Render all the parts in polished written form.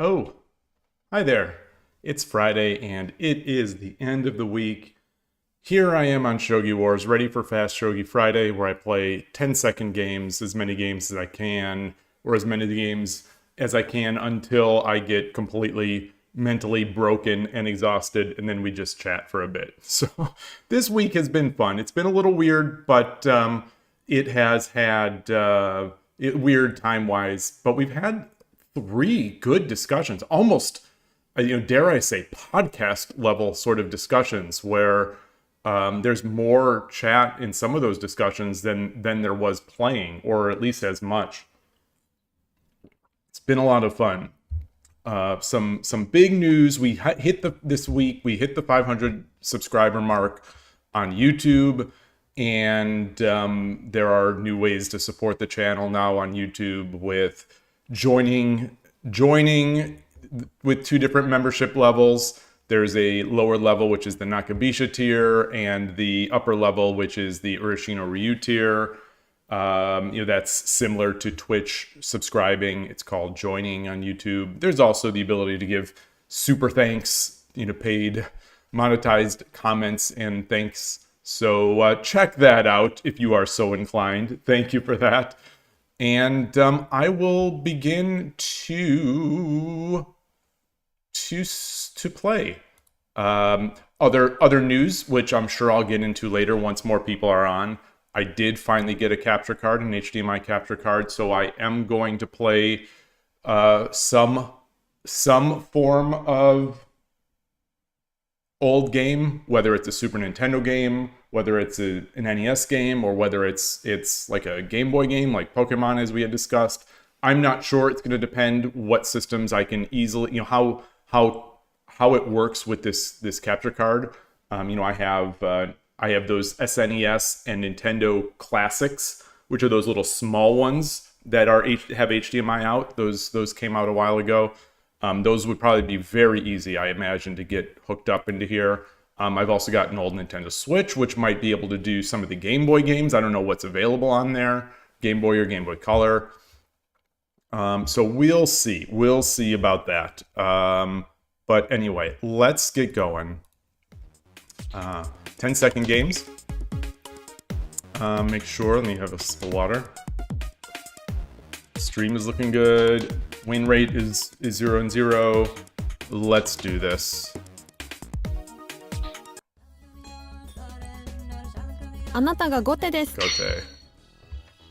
Oh, hi there. It's Friday and it is the end of the week. Here I am on Shogi Wars, ready for Fast Shogi Friday, where I play 10-second games, as many games as I can, or as many games as I can until I get completely mentally broken and exhausted, and then we just chat for a bit. So this week has been fun. It's been a little weird, but it has had weird time-wise, but we've had 3 good discussions, almost, dare I say, podcast level sort of discussions where there's more chat in some of those discussions than there was playing, or at least as much. It's been a lot of fun. Some big news. We hit this week. We hit the 500 subscriber mark on YouTube, and there are new ways to support the channel now on YouTube with joining with 2 different membership levels. There's a lower level, which is the Nakabisha tier, and the upper level, which is the Urashino Ryu tier. That's similar to Twitch subscribing. It's called joining on YouTube. There's also the ability to give super thanks, paid monetized comments and thanks. So check that out if you are so inclined. Thank you for that. And I will begin to play. Other news, which I'm sure I'll get into later once more people are on. I did finally get a capture card, an HDMI capture card, so I am going to play some form of old game, whether it's a Super Nintendo game, whether it's an NES game, or whether it's like a Game Boy game, like Pokemon, as we had discussed. I'm not sure. It's going to depend what systems I can easily, how it works with this capture card. I have those SNES and Nintendo Classics, which are those little small ones that have HDMI out. Those came out a while ago. Those would probably be very easy, I imagine, to get hooked up into here. I've also got an old Nintendo Switch, which might be able to do some of the Game Boy games. I don't know what's available on there, Game Boy or Game Boy Color. So we'll see. We'll see about that. But anyway, let's get going. 10-second games. Make sure, let me have a sip of water. Stream is looking good. Win rate is 0-0. Let's do this. あなたが後手です。 Gote.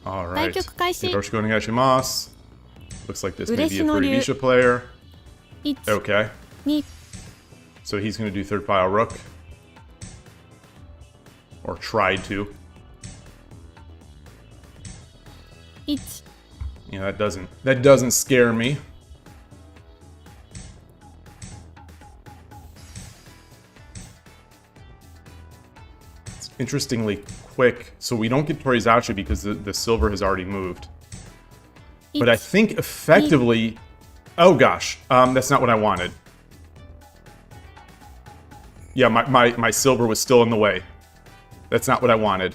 Alright. 対局開始。 Yoroshiku onegaishimasu. Looks like this may be a 嬉野流。 Furuibisha player. 1、 Okay. 2、 So he's going to do third file rook. Or tried to. 1、 Yeah, that doesn't scare me. It's interestingly quick. So we don't get Torizachi because the silver has already moved. But I think effectively... Oh gosh, that's not what I wanted. Yeah, my silver was still in the way. That's not what I wanted.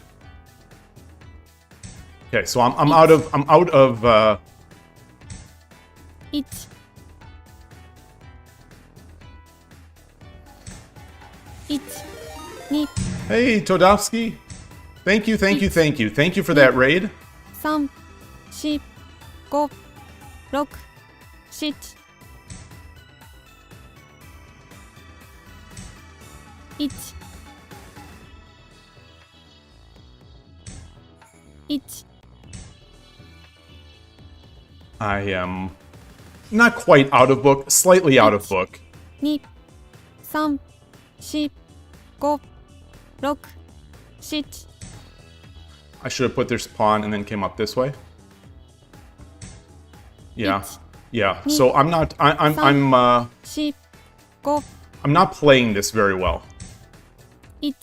Okay, so I'm out of 1、 1、2、 Hey Todovsky. Thank you for that raid. 3、4、5、6、7、 1、 1、 I am not quite out of book, slightly out of book. 2、3、4、5、6、7、 I should have put this pawn and then came up this way. Yeah. Yeah. So I'm not 4、5、 I'm not playing this very well. 1、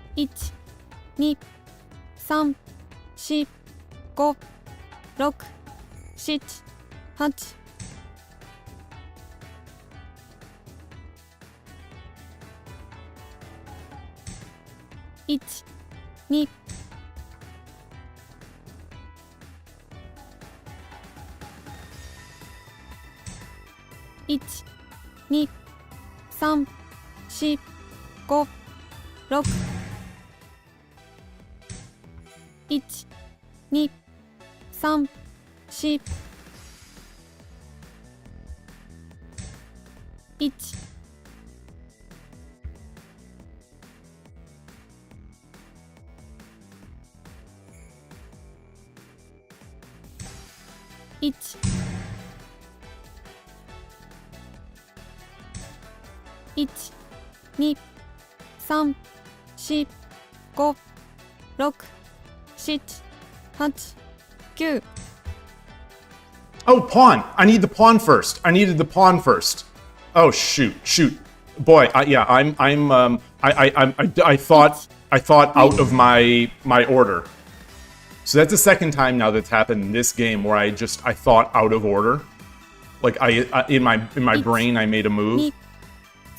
1、2、3、4、5、6、7、8、 1、2、1、2、3、4、5、6、1、2、3、4、1、1、1、2、3、4、5、6、7、8、9。 Oh, pawn! I need the pawn first. I needed the pawn first. Oh shoot! Boy, I thought out of my order. So that's the second time now that's happened in this game where I thought out of order. Like in my brain I made a move.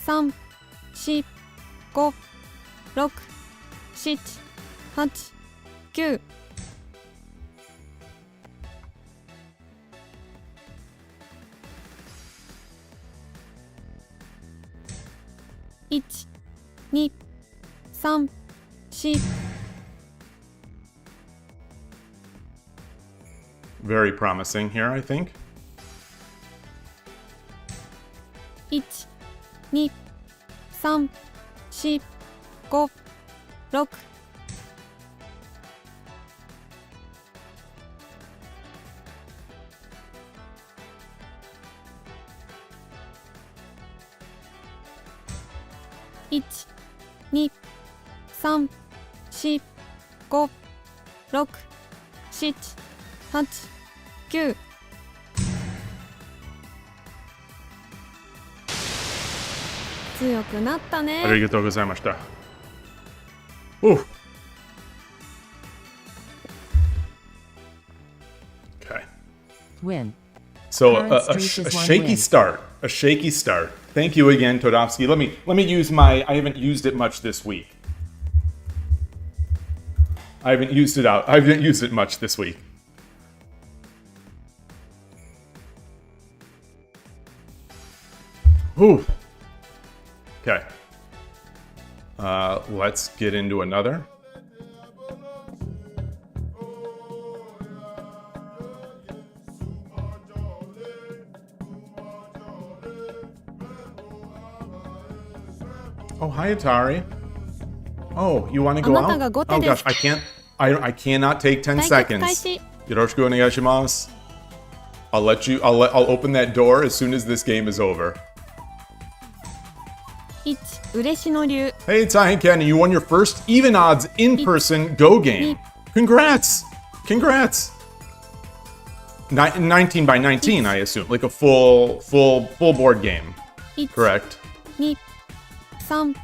2、3、4、5、6、7、8、9。 1、2、3、4。 Very promising here, I think. 1、2、3、4、5、6。 1、2、3、4、5、6、7、8、9。 強くなったね。ありがとうございました。Ooh. Okay. Win. So Current a streak is one shaky win. start. A shaky start. Thank you again, Todovsky. Let me use my. I haven't used it much this week. I haven't used it much this week. Whew. Okay. Let's get into another. Oh, hi, Atari. Oh, you want to go out? Oh gosh, I can't. I cannot take 10 seconds. Yoroshiku onegaishimasu. I'll open that door as soon as this game is over. 1、嬉野流。 Hey, it's Ken, and you won your first even odds in-person Go game. Congrats! Congrats! 19 by 19, I assume, like a full board game. 1、 Correct. 2、3。 1、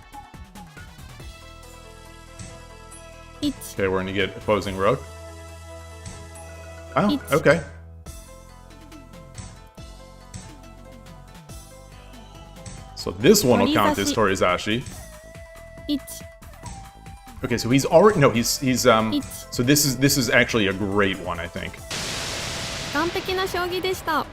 Okay, we're gonna get opposing rook. Oh, It's- okay. So this one will count as Torizashi. 1、 Okay, so he's already he's It's- so this is actually a great one, I think. 完璧な将棋でした。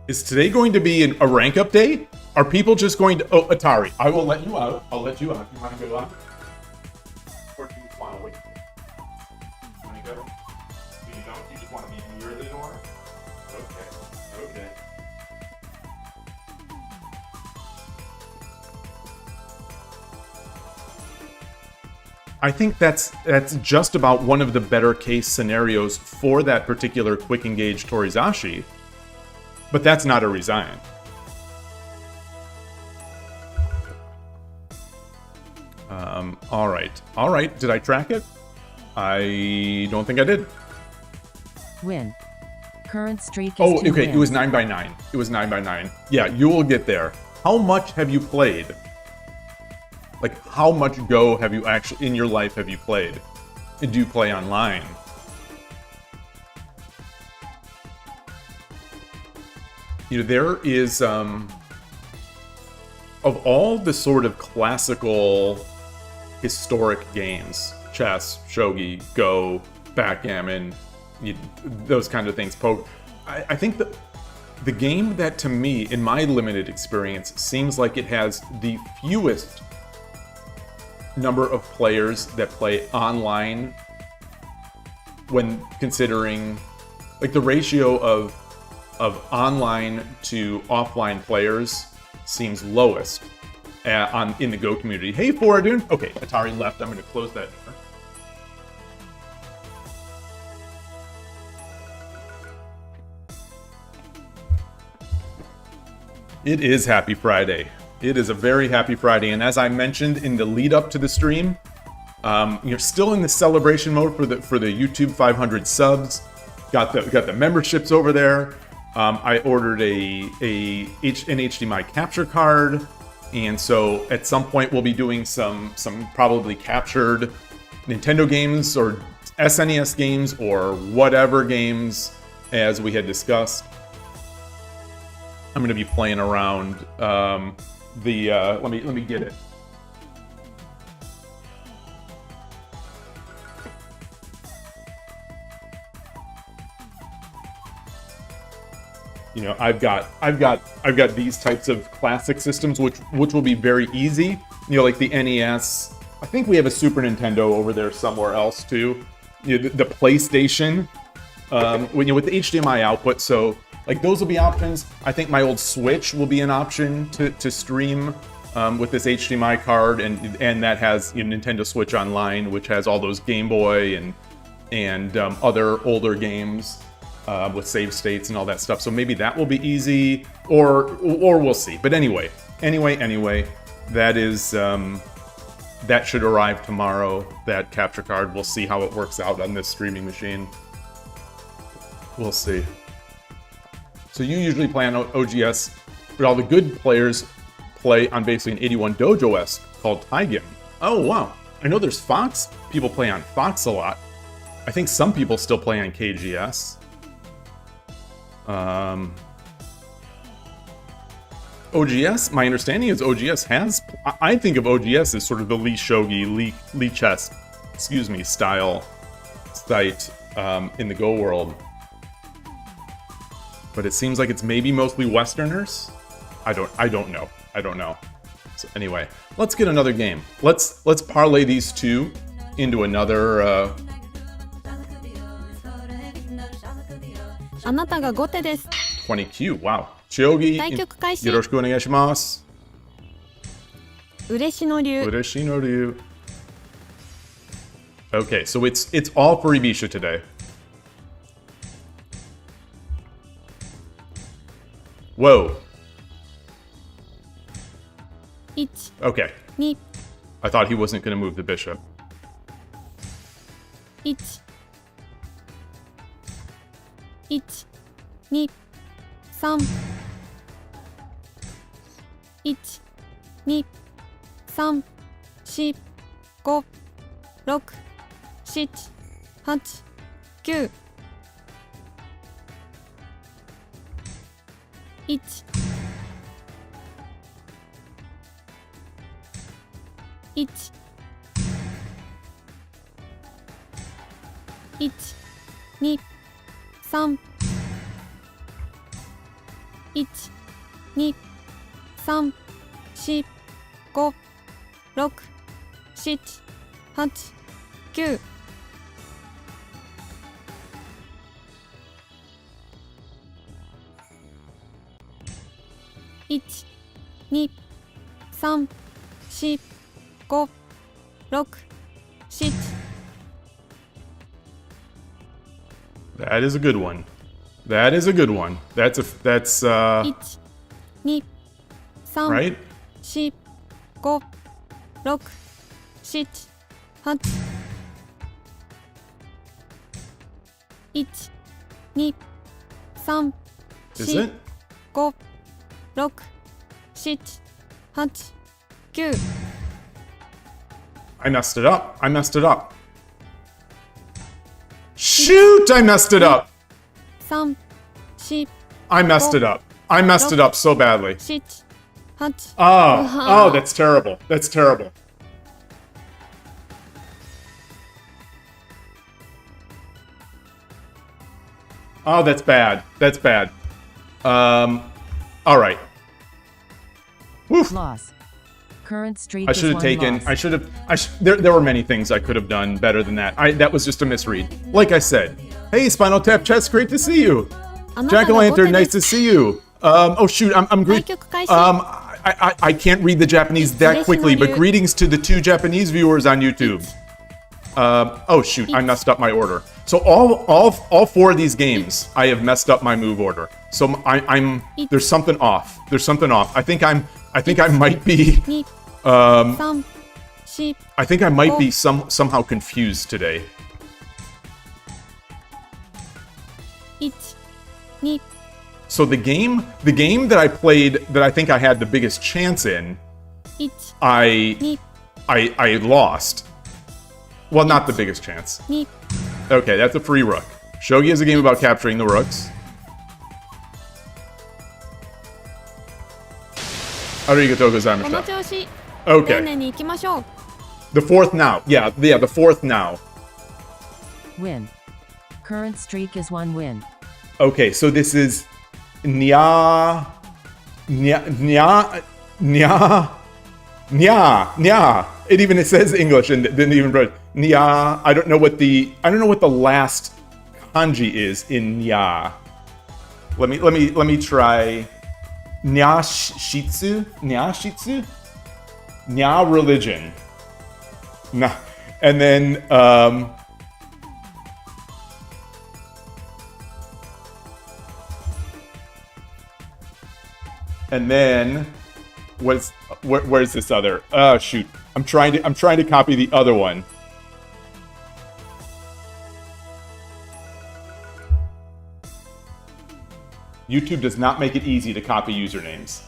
Is today going to be a rank update? Are people just going to... Oh, Atari, I will let you out. I'll let you out. You want to go out? Or do you want to wait? You want to go? You don't? You just want to be near the door? Okay. Okay. I think that's just about one of the better case scenarios for that particular quick engage Torizashi. But that's not a resign. All right. Did I track it? I don't think I did. Win. Current streak is Oh, 2 okay. wins. It was 9 by 9. It was 9 by 9. Yeah, you will get there. How much have you played? Like, how much Go have you actually in your life have you played? And do you play online? You know, there is, of all the sort of classical historic games, chess, shogi, go, backgammon, those kind of things, poke, I think that the game that, to me, in my limited experience, seems like it has the fewest number of players that play online when considering, like, the ratio of online to offline players seems lowest in the Go community. Hey, Foradun! Okay, Atari left. I'm going to close that door. It is Happy Friday. It is a very happy Friday, and as I mentioned in the lead up to the stream, you're still in the celebration mode for the YouTube 500 subs. Got the memberships over there. I ordered an HDMI capture card, and so at some point we'll be doing some probably captured Nintendo games or SNES games or whatever games as we had discussed. I'm going to be playing around let me get it. You know, I've got these types of classic systems which will be very easy. You know, like the NES. I think we have a Super Nintendo over there somewhere else too. You know, the PlayStation. With the HDMI output, so like those will be options. I think my old Switch will be an option to stream with this HDMI card, and that has, you know, Nintendo Switch Online, which has all those Game Boy and other older games with save states and all that stuff. So maybe that will be easy, or we'll see. But anyway, that is that should arrive tomorrow. That capture card. We'll see how it works out on this streaming machine. We'll see. So you usually play on OGS, but all the good players play on basically an 81 Dojo S called Taigim. Oh, wow. I know there's Fox. People play on Fox a lot. I think some people still play on KGS. OGS, my understanding is OGS has... I think of OGS as sort of the Lee Shogi, Lee Chess, style site in the Go world. But it seems like it's maybe mostly Westerners. I don't know. So anyway, let's get another game. Let's parlay these two into another. あなたが後手です。 20Q. Wow. Shogi. 対局開始。よろしくお願いします。嬉野流。嬉野流. Okay, so it's all for Ibisha today. Whoa. 1、 Okay. 2、 I thought he wasn't going to move the bishop. 1、1、2、3、1、2、3、4、5、6、7、8、9、1、1、1、2、3、1、2、3、4、5、6、7、8、9、1、2、3、4、5、6、7。 That is a good one. That is a good one. That's 1、2、3、 right? 4、5、6、7、8。1、2、3、 Is 4、 it? 5、6、7、8、9。 I messed it up. I messed it up. Shoot! I messed it up. 3、4、 I messed it up. I messed it up so badly. 7 8 Oh, that's terrible. That's terrible. Oh, that's bad. That's bad. All right. Woof. Loss. Current streak I is should have 1 taken. loss. I should have. There were many things I could have done better than that. That was just a misread. Like I said. Hey, Spinal Tap Chess, great to see you. Jack O' Lantern, nice to see you. Oh shoot, I'm great. 対局開始 I can't read the Japanese that quickly, but greetings to the 2 Japanese viewers on YouTube. Oh shoot, I messed up my order. So all 4 of these games, I have messed up my move order. So I'm there's something off. There's something off. I think I might be 2 3 4 I think I might be somehow confused today. 1 2 So the game that I played that I think I had the biggest chance in, 1 I 2 lost. Well, not the biggest chance. 2 Okay, that's a free rook. Shogi is a game about capturing the rooks. Arigatou この gozaimashita. 調子 Okay, 年に行きましょう the 4th now. Yeah, the 4th now. Win. Current streak is 1 win. Okay, so this is nya. It says English and didn't even write nya. I don't know what the last kanji is in nya. Let me try nya shitsu. Nya religion. Nah. And then where's this other? Oh shoot. I'm trying to copy the other one. YouTube does not make it easy to copy usernames.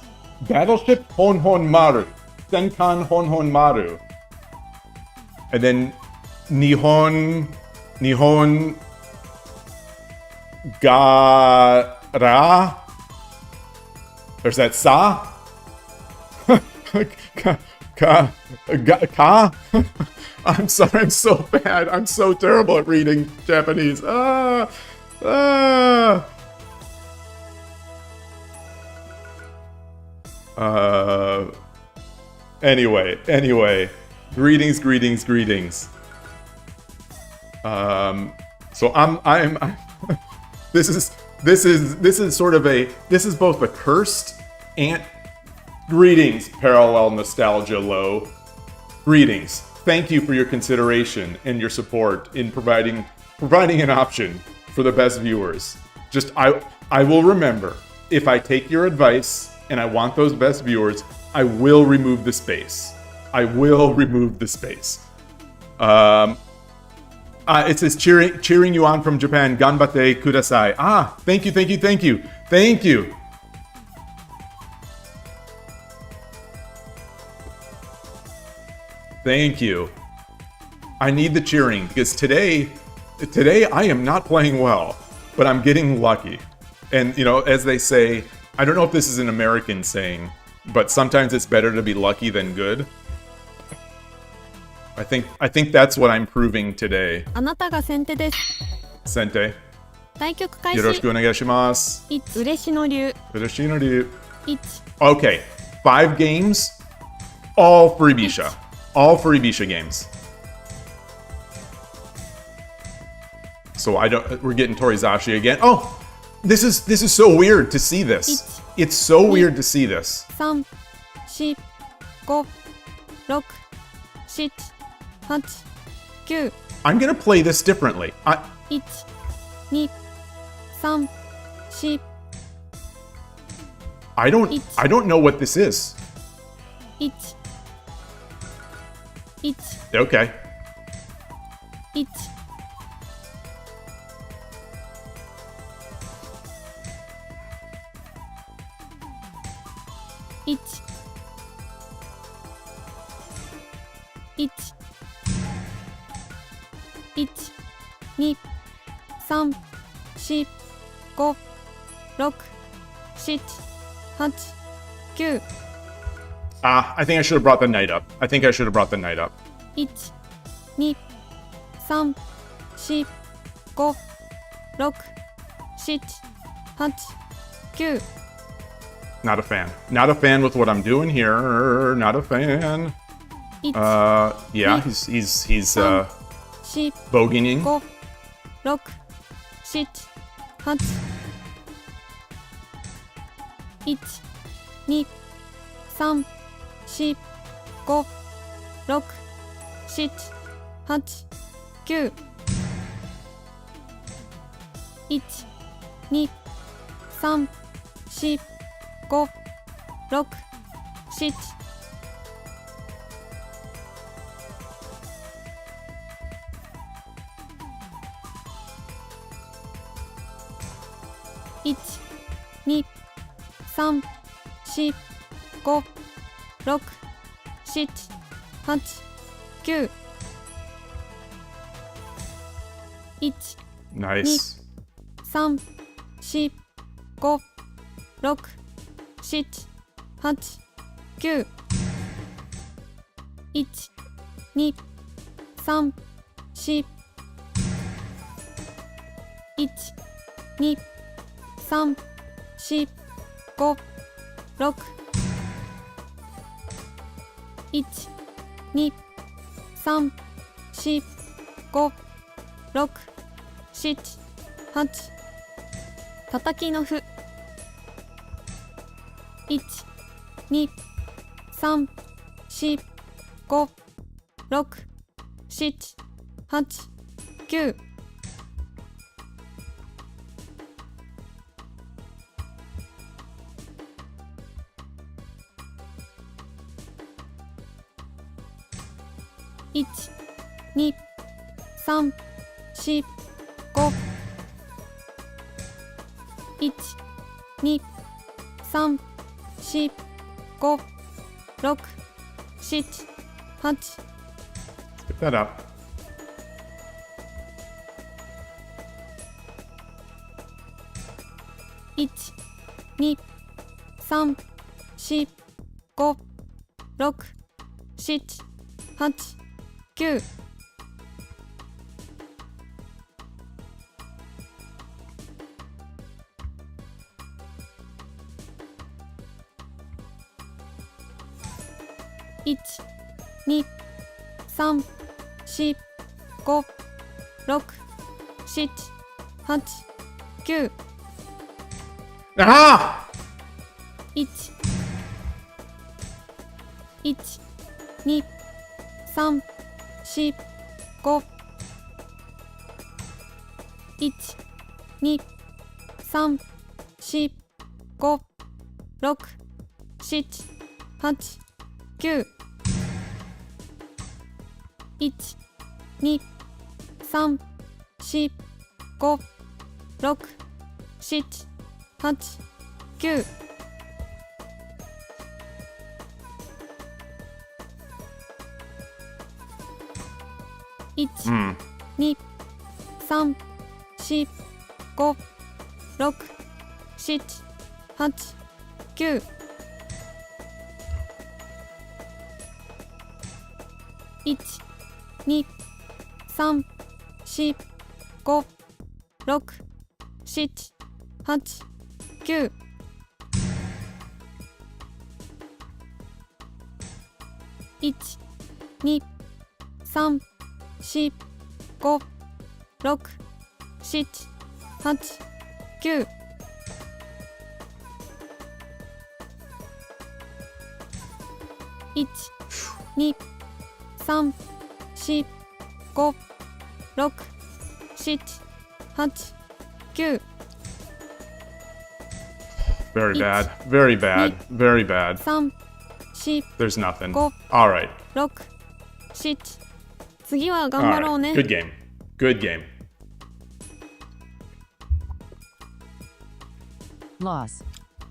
Battleship Honhon Maru. Senkan Honhon Maru. And then Nihon Gara. There's that Sa. Ka. I'm sorry, I'm so bad. I'm so terrible at reading Japanese. Anyway. Greetings. So I'm this is sort of this is both a cursed and greetings, parallel nostalgia low. Greetings. Thank you for your consideration and your support in providing an option for the best viewers. Just I will remember, if I take your advice and I want those best viewers, I will remove the space. It says cheering you on from Japan. Ganbatte kudasai. Thank you. Thank you. I need the cheering because today I am not playing well, but I'm getting lucky. And as they say, I don't know if this is an American saying, but sometimes it's better to be lucky than good. I think that's what I'm proving today. あなたが先手です Sente. 対局開始 Yoroshiku onegaishimasu. 1嬉野流 1 1 Okay, 5 games, all Freebisha. All Freebisha games. So we're getting Torizashi again. Oh, this is so weird to see this. It's so weird to see this. 3 4 5 6 7 8 9 I'm gonna play this differently. 1 2 3 4 I don't know what this is. 1 1 Okay. 1 1 1 1 2 3 4 5 6 7 9 I think I should have brought the knight up. I think I should have brought the knight up. 1 2 3 4 5 6 7 8 9 Not a fan. Not a fan with what I'm doing here. Not a fan. 1 Yeah, he's 4 bogeying. 5 6 7 8 1 2 3 4 5 6 7 8 9 1 2 3 4 5 6 7 1 2 3 4 5 6 7 8 9 1 Nice. 3 4 5 6 7 8 9 1 2 3 4 1 2 3 4 5 6 1 2 3 4 5 6 7 8叩きの歩1 2 3 4 5 6 7 8 9 1 2 3 4 5 1 2 3 4 5 6 7 8 Pick that up. 1 2 3 4 5 6 7 8 9 1 2 3 4 5 6 7 8 9 Ah! 1 1 2 3 4 5 1 2 3 4 5 6 7 8 9 1 2 3 4 5 6 7 8 9 1 2 3 4 5 6 7 8 9 1 2 3 4 5 6 7 8 9 1 2 3 4 5 6 7 8 9 1 2 3 4 5 6 7 8 9 Very bad. Very bad. Very bad. 3 4 There's nothing. Go. Alright. 6 7次は頑張ろう Alright. ね Good game. Good game. Loss.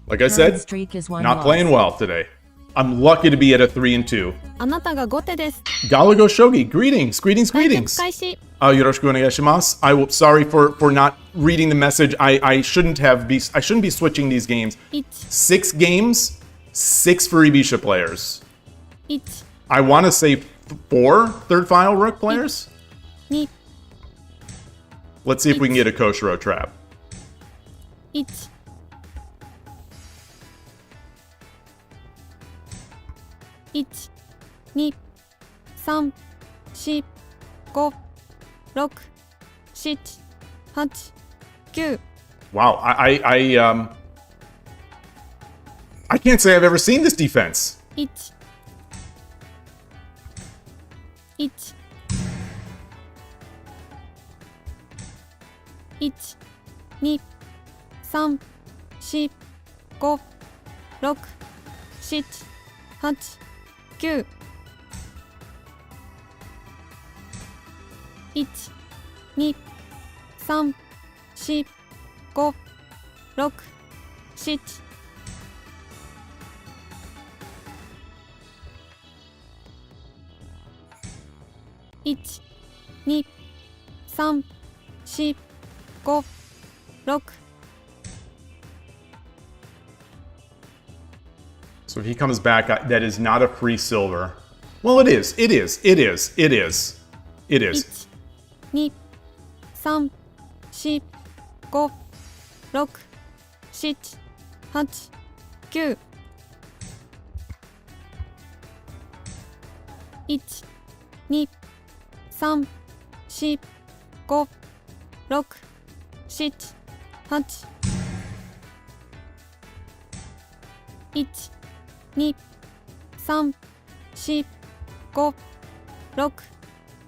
Like I Current said, streak is one not loss. playing well today. I'm lucky to be at a 3 and 2. あなたが後手です Galago Shogi, greetings, greetings, 対 greetings. 決開始 Yoroshiku onegaishimasu. I will. Sorry for not reading the message. I shouldn't be switching these games. 1 6 games, 6 for Ibisha players. 1 I want to say 4 third file rook players. 2 Let's see if we can get a Koshiro trap. 1 1 2 3 4 5 6 7 8 9 Wow, I can't say I've ever seen this defense. 1 1 1 2 3 4 5 6 7 8 9 1 2 3 4 5 6 7 1 2 3 4 5 6 So if he comes back, that is not a free silver. Well, it is. It is. It is. It is. It is. 1 2 3 4 5 6 7 8 9 1 2 3 4 5 6 7 8 1 2 3 4 5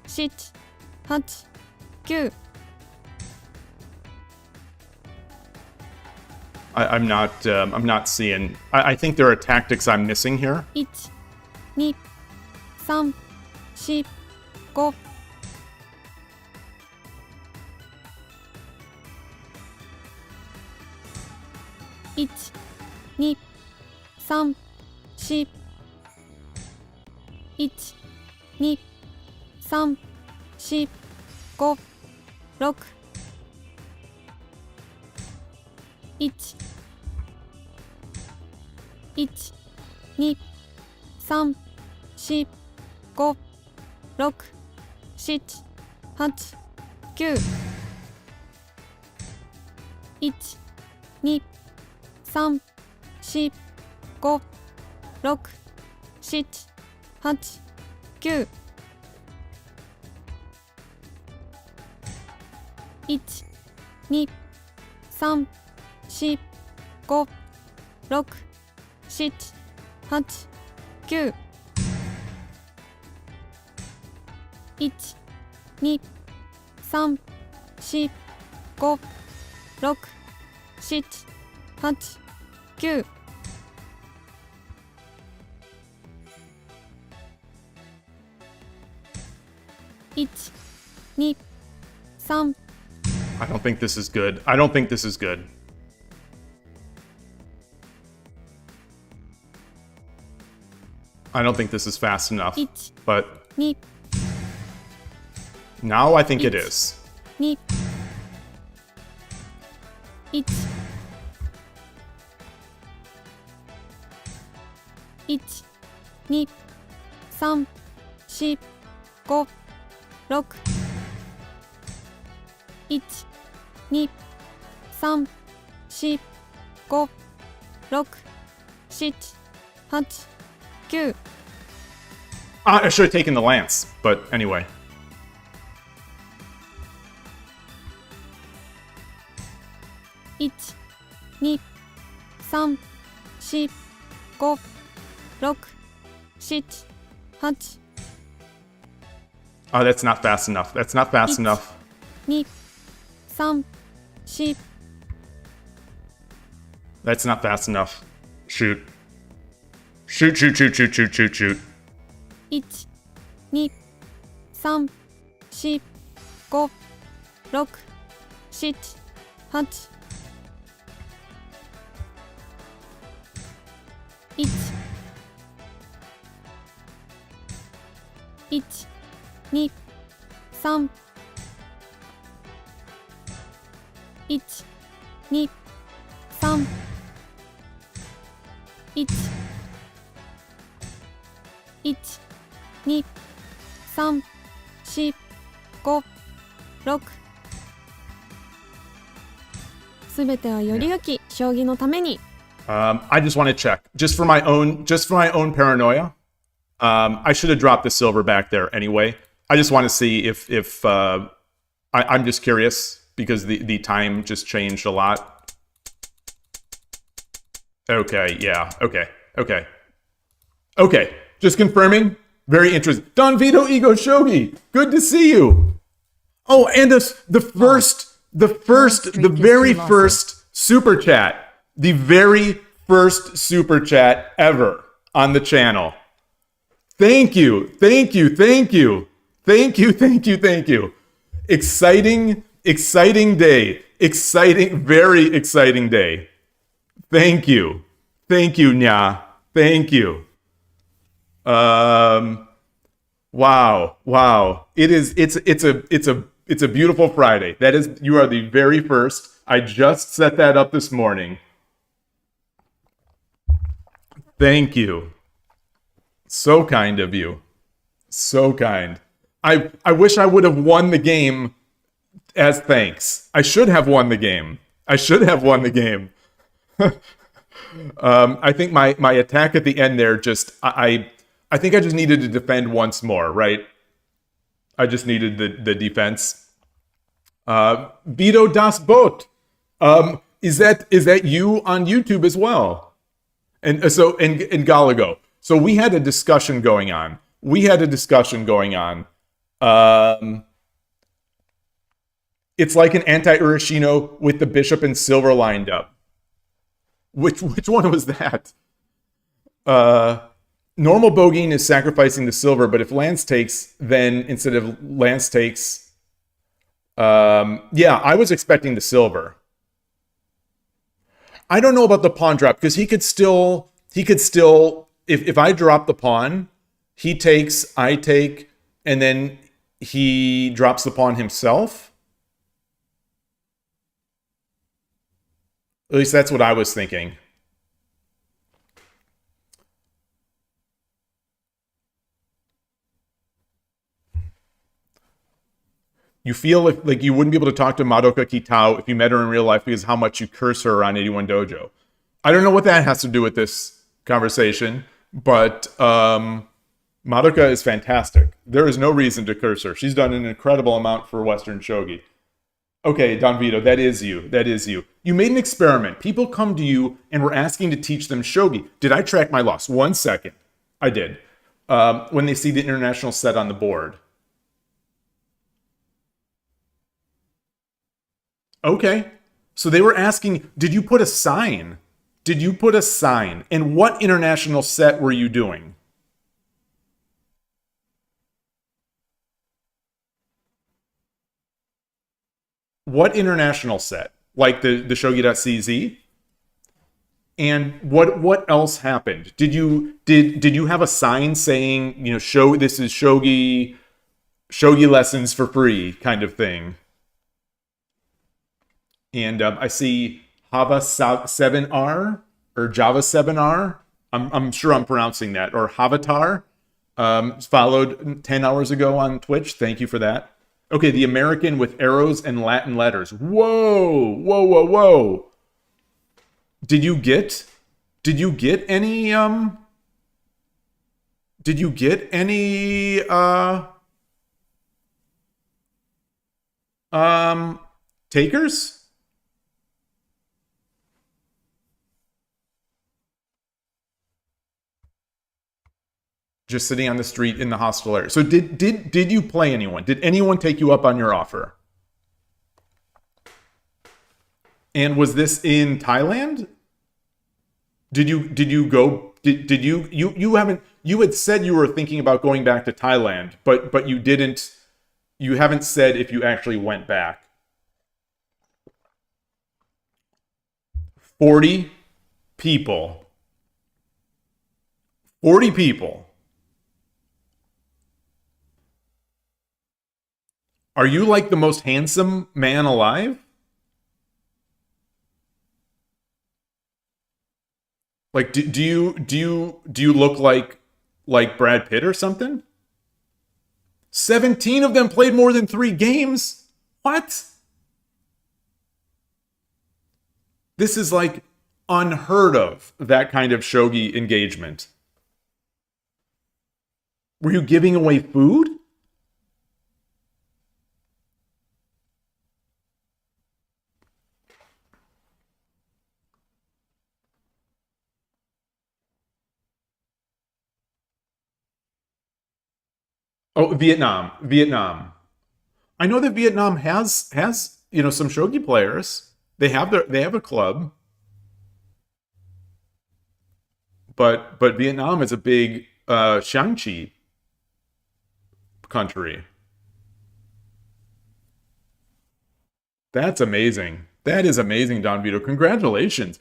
6 7 8 9 I'm not seeing. I think there are tactics I'm missing here. 1 2 3 4 5 1 2 3 4 1 2 3 4 5 6 1 1 2 3 4 5 6 7 8 9 1 2 3 4 5 6 7 8 9 1 2 3 4 5 6 7 8 9 1 2 3 4 5 6 7 8 9 1 2 3 I don't think this is good. I don't think this is good. I don't think this is fast enough. 1 But 2 now I think it is. 2 1 1 2 3 4 5 6 1 2 3 4 5 6 7 8 9 I should have taken the lance, but anyway. 1 2 3 4 5 6 7 8 Oh, that's not fast enough. That's not fast enough. 2 3 4 That's not fast enough. Shoot. Shoot, shoot, shoot, shoot, shoot, shoot, shoot. 1 2 3 4 5 6 7 8 1 1 2 3 1 2 3 1 1 2 3 4 5 6すべてはより良き将棋のために。I just want to check, just for my own paranoia. I should have dropped the silver back there anyway. I just want to see if I'm just curious because the time just changed a lot. Okay, yeah, okay. Just confirming. Very interesting. Don Vito Ego Shogi, good to see you. Oh, and the very first super chat. The very first super chat ever on the channel. Thank you. Exciting day. Very exciting day. Thank you, Nya. Thank you. Wow. It's a beautiful Friday. You are the very first. I just set that up this morning. Thank you. So kind of you. So kind. I wish I would have won the game as thanks. I should have won the game. I think my attack at the end there I think I just needed to defend once more, right? I just needed the defense. Vito Das Boat. Is that you on YouTube as well? And so in Galago. So we had a discussion going on. It's like an anti-Urashino with the bishop and silver lined up. Which one was that? Normal bogeying is sacrificing the silver, but if lance takes, then instead of lance takes, yeah, I was expecting the silver. I don't know about the pawn drop because he could still, if I drop the pawn, he takes, I take, and then he drops the pawn himself. At least that's what I was thinking. You feel like you wouldn't be able to talk to Madoka Kitao if you met her in real life because how much you curse her on 81 Dojo. I don't know what that has to do with this conversation, but Madoka is fantastic. There is no reason to curse her. She's done an incredible amount for Western Shogi. Okay, Don Vito, that is you. You made an experiment. People come to you and were asking to teach them Shogi. Did I track my loss? 1 second. I did. When they see the international set on the board. Okay. So they were asking, did you put a sign? And what international set were you doing? What international set? Like the Shogi.cz? And what else happened? Did you have a sign saying, this is Shogi lessons for free kind of thing? And I see Java 7R or Java 7R. I'm sure I'm pronouncing that, or Havatar. Followed 10 hours ago on Twitch. Thank you for that. Okay, the American with arrows and Latin letters. Whoa. Did you get any takers? Just sitting on the street in the hostel area. So did you play anyone? Did anyone take you up on your offer? And was this in Thailand? You had said you were thinking about going back to Thailand, but you haven't said if you actually went back. 40 people. 40 people. Are you like the most handsome man alive? Like, do you look like Brad Pitt or something? 17 of them played more than 3 games? What? This is like unheard of, that kind of shogi engagement. Were you giving away food? Oh, Vietnam. I know that Vietnam has some shogi players. They have a club. But Vietnam is a big Xiangqi country. That's amazing. That is amazing, Don Vito. Congratulations,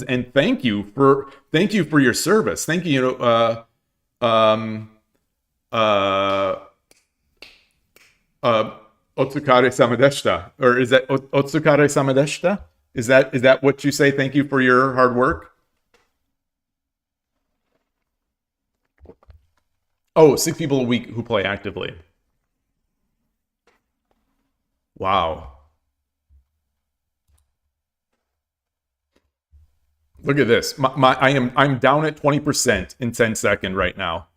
and thank you for your service. Thank you. Otsukare samadeshita, or is that Otsukare samadeshita? Is that what you say? Thank you for your hard work. Oh, 6 people a week who play actively. Wow. Look at this. I'm down at 20% in 10 second right now.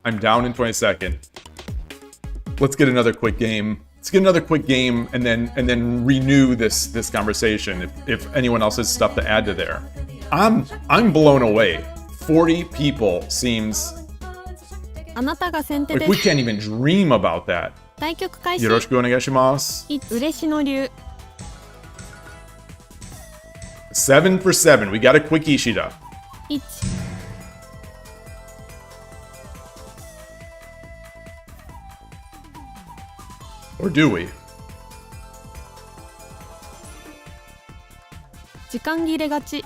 I'm down in 20 second. Let's get another quick game. Let's get another quick game and then renew this conversation if anyone else has stuff to add to there. I'm blown away. 40 people seems あなたが先手 like で we す can't even dream about that. 対局開始よろしくお願いします。嬉野流 7 for 7. We got a quick Ishida. 1 Or do we? 時間切れ勝ち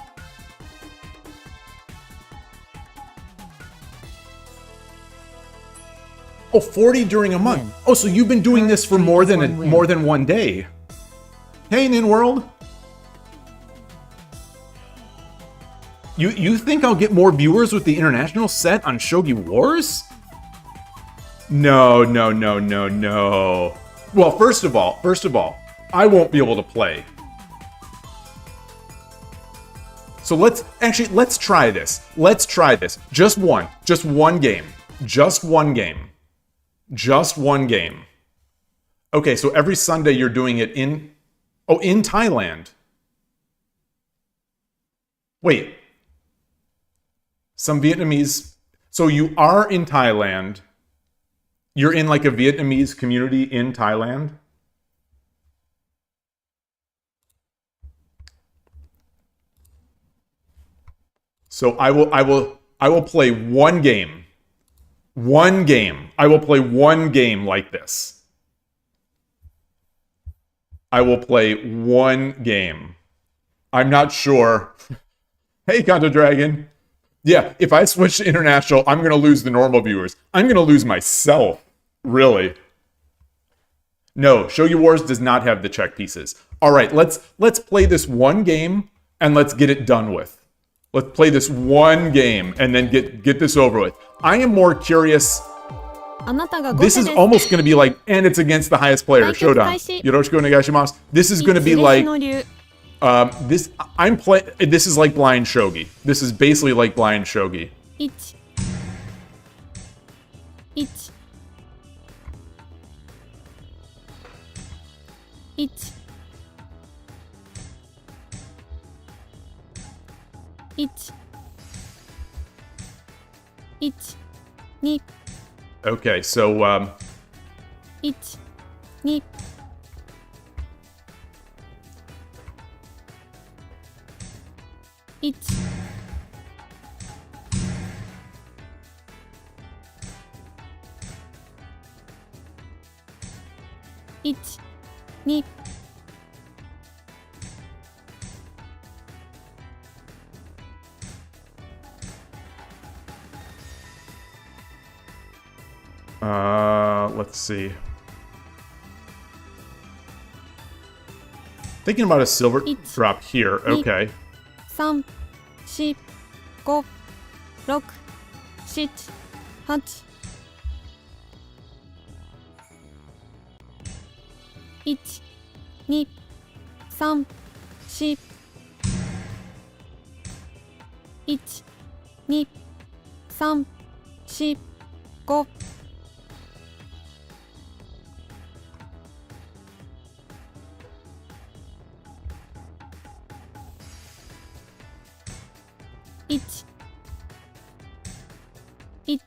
Oh, 40 during a month. Oh, so you've been doing this for more than one day. Hey, Nin World. You think I'll get more viewers with the international set on Shogi Wars? No. Well, first of all, I won't be able to play. So let's try this. Let's try this. Just one game. Just one game. Okay, so every Sunday you're doing it in Thailand. Wait. Some Vietnamese. So you are in Thailand. You're in like a Vietnamese community in Thailand? So I will play one game. One game. I will play one game like this. I will play one game. I'm not sure. Hey, Kanto Dragon. Yeah, if I switch to international, I'm going to lose the normal viewers. I'm going to lose myself. Really. No, Shogi Wars does not have the check pieces. All right, let's play this one game and let's get it done with. Let's play this one game and then get this over with. I am more curious. あなたが後手 This で is す almost going to be like, and it's against the highest player, 対局 Showdown. 開始 Yoroshiku onegaishimasu. This is going to be 嬉 like, 野流 this is like blind shogi. This is basically like blind shogi. 1 1 1 1 1 2 Okay, so 1 2 1 1 2 let's see. Thinking about a silver It's- drop here. Okay. 3 4 5 6 7 8 1 2 3 4 1 2 3 4 5 1 1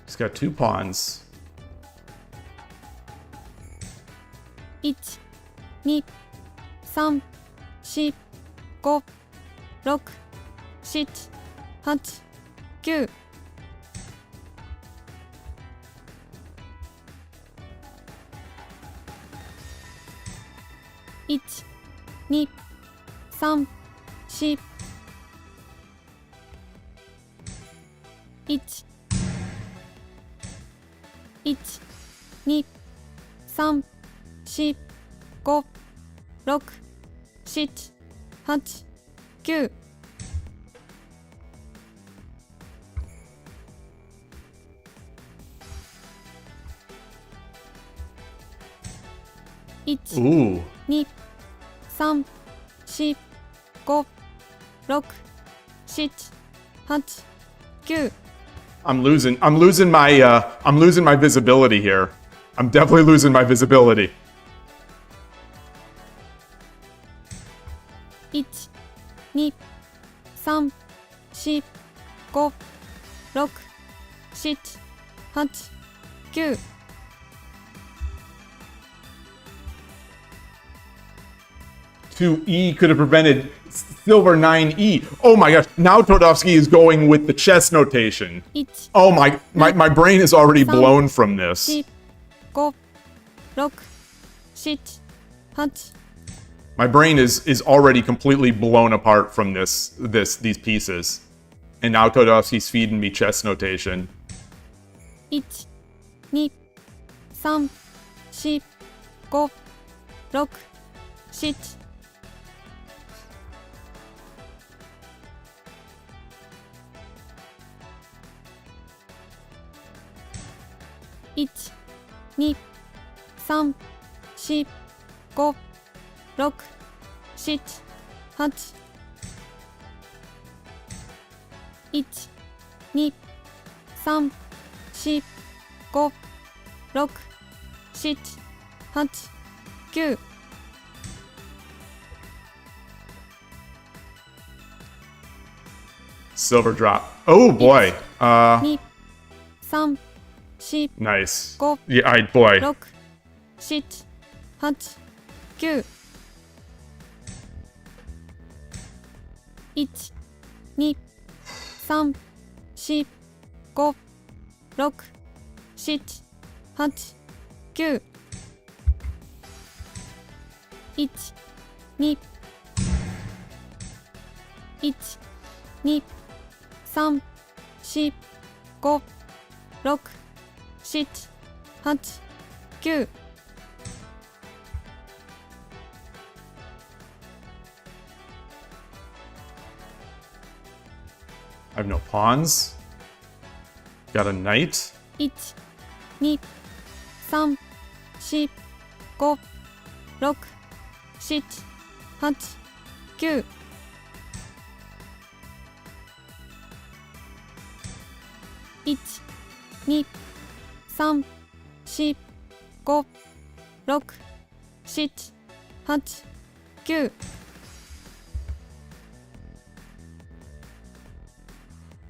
He's got 2 pawns. 1 2 3 4 5 6 7 8 9 1 2 3 4 1 1 2 3 4 5 6 7 8 9 1 Ooh. 2 3 4 5 6 7 8 9 I'm losing my visibility here. I'm definitely losing my visibility. 1 2 3 4 5 6 7 8 9 2E could have prevented Silver 9E. Oh my gosh, now Todovsky is going with the chess notation. 1 Oh my brain is already blown from this. 4 5 6 7 8 My brain is already completely blown apart from these pieces. And now Todovsky's feeding me chess notation. 1 2 3 4 5 6 7 1 2 3 4 5 6 7 8 1 2 3 4 5 6 7 8 9 Silver drop. Oh boy. 2 3 4 Nice. Go. Yeah, boy. 6 7 8 9 1 2 3 4 5 6 7 8 9 1 2 1 2 3 4 5 6 7 8 9 I have no pawns. Got a knight. 1 2 3 4 5 6 7 8 9 1 2 3 4 5 6 7 8 9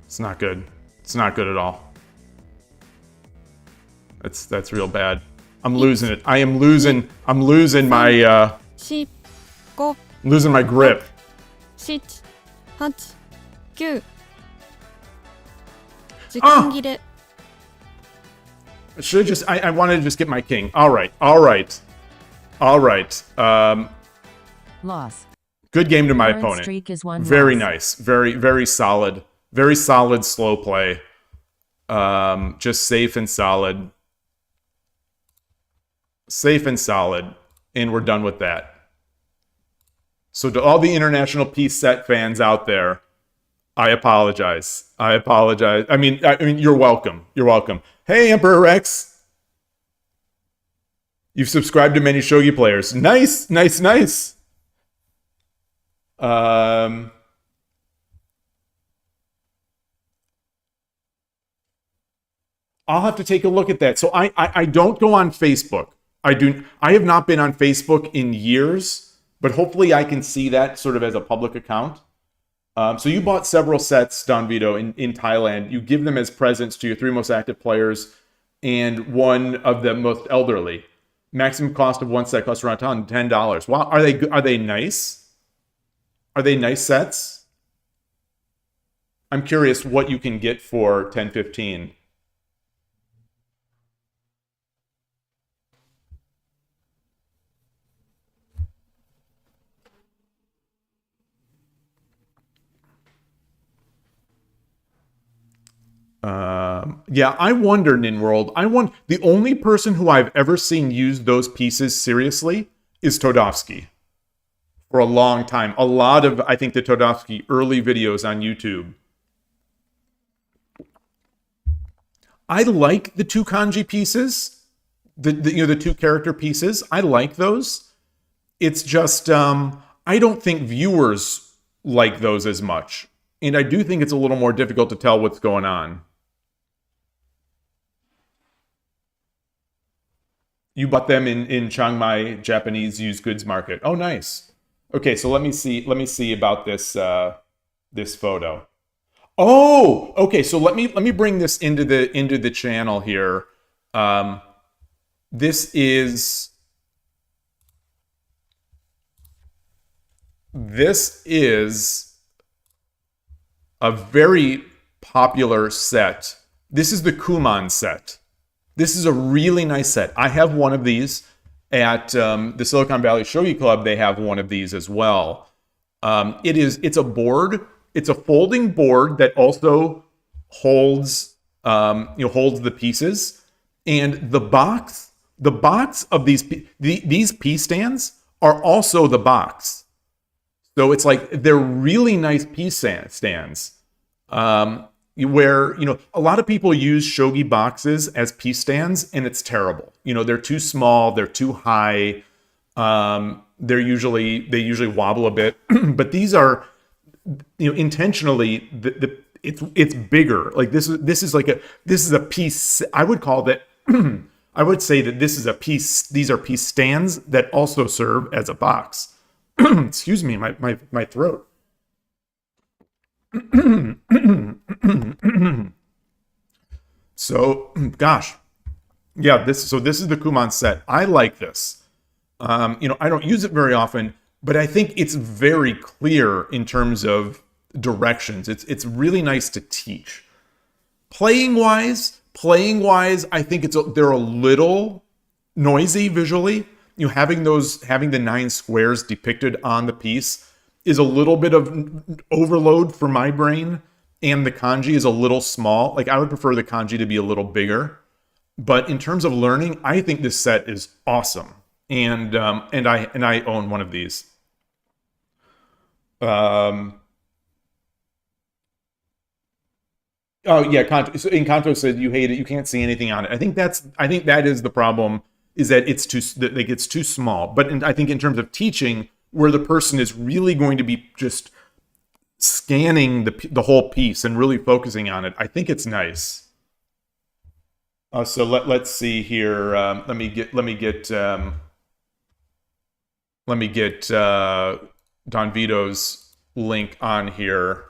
It's not good. It's not good at all. That's real bad. I'm losing it. I'm losing my 4 5 losing my grip. 7 8 9時間切れ Should just I wanted to just get my king. All right. Loss. Good game to my Current opponent. streak is 1 Very loss. nice. Very solid. Very solid slow play. Just safe and solid. Safe and solid. and we're done with that. So to all the international piece set fans out there, I apologize. I apologize. I mean, you're welcome. You're welcome. Hey, Emperor Rex. You've subscribed to many Shogi players. Nice, nice, nice. I'll have to take a look at that. So I don't go on Facebook. I have not been on Facebook in years. But hopefully I can see that sort of as a public account. So you bought several sets, Don Vito, in Thailand. You give them as presents to your 3 most active players and one of the most elderly. Maximum cost of one set costs around $10. Wow, are they nice? Are they nice sets? I'm curious what you can get for $10-15. Yeah, I wonder, Ninworld. The only person who I've ever seen use those pieces seriously is Todovsky. For a long time. A lot of, I think, the Todovsky early videos on YouTube. I like the 2 kanji pieces. The 2 character pieces. I like those. It's just, I don't think viewers like those as much. And I do think it's a little more difficult to tell what's going on. You bought them in Chiang Mai Japanese used goods market. Oh, nice. Okay, so let me see about this this photo. Oh, okay. So let me bring this into the channel here. This is a very popular set. This is the Kuman set. This is a really nice set. I have one of these at the Silicon Valley Shogi Club. They have one of these as well. It's a board. It's a folding board that also holds holds the pieces. And the box of these piece stands are also the box. So it's like they're really nice piece stands. Where, a lot of people use shogi boxes as piece stands, and it's terrible. They're too small, they're too high. They usually wobble a bit, but these are, intentionally it's bigger. Like this is a piece. I would call that. I would say that this is a piece. These are piece stands that also serve as a box. Excuse me, my throat. So, gosh, yeah. This is the Kuman set. I like this. I don't use it very often, but I think it's very clear in terms of directions. It's really nice to teach. Playing wise, I think they're a little noisy visually. Having the 9 squares depicted on the piece is a little bit of overload for my brain, and the kanji is a little small. Like, I would prefer the kanji to be a little bigger. But in terms of learning, I think this set is awesome, and I own one of these. Oh yeah, Kanto said you hate it. You can't see anything on it. I think that is the problem. Is that it's too small. But I think in terms of teaching, where the person is really going to be just scanning the whole piece and really focusing on it, I think it's nice. So let's see here. Let me get Don Vito's link on here.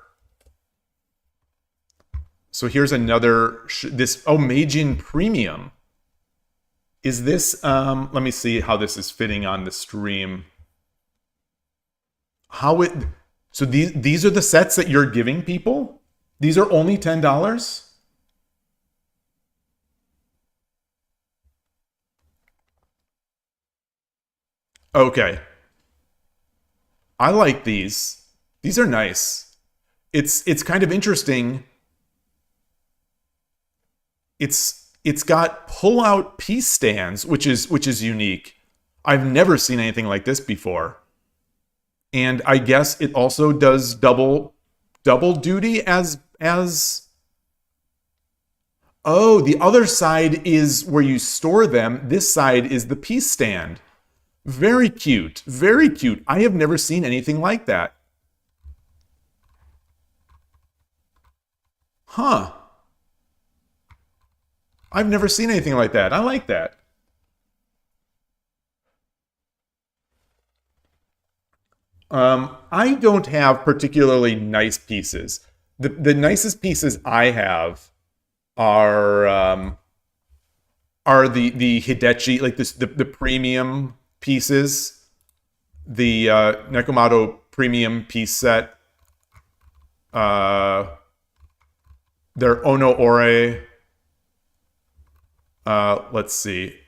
So here's another Meijin Premium. Is this let me see how this is fitting on the stream. So these are the sets that you're giving people? These are only $10? Okay. I like these. These are nice. It's kind of interesting. It's got pull-out piece stands, which is unique. I've never seen anything like this before. And I guess it also does double duty as oh, the other side is where you store them. This side is the piece stand. Very cute. Very cute. I have never seen anything like that. Huh. I've never seen anything like that. I like that. I don't have particularly nice pieces. The nicest pieces I have are the Hidechi, like this the premium pieces, the Nekomato premium piece set. They're Ono Ore. Let's see.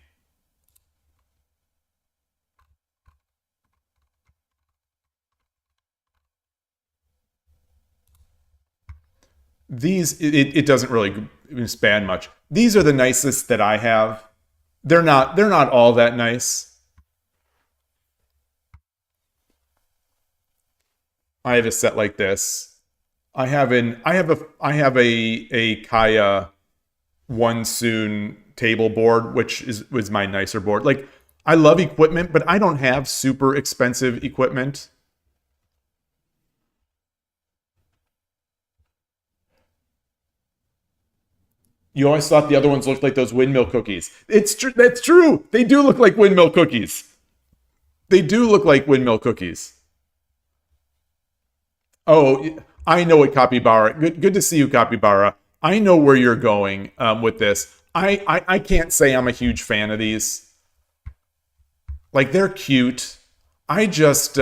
These it doesn't really span much. These are the nicest that I have. They're not all that nice. I have a set like this. I have a Kaya one soon table board, which was my nicer board. Like, I love equipment, but I don't have super expensive equipment. You always thought the other ones looked like those windmill cookies. It's true. That's true. They do look like windmill cookies. They do look like windmill cookies. Oh, I know what Capybara. Good to see you, Capybara. I know where you're going with this. I can't say I'm a huge fan of these. Like, they're cute. I just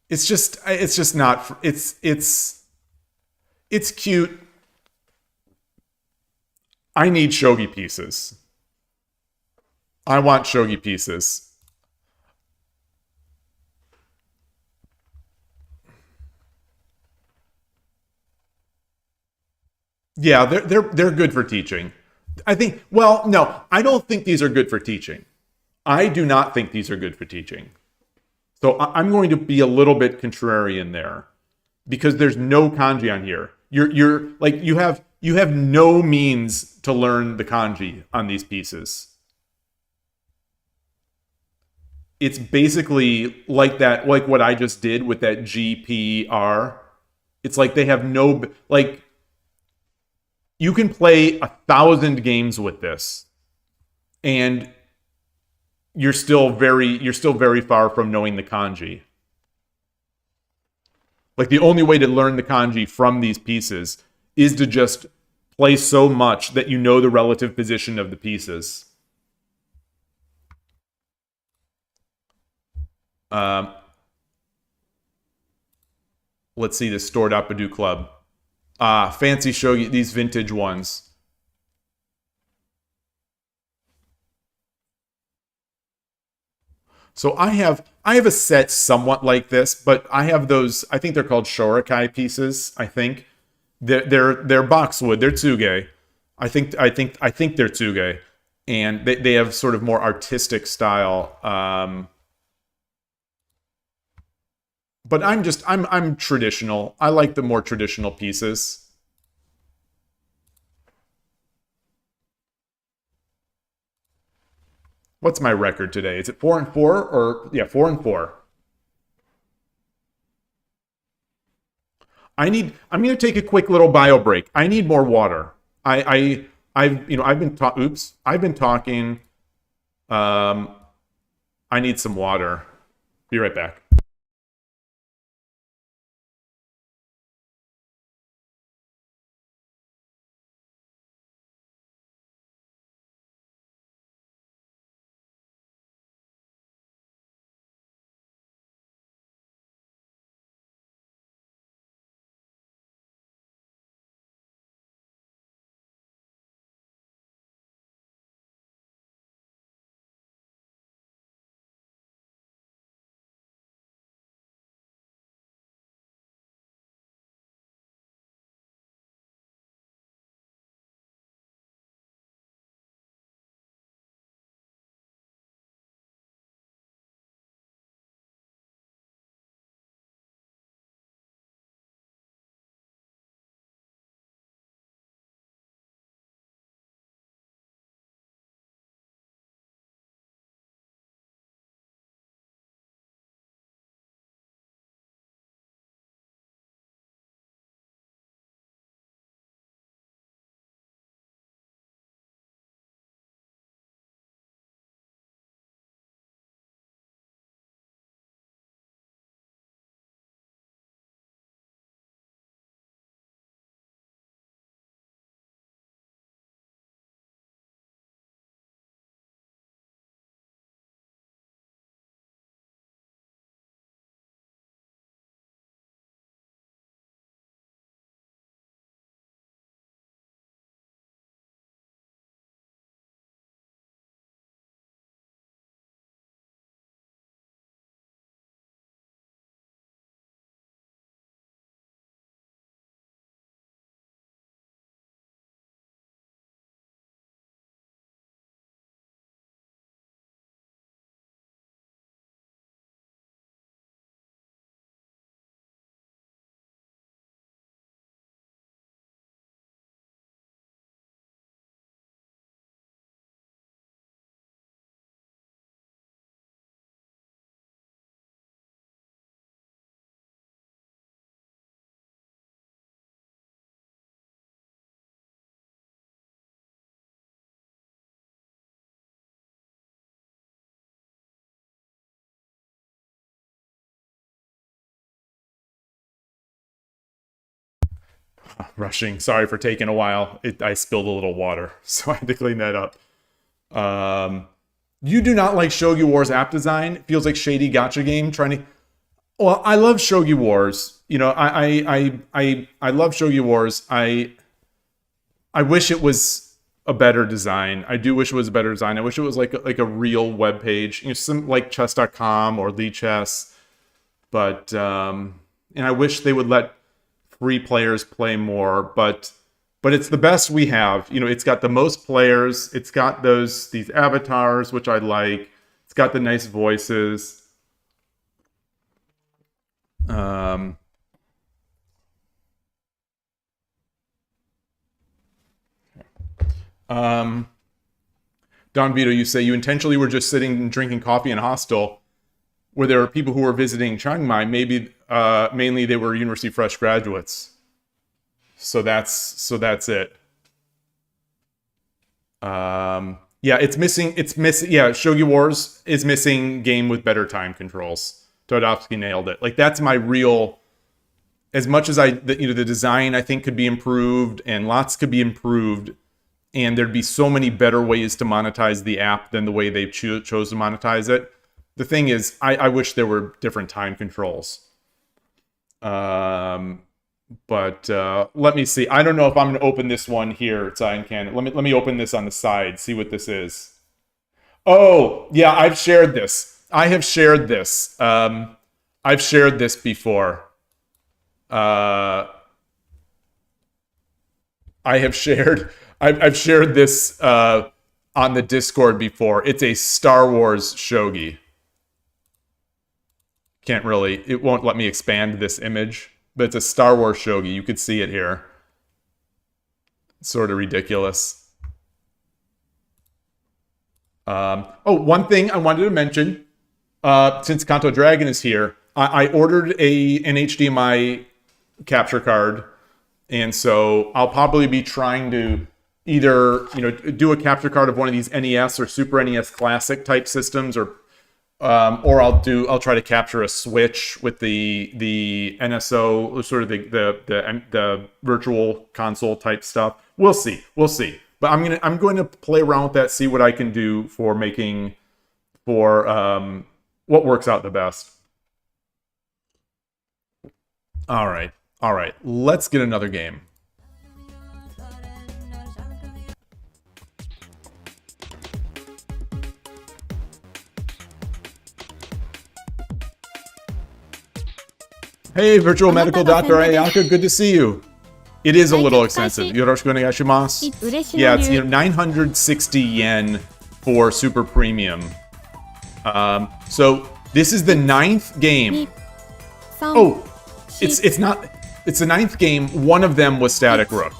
it's just not. It's cute. I need shogi pieces. I want shogi pieces. Yeah, they're good for teaching. I think. Well, no, I don't think these are good for teaching. I do not think these are good for teaching. So I'm going to be a little bit contrarian there, because there's no kanji on here. You're like you have no means to learn the kanji on these pieces. It's basically like that, like what I just did with that GPR. It's like they have no, like, you can play 1,000 games with this, and you're still very far from knowing the kanji. Like, the only way to learn the kanji from these pieces is to just play so much that you know the relative position of the pieces. Let's see, the Stored Apadu Club. Fancy shogi, these vintage ones. So I have a set somewhat like this, but I have those. I think they're called shorikai pieces. I think they're boxwood. They're tsuge. I think they're tsuge, and they have sort of more artistic style. But I'm traditional. I like the more traditional pieces. What's my record today? Is it 4-4 or yeah, 4-4? I'm gonna take a quick little bio break. I need more water. I've been I've been talking. Um, I need some water. Be right back. Rushing. Sorry for taking a while. I spilled a little water, so I had to clean that up. You do not like Shogi Wars app design? It feels like shady gacha game trying to... Well, I love Shogi Wars. You know, I love Shogi Wars. I wish it was a better design. I do wish it was a better design. I wish it was like a real web page, you know, some like chess.com or Lichess. But and I wish they would let free players play more, but it's the best we have. You know, it's got the most players. It's got these avatars, which I like. It's got the nice voices. Don Vito, you say you intentionally were just sitting and drinking coffee in a hostel where there were people who were visiting Chiang Mai. Maybe mainly they were university fresh graduates. So that's it. Yeah, it's missing. Yeah, Shogi Wars is missing game with better time controls. Todovsky nailed it. Like, that's my real. As much as the design I think could be improved and lots could be improved, and there'd be so many better ways to monetize the app than the way they chose to monetize it. The thing is, I wish there were different time controls. But let me see. I don't know if I'm going to open this one here. Let me open this on the side. See what this is. Oh yeah, I've shared this. I have shared this. I've shared this before. I've shared this on the Discord before. It's a Star Wars shogi. It won't let me expand this image, but it's a Star Wars shogi. You could see it here. It's sort of ridiculous. One thing I wanted to mention, since Kanto Dragon is here, I ordered an HDMI capture card, and so I'll probably be trying to either do a capture card of one of these NES or Super NES Classic type systems, or I'll try to capture a Switch with the NSO, sort of the virtual console type stuff. We'll see. But I'm going to play around with that, see what I can do for what works out the best. All right. Let's get another game. Hey, virtual medical doctor Ayaka, good to see you. It is a little expensive. Yoroshiku onegaishimasu. Yeah, it's 960 yen for super premium. So this is the 9th game. Oh, it's the 9th game. One of them was Static Rook.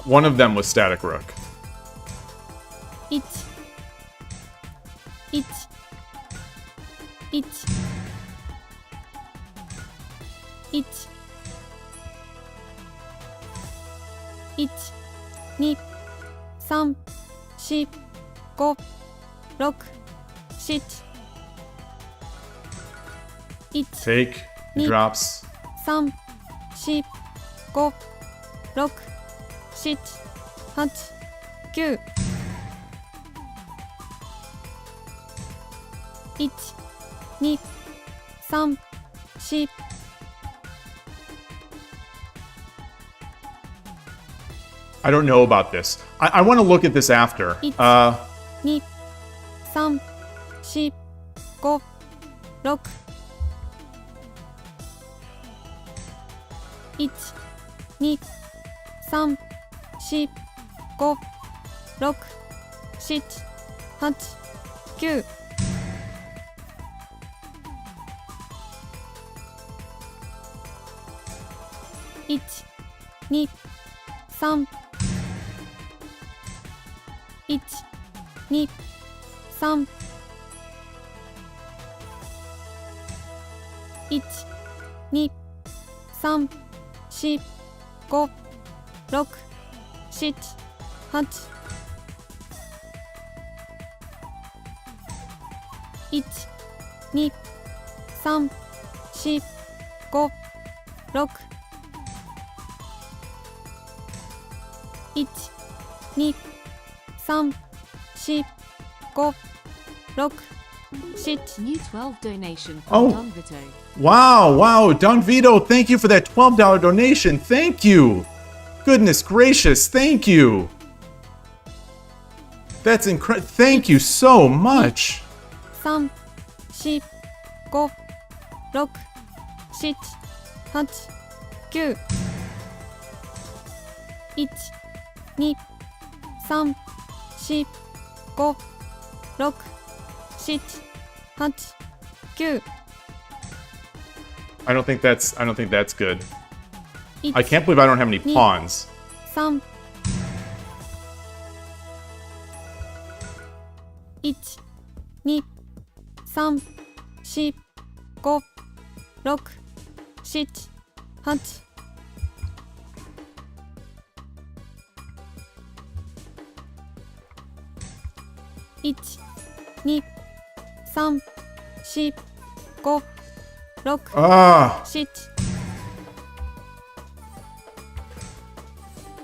Take drops. 3、4、5、6、7、8、9。1、2、3、4。I don't know about this. I want to look at this after. 1、2、3、4、5、6。1、2、3、4、5、6、7、8、9。1、2、3、1、2、3、1、2、3、4、5、6、7、8。1、2、3、4、5、6。2、3、4、5、6、7。 New 12 donation Oh. from Don Vito. Wow, Don Vito, thank you for that $12 donation. Thank you. Goodness gracious, thank you. That's incredible. Thank you so much. 3、4、5、6、7、8、9。1、2、3、4、5、6、7、8、9。I don't think that's good. 1、 I can't believe I don't have any pawns. 3、1、2、3、4、5、6、7、8。1、2、3、4、5、6、 Ah, 7。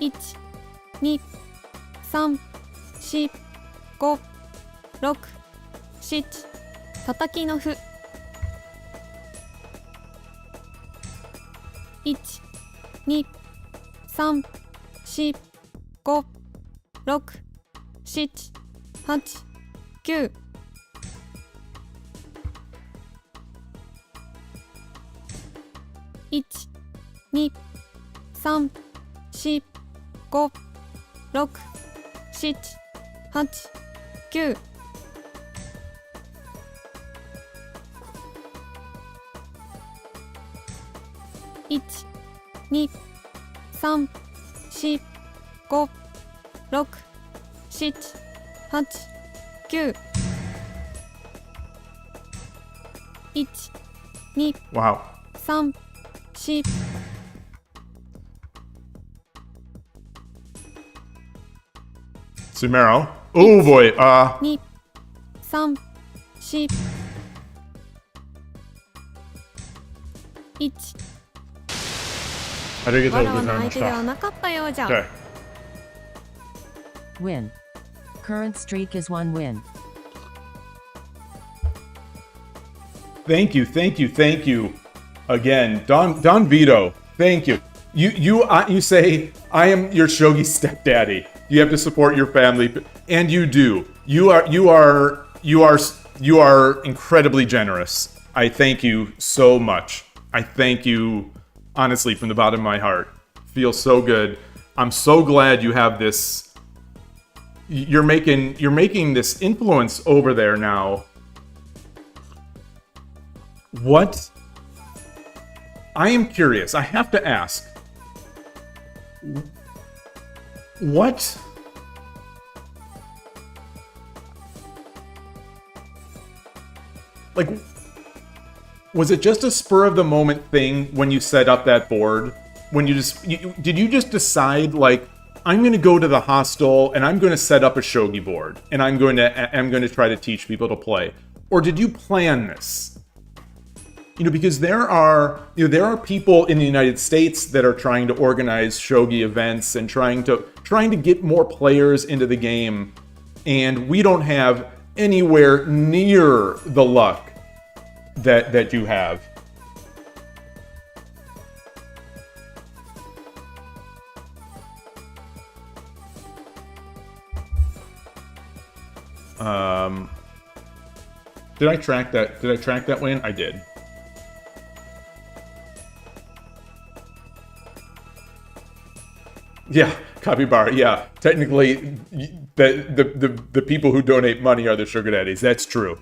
1、2、3、4、5、6、7。叩きの歩。1、2、3、4、5、6、7、8、9。1、2、3、4、5、6、7、8、9。1、2、3、4、5、6、7、8、9。1、2、 wow. 3、4。Sumero. Oh boy. 2、3、4。1。 I didn't get わ those らわの good 相手では stuff. なかったようじゃ。 Okay. Win. Current streak is 1 win. Thank you. Again, Don Vito. Thank you. You say I am your shogi stepdaddy. You have to support your family, and you do. You are incredibly generous. I thank you so much. I thank you honestly from the bottom of my heart. Feels so good. I'm so glad you have this. You're making this influence over there now. What? I am curious. I have to ask. What? Like, was it just a spur of the moment thing when you set up that board? When did you just decide, like, I'm going to go to the hostel and I'm going to set up a shogi board and I'm going to try to teach people to play? Or did you plan this? Because there are people in the United States that are trying to organize shogi events and trying to get more players into the game, and we don't have anywhere near the luck that you have. Did I track that? Did I track that win? I did. Yeah, Capybara. Yeah, technically, the people who donate money are the sugar daddies. That's true.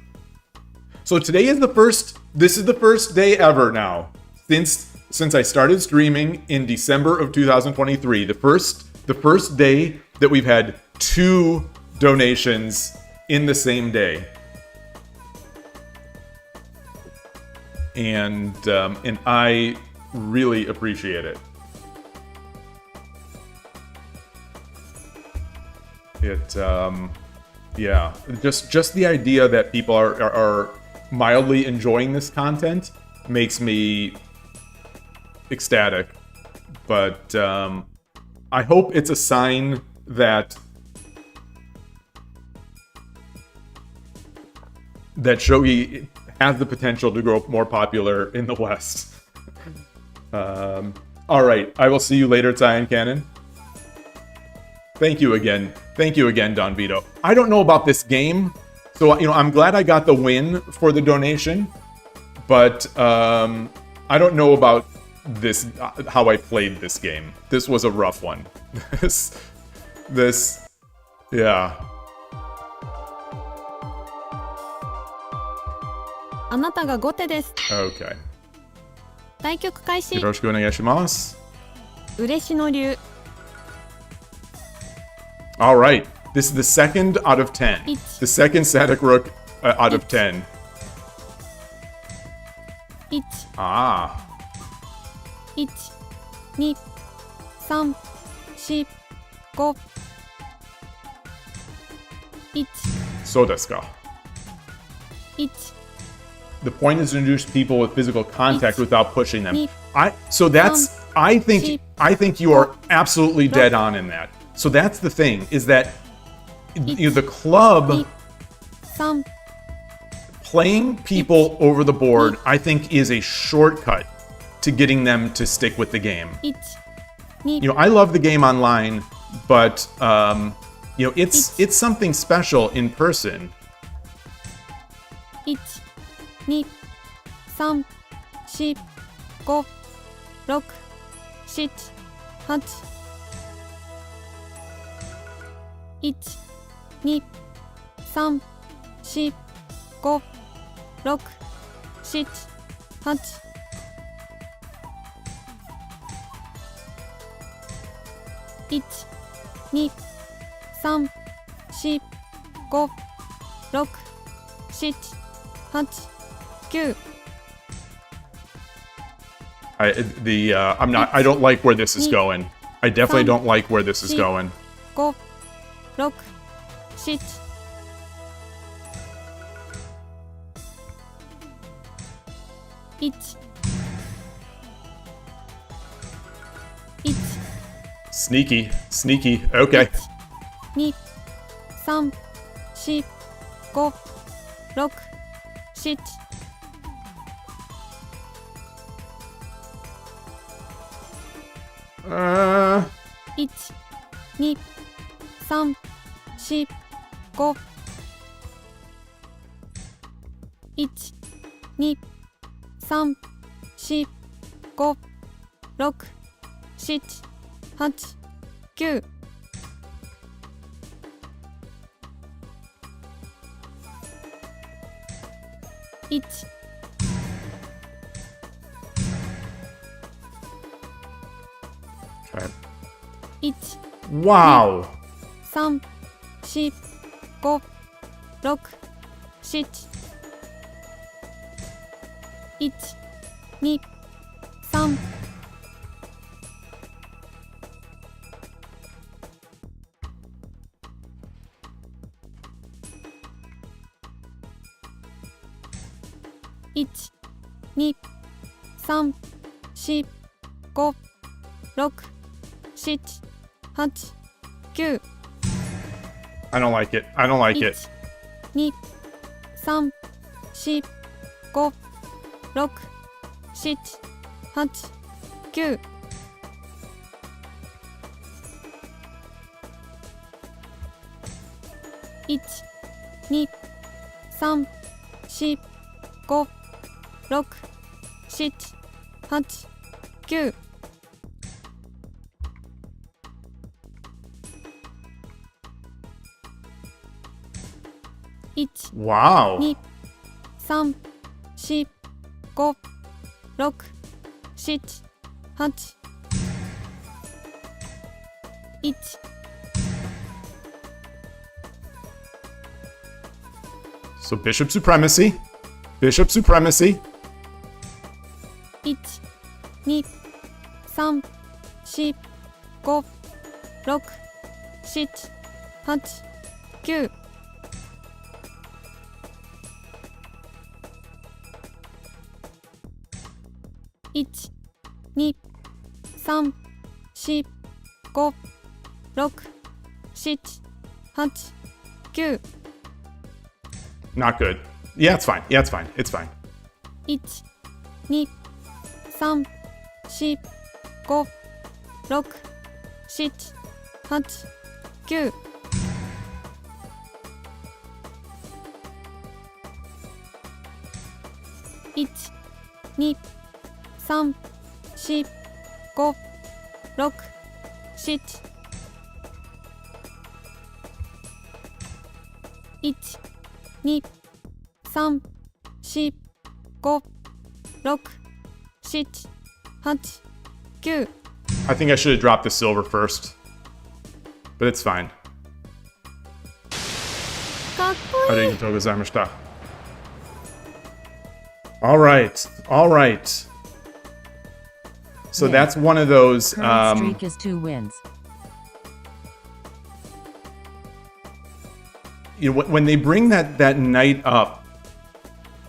So today is the first. This is the first day ever now since I started streaming in December of 2023. The first day that we've had 2 donations in the same day, and I really appreciate it. Yeah, just the idea that people are mildly enjoying this content makes me ecstatic. But I hope it's a sign that that Shogi has the potential to grow more popular in the West. All right, I will see you later, Cyan Cannon. Thank you again. Thank you again, Don Vito. I don't know about this game, so I'm glad I got the win for the donation, but I don't know about this, how I played this game. This was a rough one. this, yeah. あなたが後手です。 Okay. 対局開始。よろしくお願いします。嬉野流。 All right. This is the second out of 10. The second static rook out of 10. 1、 Ah. 1、2、3、4、5。1、そうですか。1、 The point is to introduce people with physical contact without pushing them. Neat. I think you are absolutely dead on in that. So that's the thing, is that the club 3、 playing people over the board, I think, is a shortcut to getting them to stick with the game. 1、2、 I love the game online, but it's something special in person. 1、2、3、4、5、6、7、8。1、2、3、4、5、6、7、8。1、2、3、4、5、6、7、8、9。I don't like where this is going. I definitely don't like where this is going. 5、6、7。1、1、 Sneaky. Okay. 2、3、4、5、6、7。1、2、3、4、5。1、2、3、4、5、6、7、8、9。1、 Okay. 1、 Wow. 3、4、5、6、7。1、2、3。1、2、3、4、5、6、7、8、9。I don't like it. I don't like it. 1、2、3、4、5、6、7、8、9。1、2、3、4、5、6、7、8、9。1、 Wow. 2、3、4、5、6、7、8。1、 So bishop supremacy. Bishop supremacy. 1、2、3、4、5、6、7、8、9。1、2、3、4、5、6、7、8、9。Not good. Yeah, it's fine. Yeah, it's fine. It's fine. 1、2、3、4、5、6、7、8、9。1、2、3、4、5、6、7。1、2、3、4、5、6、7、8、9。 I think I should have dropped the silver first. But it's fine. かっこいい。 Arigatou gozaimashita. All right. All right. So Win. that's one of those. Current streak is 2 wins. You know, when they bring that knight up,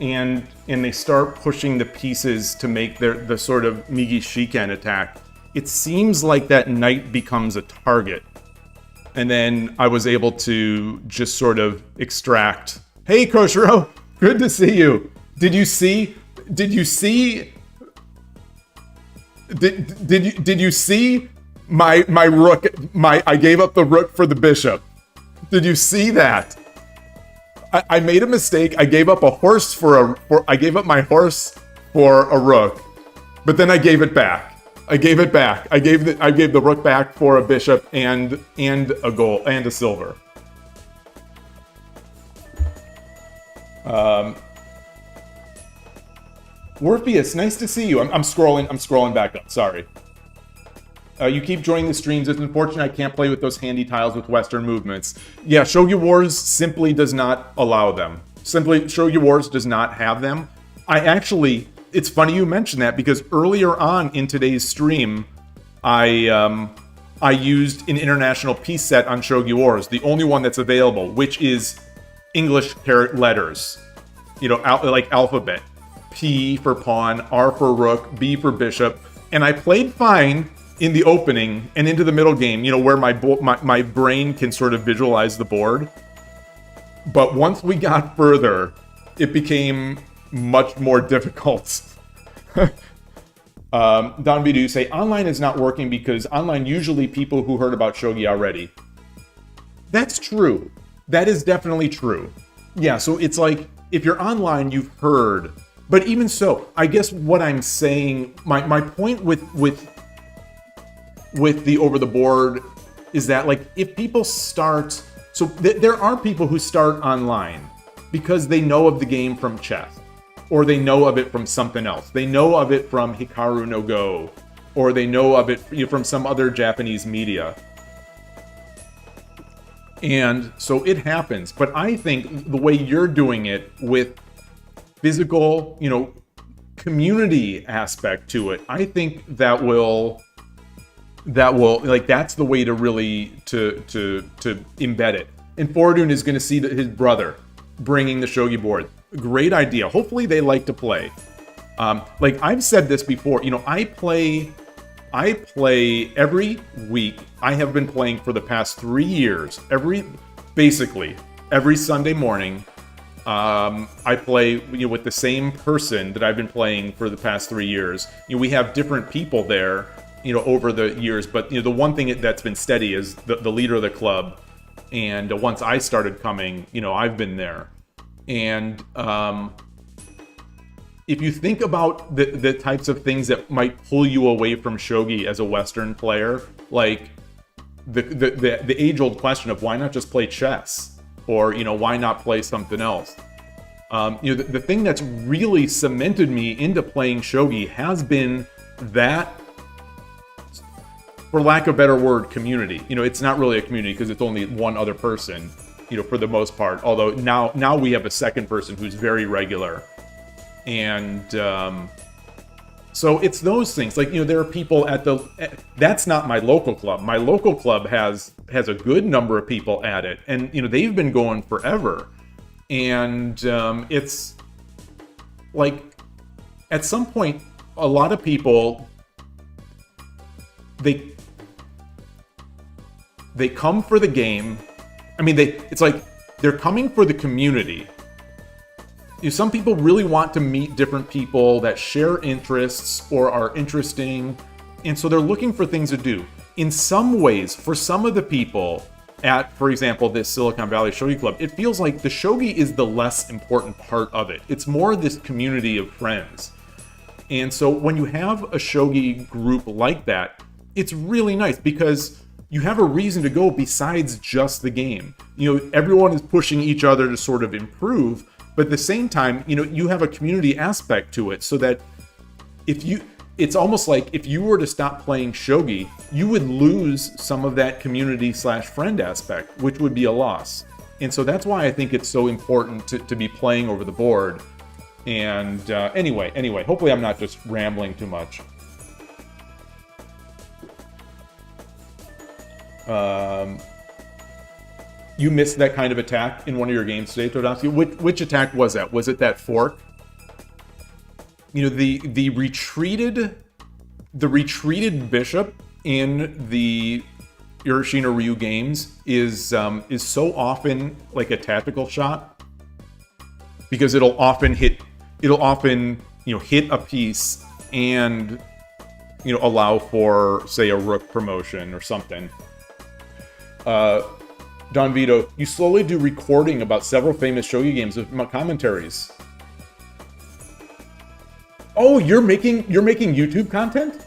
and they start pushing the pieces to make the sort of Migi Shiken attack, it seems like that knight becomes a target. And then I was able to just sort of extract. Hey, Koshiro, good to see you. Did you see my rook? I gave up the rook for the bishop. Did you see that? I made a mistake. I gave up a horse I gave up my horse for a rook, but then I gave it back. I gave the rook back for a bishop and a gold and a silver. Morpheus, nice to see you. I'm scrolling back up. Sorry. You keep joining the streams. It's unfortunate I can't play with those handy tiles with Western movements. Yeah, Shogi Wars simply does not allow them. Shogi Wars does not have them. It's funny you mentioned that because earlier on in today's stream, I used an international piece set on Shogi Wars, the only one that's available, which is English letters. You know, like alphabet. P for pawn, R for rook, B for bishop. And I played fine in the opening and into the middle game, you know, where my brain can sort of visualize the board. But once we got further, it became much more difficult. Don Bidu say, online is not working because online usually people who heard about Shogi already. That's true. That is definitely true. Yeah, so it's like, if you're online, you've heard. But even so, I guess what I'm saying, my point with the over the board is that, like, if people start, so there are people who start online because they know of the game from chess, or they know of it from something else. They know of it from Hikaru no Go, or they know of it from some other Japanese media. And so it happens. But I think the way you're doing it with physical, you know, community aspect to it, I think that will like, that's the way to really to embed it. And Fortune is going to see his brother bringing the shogi board. Great idea. Hopefully they like to play. Like I've said this before, you know, I play every week. I have been playing for the past 3 years. Basically every Sunday morning. I play, you know, with the same person that I've been playing for the past 3 years. You know, we have different people there, you know, over the years, but you know, the one thing that's been steady is the leader of the club. And once I started coming, you know, I've been there. And if you think about the types of things that might pull you away from shogi as a Western player, like the age-old question of why not just play chess, or you know, why not play something else? You know, the thing that's really cemented me into playing shogi has been that, for lack of a better word, community. You know, it's not really a community because it's only one other person, you know, for the most part. Although now we have a second person who's very regular. And so it's those things. Like, you know, there are people that's not my local club. My local club has a good number of people at it. And, you know, they've been going forever. And it's like, at some point, a lot of people, they come for the game. I mean, it's like they're coming for the community, some people really want to meet different people that share interests or are interesting, and so they're looking for things to do. In some ways, for some of the people at, for example, this Silicon Valley Shogi Club, it feels like the shogi is the less important part of it. It's more this community of friends. And so when you have a shogi group like that, it's really nice because you have a reason to go besides just the game. You know, everyone is pushing each other to sort of improve, but at the same time, you know, you have a community aspect to it so that it's almost like if you were to stop playing shogi, you would lose some of that community/friend aspect, which would be a loss. And so that's why I think it's so important to be playing over the board. And anyway, hopefully I'm not just rambling too much. You missed that kind of attack in one of your games today, Todowski. Which attack was that? Was it that fork? You know, the retreated bishop in the Urashina Ryu games is so often like a tactical shot because it'll often hit a piece and, you know, allow for, say, a rook promotion or something. Don Vito, you slowly do recording about several famous shogi games with commentaries. Oh, you're making YouTube content?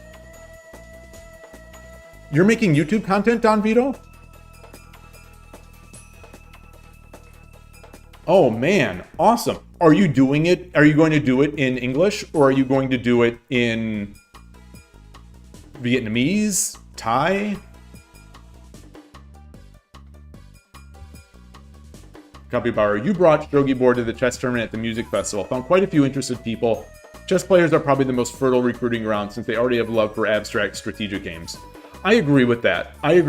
You're making YouTube content, Don Vito? Oh man, awesome. Are you doing it? Are you going to do it in English or are you going to do it in Vietnamese, Thai? Capybara, you brought Shogi board to the chess tournament at the music festival. Found quite a few interested people. Chess players are probably the most fertile recruiting ground since they already have love for abstract strategic games. I agree with that. You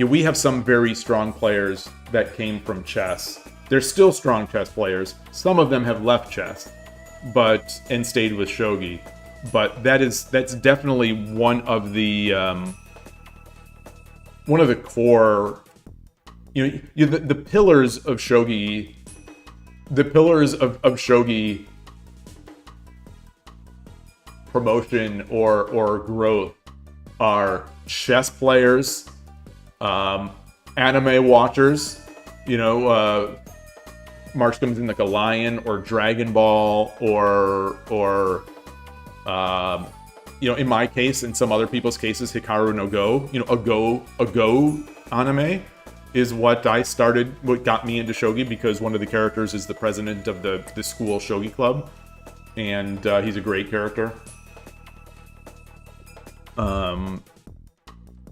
know, we have some very strong players that came from chess. They're still strong chess players. Some of them have left chess, and stayed with shogi. But that's definitely one of the core. You know, the pillars of shogi. The pillars of shogi promotion or growth are chess players, anime watchers, you know, March comes in like a lion or Dragon Ball or you know, in my case, in some other people's cases, Hikaru no Go, you know, a Go anime is what got me into shogi because one of the characters is the president of the school shogi club, and he's a great character.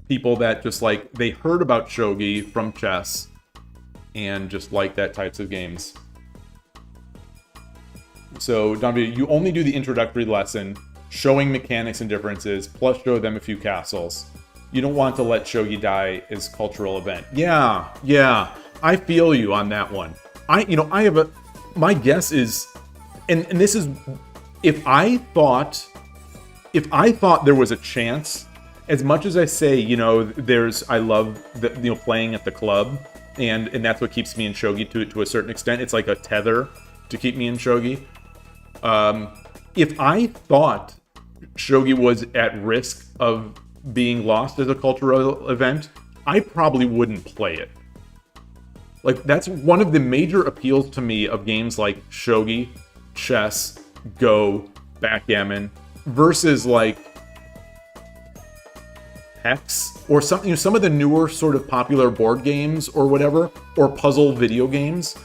People that just like, they heard about shogi from chess and just like that types of games. So, Donvi, you only do the introductory lesson, showing mechanics and differences, plus show them a few castles. You don't want to let shogi die as cultural event. Yeah, I feel you on that one. My guess is, and this is, if I thought there was a chance, as much as I say, you know, I love playing at the club, and that's what keeps me in shogi to a certain extent. It's like a tether to keep me in shogi. If I thought shogi was at risk of being lost as a cultural event, I probably wouldn't play it. Like, that's one of the major appeals to me of games like shogi, chess, Go, backgammon, versus like Hex or something, you know, some of the newer sort of popular board games or whatever, or puzzle video games.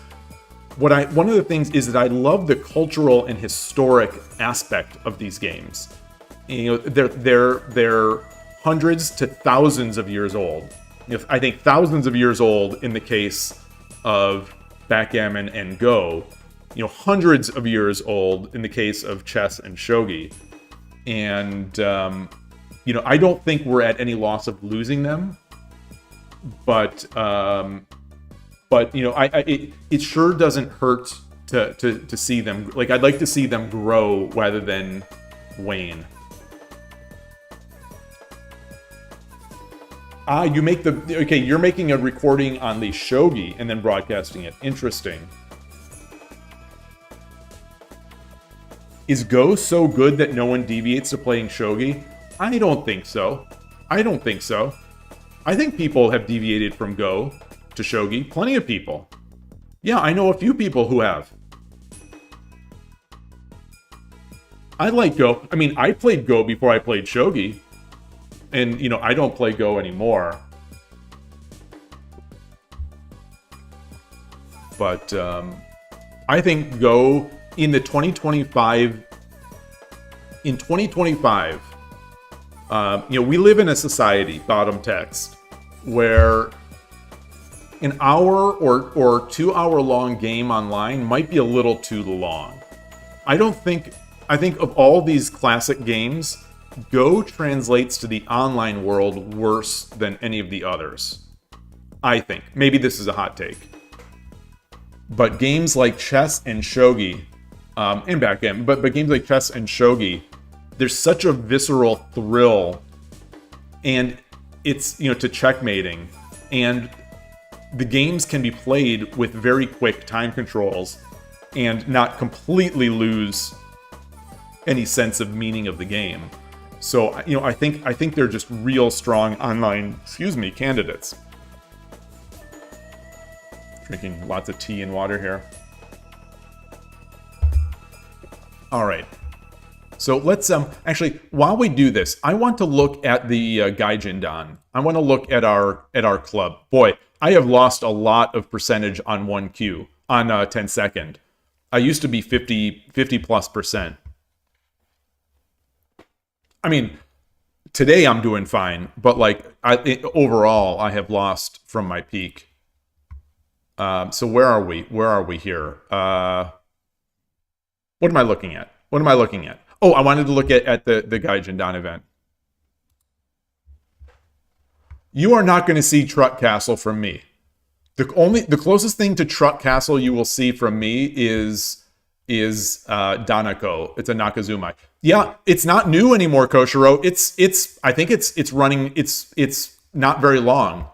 One of the things is that I love the cultural and historic aspect of these games. You know, they're hundreds to thousands of years old. I think thousands of years old in the case of backgammon and Go. You know, hundreds of years old in the case of chess and shogi. And you know, I don't think we're at any loss of losing them. But you know, it sure doesn't hurt to see them. Like, I'd like to see them grow rather than wane. You're making a recording on the shogi and then broadcasting it. Interesting. Is Go so good that no one deviates to playing Shogi? I don't think so. I don't think so. I think people have deviated from Go to Shogi. Plenty of people. Yeah, I know a few people who have. I like Go. I mean, I played Go before I played Shogi. And, you know, I don't play Go anymore. But I think Go in the 2025... In 2025, you know, we live in a society, bottom text, where an hour or 2 hour long game online might be a little too long. I think of all these classic games, Go translates to the online world worse than any of the others. I think. Maybe this is a hot take. But games like chess and shogi, and backgammon, but games like chess and shogi, there's such a visceral thrill, and it's, you know, to checkmating, and the games can be played with very quick time controls and not completely lose any sense of meaning of the game. So, you know, I think they're just real strong online, candidates. Drinking lots of tea and water here. All right. So let's actually, while we do this, I want to look at the Gaijin Dan. I want to look at our club. Boy, I have lost a lot of percentage on 1Q on 10 second. I used to be 50 plus percent. I mean, today I'm doing fine, but like overall, I have lost from my peak. So where are we? Where are we here? What am I looking at? What am I looking at? Oh, I wanted to look at the Gaijin Dan event. You are not going to see Truck Castle from me. The closest thing to Truck Castle you will see from me is Danako. It's a Nakazumai. Yeah, it's not new anymore, Koshiro. I think it's running. It's not very long.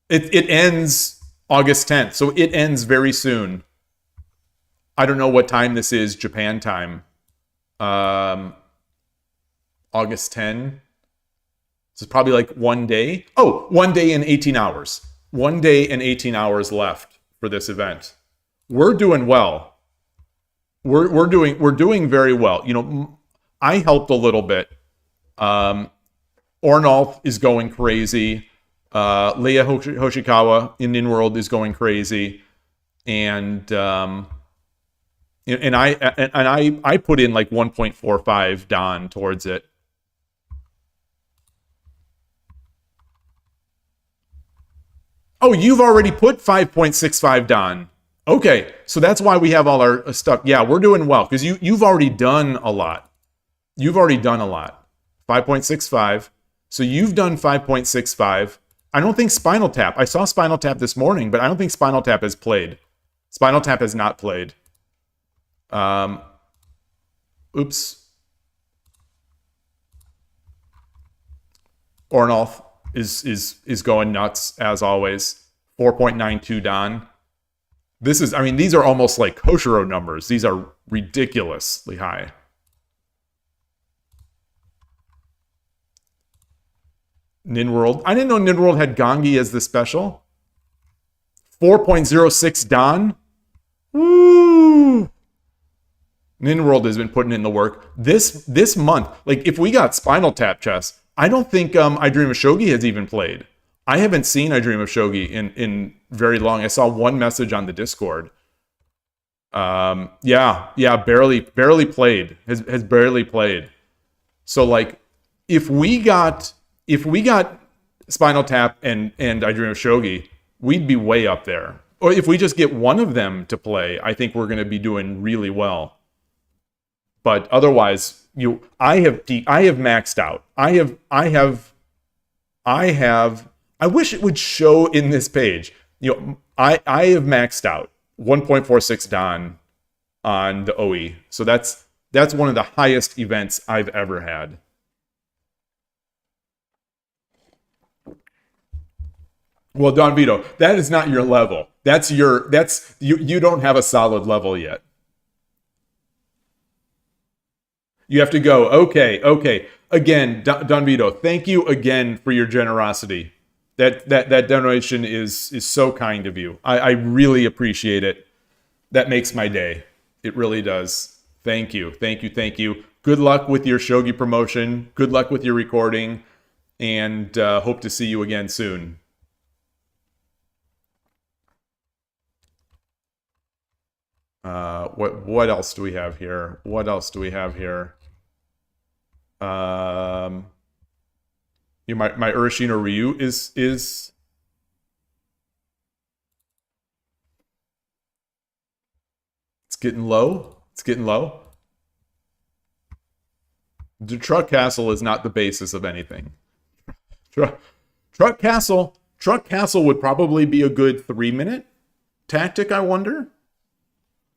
It ends August 10th, so it ends very soon. I don't know what time this is, Japan time. August 10. This is probably like 1 day. Oh, 1 day and 18 hours. 1 day and 18 hours left for this event. We're doing well. We're doing very well. You know, I helped a little bit. Ornolf is going crazy. Leia Hoshikawa in Ninworld is going crazy, and I put in like 1.45 Dan towards it. Oh, you've already put 5.65 Dan. Okay, so that's why we have all our stuff. Yeah, we're doing well because you've already done a lot. You've already done a lot. 5.65. So you've done 5.65. I don't think Spinal Tap. I saw Spinal Tap this morning, but I don't think Spinal Tap has played. Spinal Tap has not played. Oops. Ornolf is going nuts as always. 4.92 Dan. This is, I mean, these are almost like Koshiro numbers. These are ridiculously high. Ninworld. I didn't know Ninworld had Gangi as the special. 4.06 Dan. Woo! Ninworld has been putting in the work. This month, like if we got Spinal Tap chess, I don't think I Dream of Shogi has even played. I haven't seen I Dream of Shogi in very long. I saw one message on the Discord. Yeah, barely played. Has barely played. So like if we got Spinal Tap and I Dream of Shogi, we'd be way up there. Or if we just get one of them to play, I think we're going to be doing really well. But otherwise, I have maxed out. I wish it would show in this page. I have maxed out 1.46 Dan on the OE. So that's one of the highest events I've ever had. Well, Don Vito, that is not your level. You don't have a solid level yet. You have to go. Okay, okay. Again, Don Vito, thank you again for your generosity. That donation is so kind of you. I really appreciate it. That makes my day. It really does. Thank you. Thank you. Thank you. Good luck with your Shogi promotion. Good luck with your recording. And hope to see you again soon. What else do we have here? What else do we have here? My Urashino Ryu is it's getting low. It's getting low. The Truck Castle is not the basis of anything. Truck Castle would probably be a good 3-minute tactic, I wonder.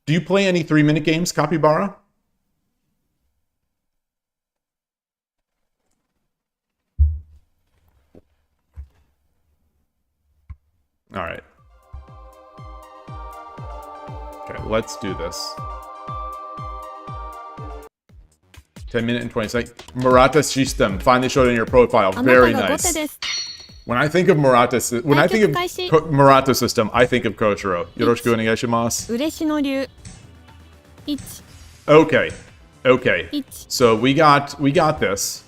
Do you play any 3-minute games, Capybara? All right. Okay, let's do this. 10-minute and 20 seconds. Murata system finally showed in your profile. Very nice. When I think of Murata system, I think of Koshiro. Yoroshiku onegaishimasu. Okay. Okay. So we got this.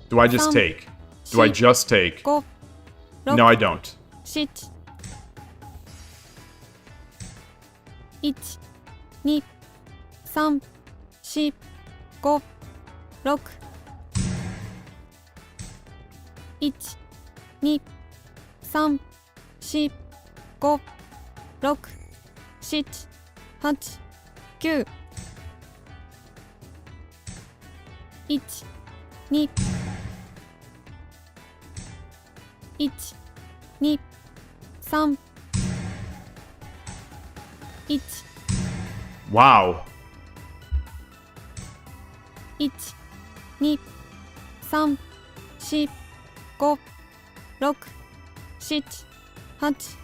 Do I just take? Do I just take? No, I don't. 1、2、3、4、5、6。1、2、3、4、5、6、7、8、9。1、2、1、2、3。1、 Wow. 1、2、3、4、5、6、7、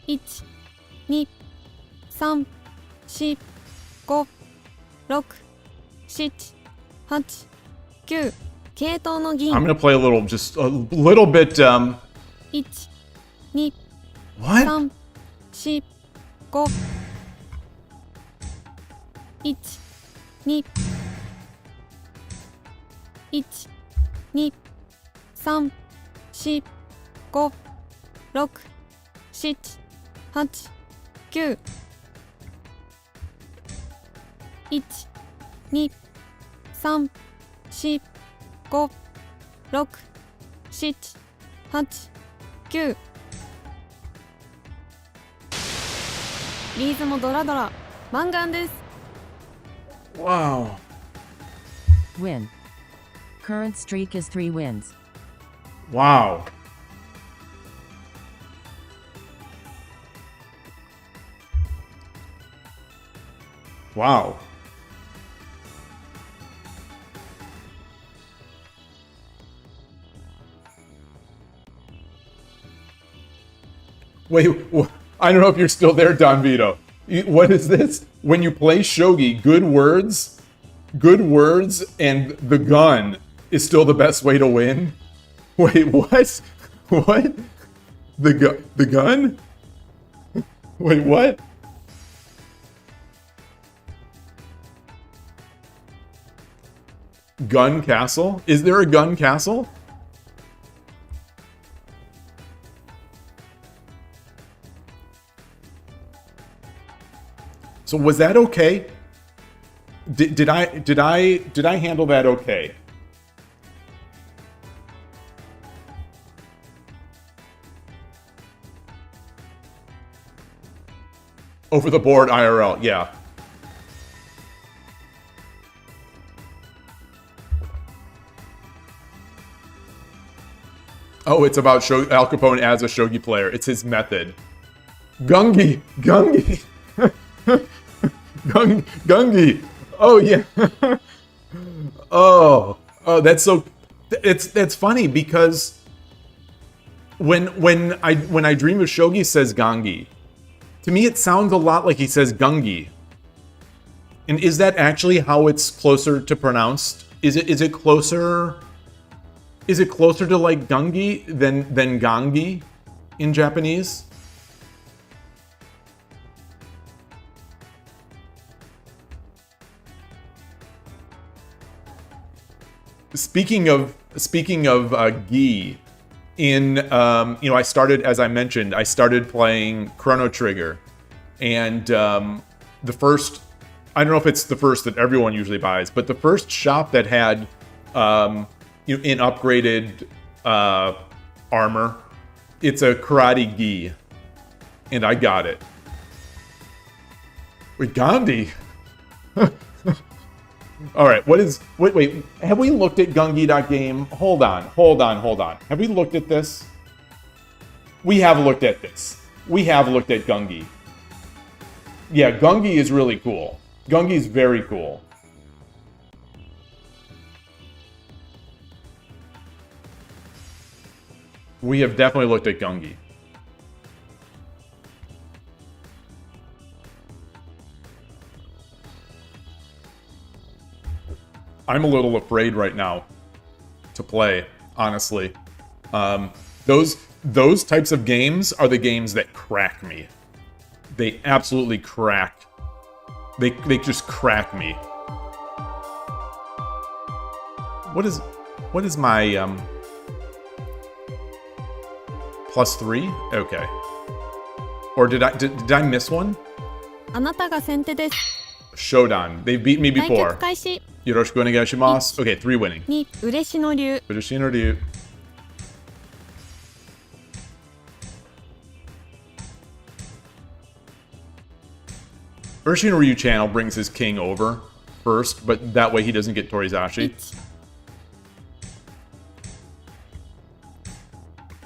8、9。1、2、3、4、5、6、7、8、9。系統の銀。 I'm gonna play just a little bit. 1、2、 What? 3、4、5。1、2、1、2、3、4、5、6、7、8、9。1、2、3、4、5、6、7、8、9。リーズもドラドラ、マンガンです。Wow. Win. Current streak is 3 wins. Wow. Wow. Wait, I don't know if you're still there, Don Vito. What is this? When you play Shogi, good words, and the gun is still the best way to win? Wait, what? What? The gun? Wait, what? Gun castle? Is there a gun castle? So was that okay? Did I handle that okay? Over the board IRL, yeah. Oh, it's about Al Capone as a Shogi player. It's his method. Gungi! Gungi! Oh, yeah. Oh, Oh, that's funny because when I dream of Shogi says Gangi, to me it sounds a lot like he says Gungi. And is that actually how it's closer to pronounced? Is it closer to like Gungi than Gangi in Japanese? Speaking of gi, in I started, as I mentioned, I started playing Chrono Trigger, and the first, I don't know if it's the first that everyone usually buys, but the first shop that had in upgraded armor, it's a karate gi, and I got it. Wait, Gandhi. All right, wait, have we looked at Gungi.game? Hold on. Have we looked at this? We have looked at this. We have looked at Gungi. Yeah, Gungi is really cool. Gungi is very cool. We have definitely looked at Gungi. I'm a little afraid right now to play, honestly. Those types of games are the games that crack me. They absolutely crack. They just crack me. What is my +3? Okay. Or did I miss one? あなたが先手です。 Shodan. They've beat me 対 before. 決開始。 Yoroshiku onegaishimasu. Okay, 3 winning. 2、嬉野流。 Urashino Ryu. Urashino Ryu channel brings his king over first, but that way he doesn't get Torizashi. 1、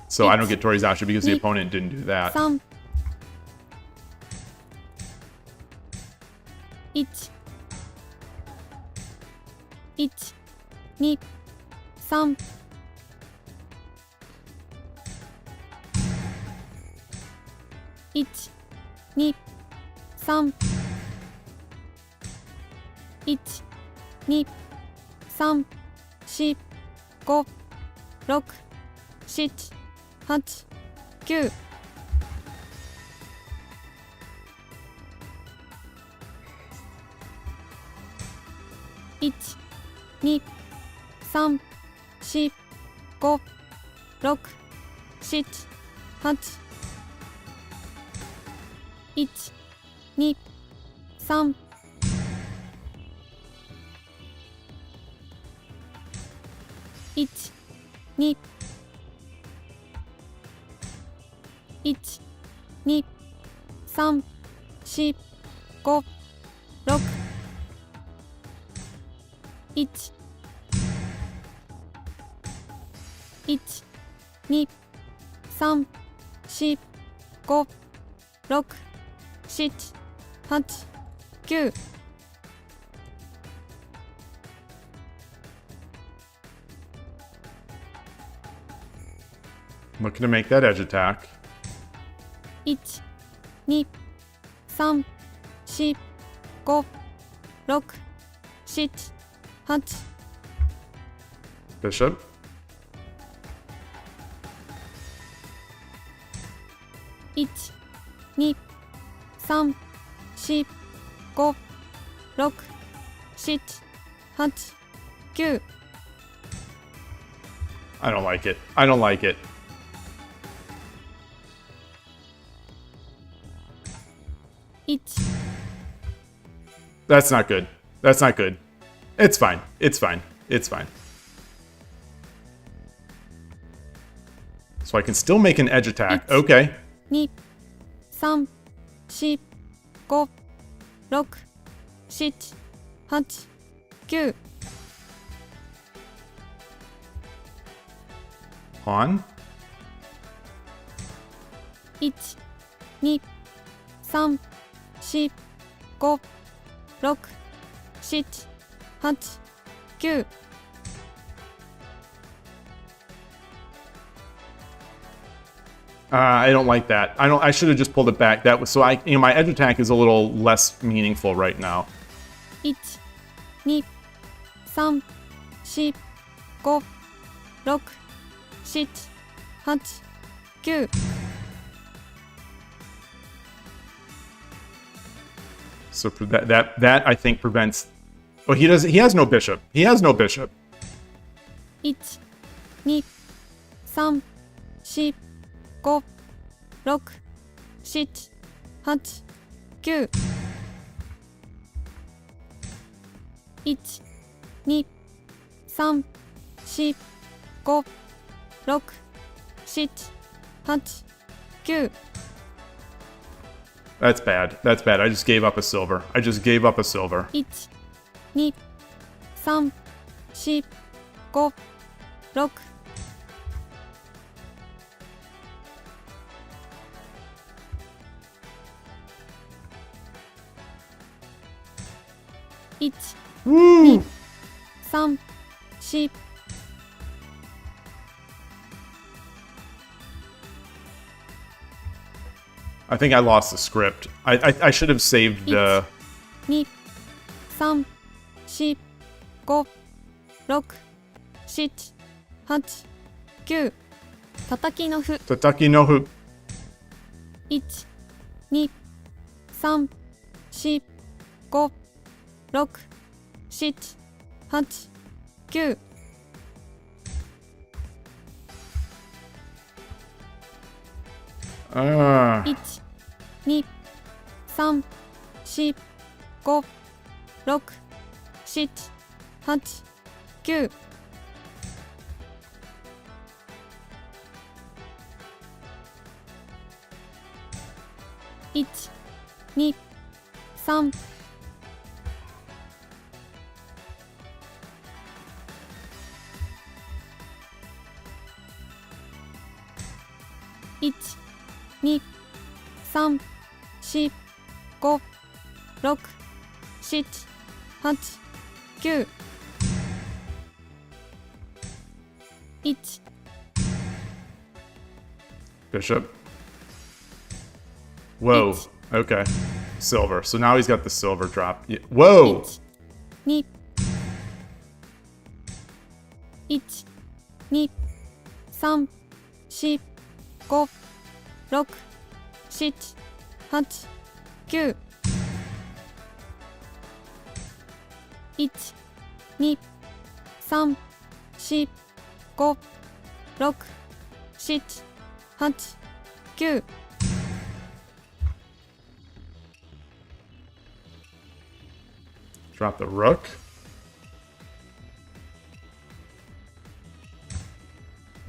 So I don't get Torizashi because the opponent didn't do that. 3、1、1、2、3、1、2、3、1、2、3、4、5、6、7、8、9。1、2、3、4、5、6、7、8、1、2、3、1、2、1、2、3、4、5、6、1、1、2、3、4、5、6、7、8、9。Looking to make that edge attack. 1、2、3、4、5、6、7、8。 Bishop. 1、2、3、4、5、6、7、8、9。 I don't like it. I don't like it. 1、 That's not good. That's not good. It's fine. It's fine. It's fine. So I can still make an edge attack. Okay. 2、3、4、5、6、7、8、9。 Pawn. 1、2、3、4、5、6、7、8、9。I don't like that. I should have just pulled it back. That was so my edge attack is a little less meaningful right now. 1、2、3、4、5、6、7、8、9。So for that I think prevents. Oh, he has no bishop. He has no bishop. 1、2、3、4、5、6、7、8、9。1、2、3、4、5、6、7、8、9。That's bad. That's bad. I just gave up a silver. 1、2、3、4、5、6。1、2、3、4。I think I lost the script. I should have saved the. 2、3、4、5、6、7、8、9。叩きの歩。 Tataki no hu. 1、2、3、4、5、6、7、8、9。Ah. 1、2、3、4、5、6、7、8、9。1、2、3。1、2、3、4、5、6、7、8、9。1、Bishop. Whoa. Okay. Silver. So now he's got the silver drop. Whoa. 2、1、2、3、4、5、6、7、8、9。1、2、3、4、5、6、7、8、9。Drop the rook.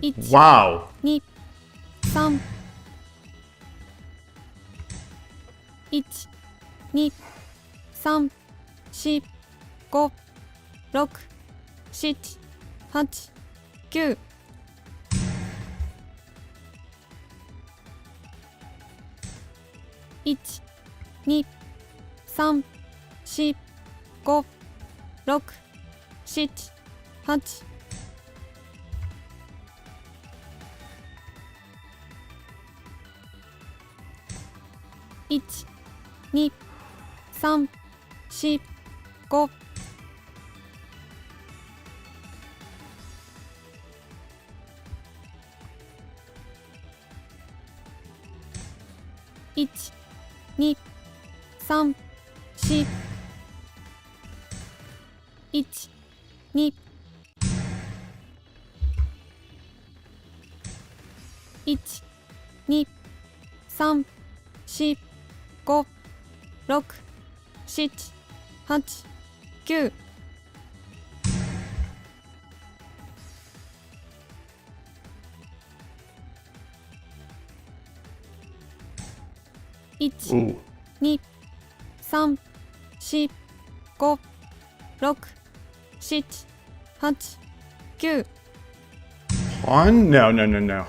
1、 Wow. 2、3。1、2、3、4、5、6、7、8、9。1、2、3、4、5、6、7、8。1、2、3、4、5。1、2、3、4。1、2。1、2、3、4、5、6、7、8、9。1、 Ooh. 2、3、4、5、6、7、8、9。On? No, no, no, no.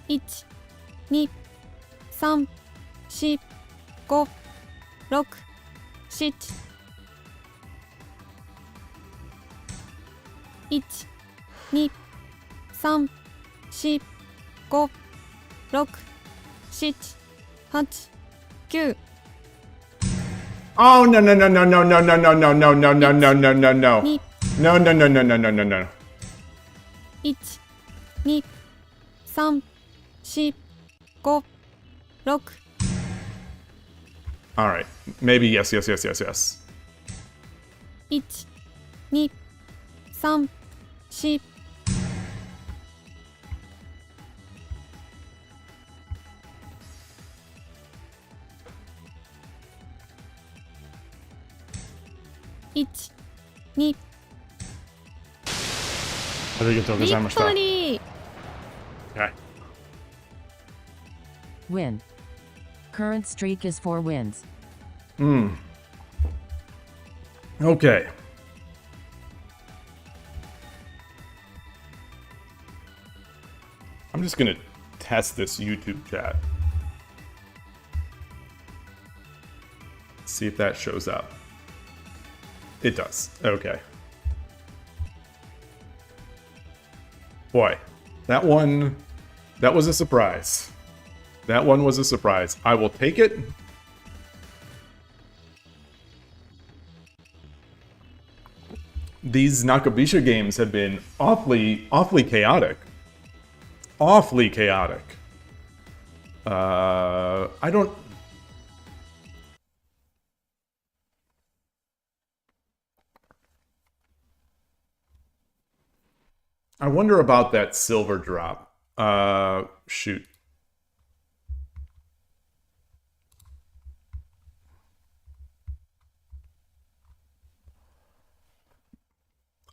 1、2、3、4、5、6、7。1、2、3、4、5、6 7 8 9 Oh no no no no no no no no no no no no no no no no 2 no no no no no no no no. 1 2 3 4 5 6 All right, maybe yes yes yes yes yes. 1 2 3 4 1 2 ありがとうございました。 victory! Okay. Win. Current streak is 4 wins. Okay. I'm just gonna test this YouTube chat. See if that shows up. It does. Okay. Boy, that was a surprise. That one was a surprise. I will take it. These Nakabisha games have been awfully chaotic. Awfully chaotic. I don't... I wonder about that silver drop. Shoot.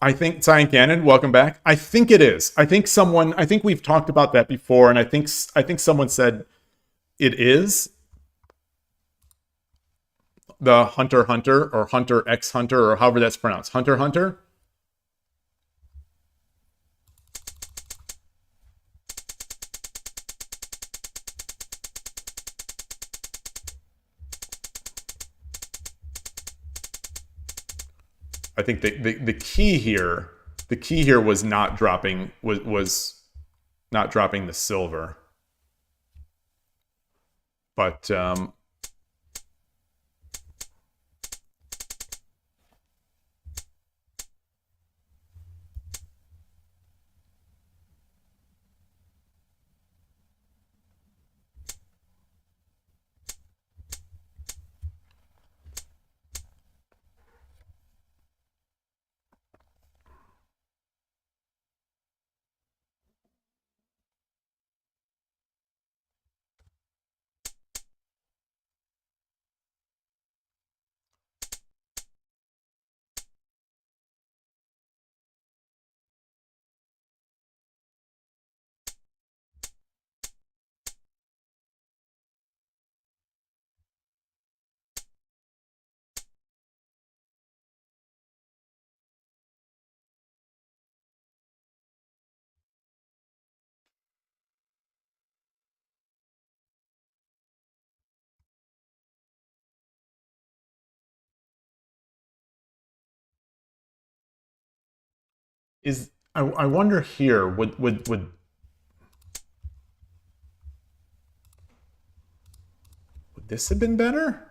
I think Cyan Cannon, welcome back. I think it is. I think we've talked about that before, and I think someone said it is the Hunter or Hunter X Hunter or however that's pronounced. Hunter. I think the key here was not dropping not dropping the silver. But I wonder here would this have been better?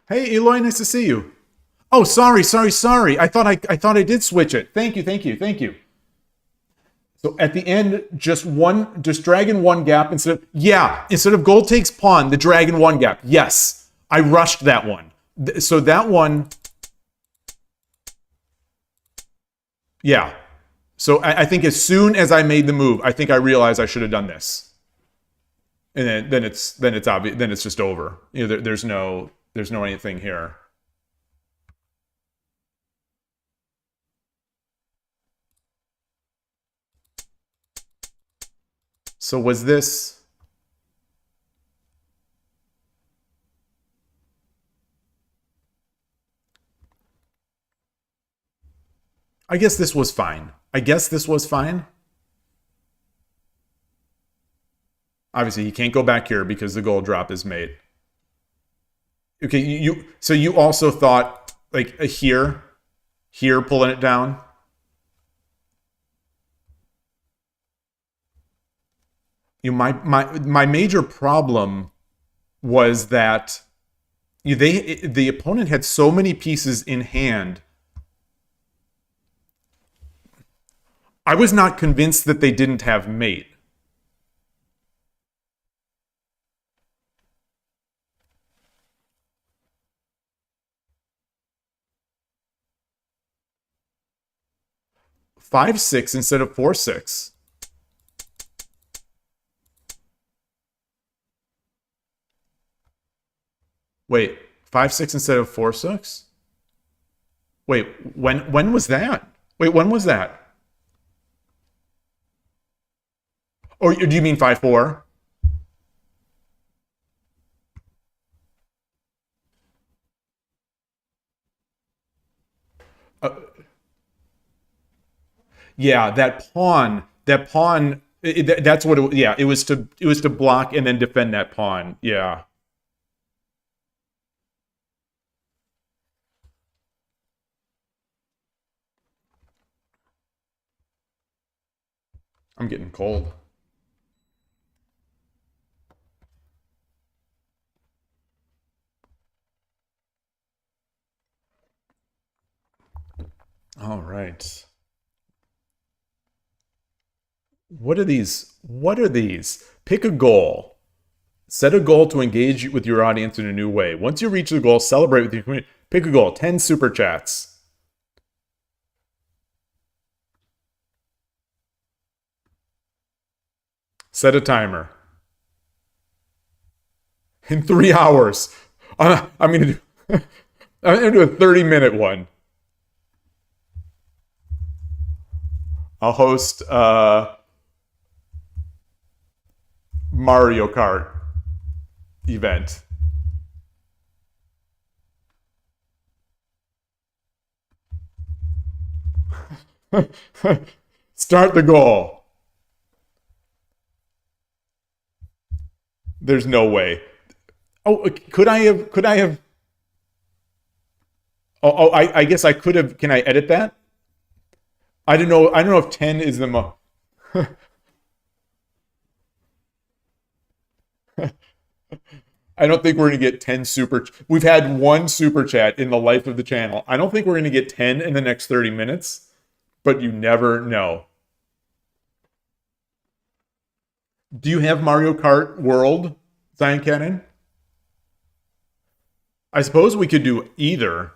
Hey, Yloigh, nice to see you. Oh, sorry. I thought I did switch it. Thank you. So at the end, just dragon one gap instead of gold takes pawn, the dragon one gap. Yes, I rushed that one. So that one, yeah. So I think as soon as I made the move, I think I realized I should have done this. And then it's obvious. Then it's just over. You know, there's no anything here. So was this... I guess this was fine. I guess this was fine. Obviously, he can't go back here because the gold drop is made. Okay, so you also thought like a here pulling it down. My major problem was that the opponent had so many pieces in hand. I was not convinced that they didn't have mate. Five, 6 instead of 4, 6. Wait, 5, 6 instead of 4, 6? Wait, when was that? Wait, when was that? Or do you mean 5, 4? Yeah, that pawn, that's what it, yeah, it was to block and then defend that pawn. Yeah. I'm getting cold. All right. What are these? What are these? Pick a goal. Set a goal to engage with your audience in a new way. Once you reach the goal, celebrate with your community. Pick a goal. 10 super chats. Set a timer. In 3 hours. I'm gonna do a 30-minute one. I'll host Mario Kart event. Start the goal. There's no way. Oh, could I have? Oh, I guess I could have. Can I edit that? I don't know if 10 is the most. I don't think we're going to get 10 super... We've had 1 super chat in the life of the channel. I don't think we're going to get 10 in the next 30 minutes, but you never know. Do you have Mario Kart World, Zion Cannon? I suppose we could do either.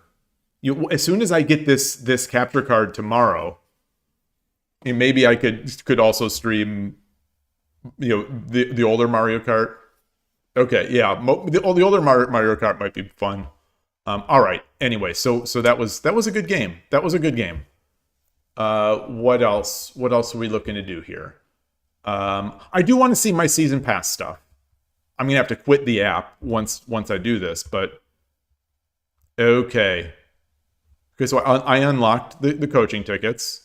As soon as I get this capture card tomorrow, and maybe I could also stream, the older Mario Kart. Okay, yeah, the older Mario Kart might be fun. All right. Anyway, so that was a good game. That was a good game. What else? What else are we looking to do here? I do want to see my season pass stuff. I'm gonna have to quit the app once I do this, but okay. Okay, so I unlocked the coaching tickets.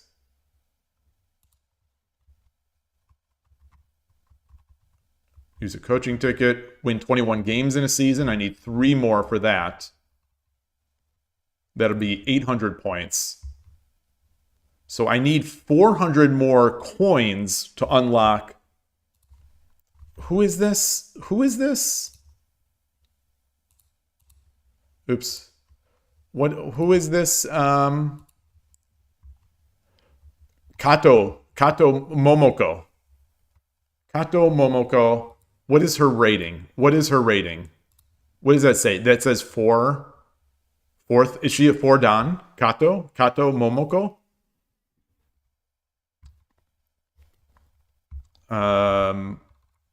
Use a coaching ticket, win 21 games in a season. I need 3 more for that. That'll be 800 points. So I need 400 more coins to unlock. Who is this? Who is this? Oops. Who is this? Kato Momoko. Kato Momoko. What is her rating? What is her rating? What does that say? That says 4. Fourth. Is she a 4 Dan? Kato Momoko?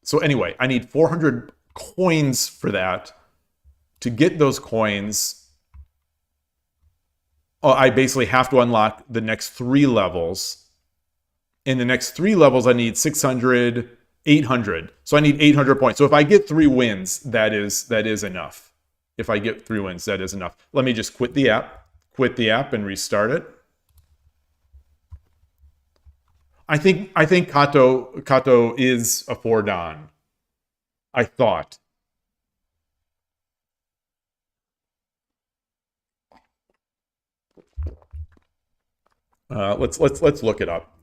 So anyway, I need 400 coins for that. To get those coins, I basically have to unlock the next 3 levels. In the next 3 levels, I need 600, 800. So I need 800 points. So if I get 3 wins, that is enough. If I get 3 wins, that is enough. Let me just quit the app and restart it. I think Kato is a 4-dan. I thought. Let's look it up.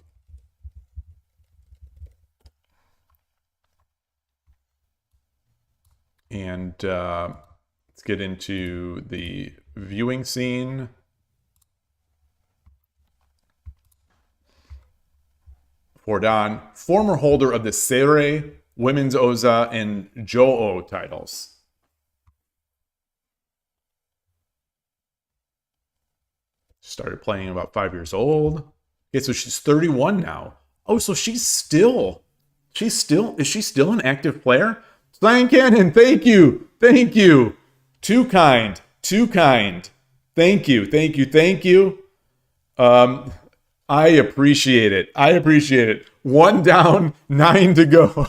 And let's get into the viewing scene. Fordan, former holder of the Seirei, Women's Oza, and Jo'o titles. Started playing about 5 years old. Okay, so she's 31 now. Oh, so is she still an active player? Cyan Cannon, thank you. Too kind. Thank you. I appreciate it. 1 down, 9 to go.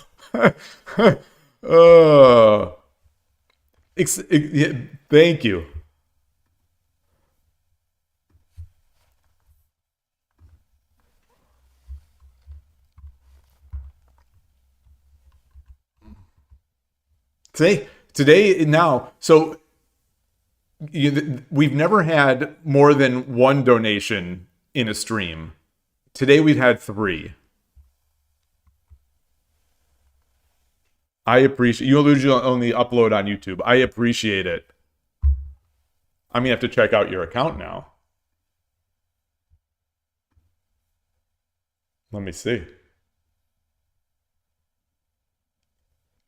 Thank you. Today now, so we've never had more than 1 donation in a stream. Today we've had 3. I appreciate you. Usually only upload on YouTube. I appreciate it. I'm gonna have to check out your account now. Let me see.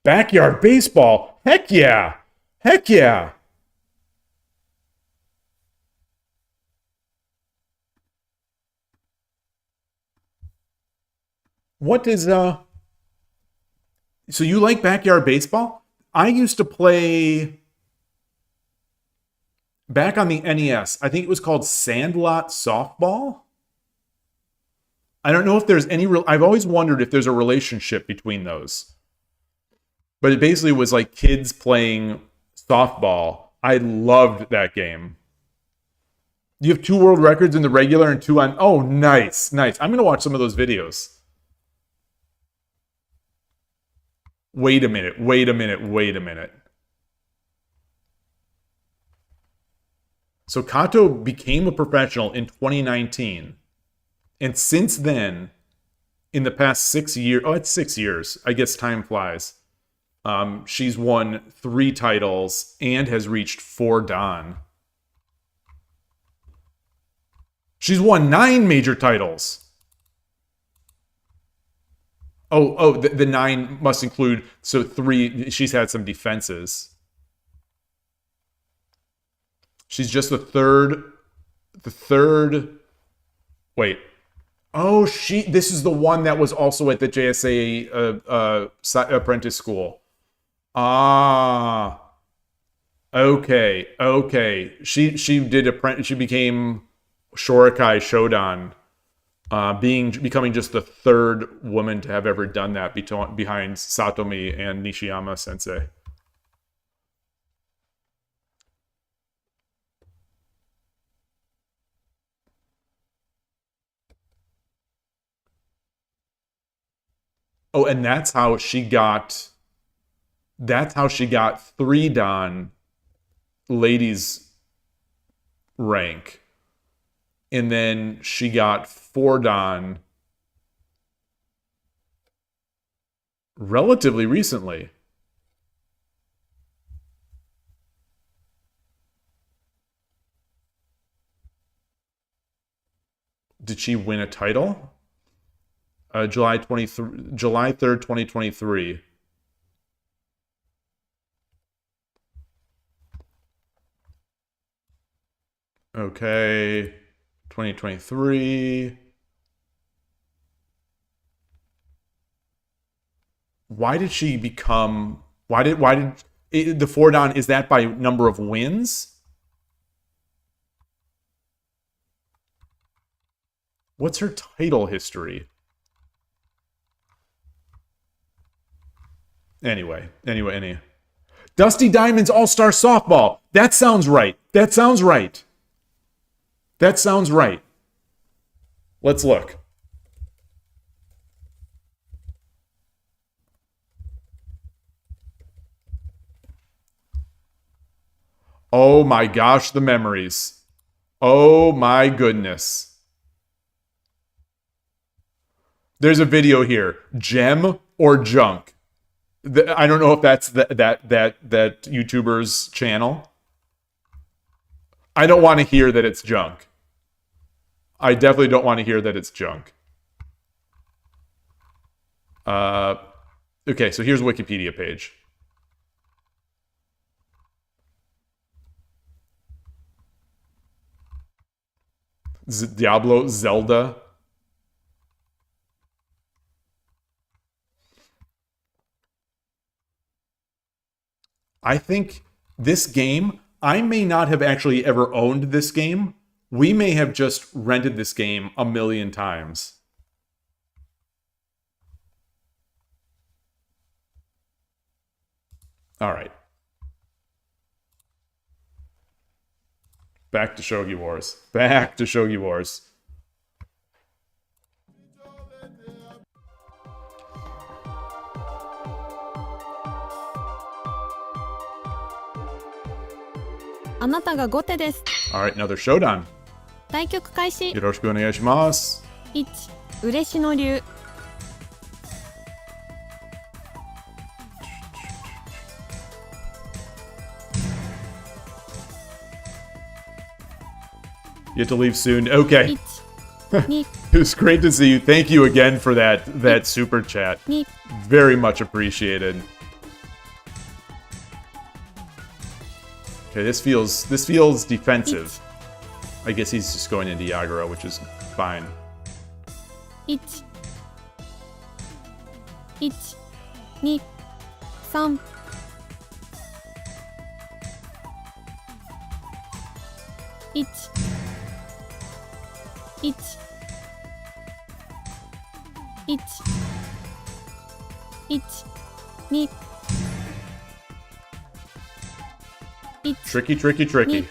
Backyard baseball. Heck yeah. What is so you like backyard baseball? I used to play back on the NES. I think it was called Sandlot Softball. I don't know if there's any I've always wondered if there's a relationship between those. But it basically was like kids playing softball. I loved that game. You have 2 world records in the regular and 2 on... Oh, nice. I'm going to watch some of those videos. Wait a minute. So Kato became a professional in 2019. And since then, in the past 6 years... Oh, it's 6 years. I guess time flies. She's won 3 titles and has reached 4 dan. She's won 9 major titles. The 9 must include, so 3, she's had some defenses. She's just the third, wait. Oh, this is the one that was also at the JSA apprentice school. Okay. She became Shorikai Shodan, becoming just the 3rd woman to have ever done that behind Satomi and Nishiyama Sensei. Oh, and that's how she got 3 dan ladies rank. And then she got 4 dan relatively recently. Did she win a title? July 3rd, 2023. Okay, 2023. Why did she become? Why did the 4 dan? Is that by number of wins? What's her title history? Anyway. Dusty Diamonds All-Star Softball. That sounds right. That sounds right. Let's look. Oh my gosh, the memories. Oh my goodness. There's a video here. Gem or junk? I don't know if that's that YouTuber's channel. I don't want to hear that it's junk. I definitely don't want to hear that it's junk. Okay, so here's a Wikipedia page. Diablo, Zelda. I think this game, I may not have actually ever owned this game. We may have just rented this game a million times. All right. Back to Shogi Wars. Back to Shogi Wars. All right, another showdown. 対局開始。よろしくお願いします。1、嬉野流。You have to leave soon. Okay. 1、2、It was great to see you. Thank you again for that super chat. 2、Very much appreciated. Okay, this feels defensive. I guess he's just going into Yagura, which is fine. 1、1、2、3、1、1、1、1、2、Tricky, tricky, tricky.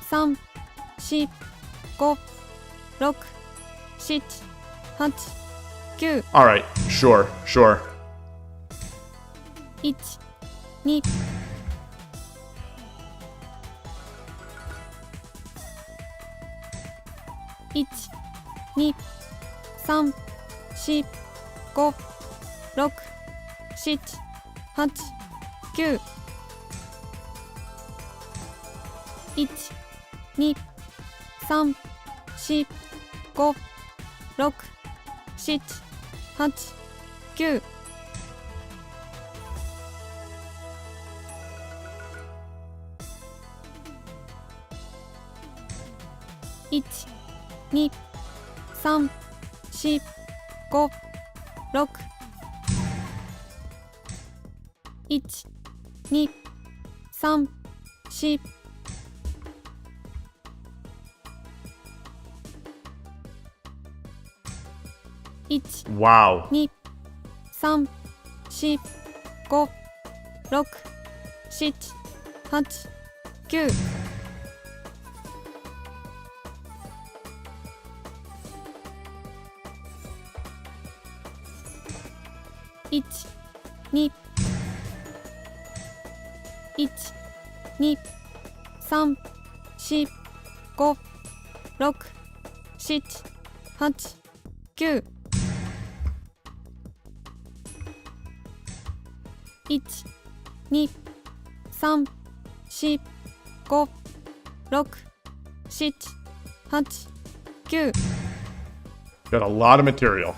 3、4、5、6、7、8、9。All right, sure. 1、2、1、2、3、4、5、6、7、8、9。1、2、3、4、5、6、7、8、9。1、2、3、4、5、6。1、2、3、4。1、Wow. 2、3、4、5、6、7、8、9。1、2、1、2、3、4、5、6、7、8、9。1、2、3、4、5、6、7、8、9。Got a lot of material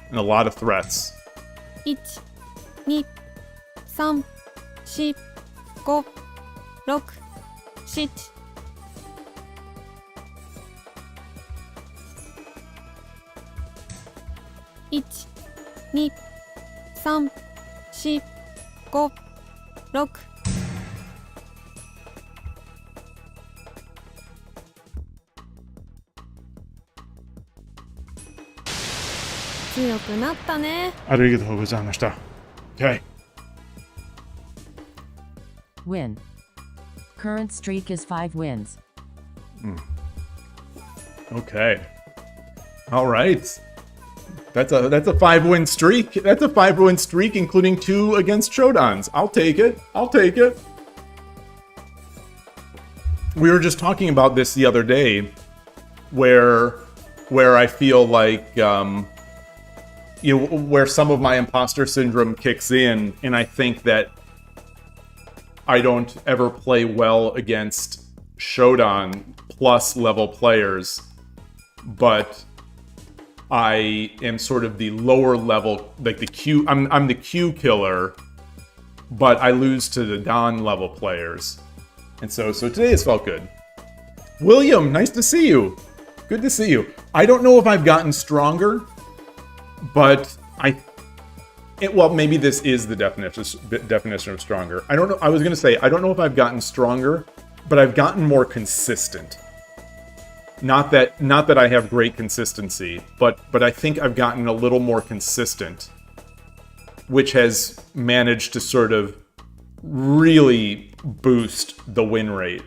and a lot of threats. 1、2、3、4、5、6、7。1、2、3、4、5、6。強くなったね。ありがとうございました。Okay. Win. Current streak is 5 wins. Okay. All right. That's a 5-win streak. That's a 5-win streak, including 2 against Shodans. I'll take it. I'll take it. We were just talking about this the other day, where I feel like where some of my imposter syndrome kicks in, and I think that I don't ever play well against Shodan plus level players, but I am sort of the lower level, like the Q. I'm the Q killer, but I lose to the Don level players, and so today has felt good. William, nice to see you. Good to see you. I don't know if I've gotten stronger, but well, maybe this is the definition of stronger. I don't know. I was gonna say I don't know if I've gotten stronger, but I've gotten more consistent. Not that I have great consistency, but I think I've gotten a little more consistent, which has managed to sort of really boost the win rate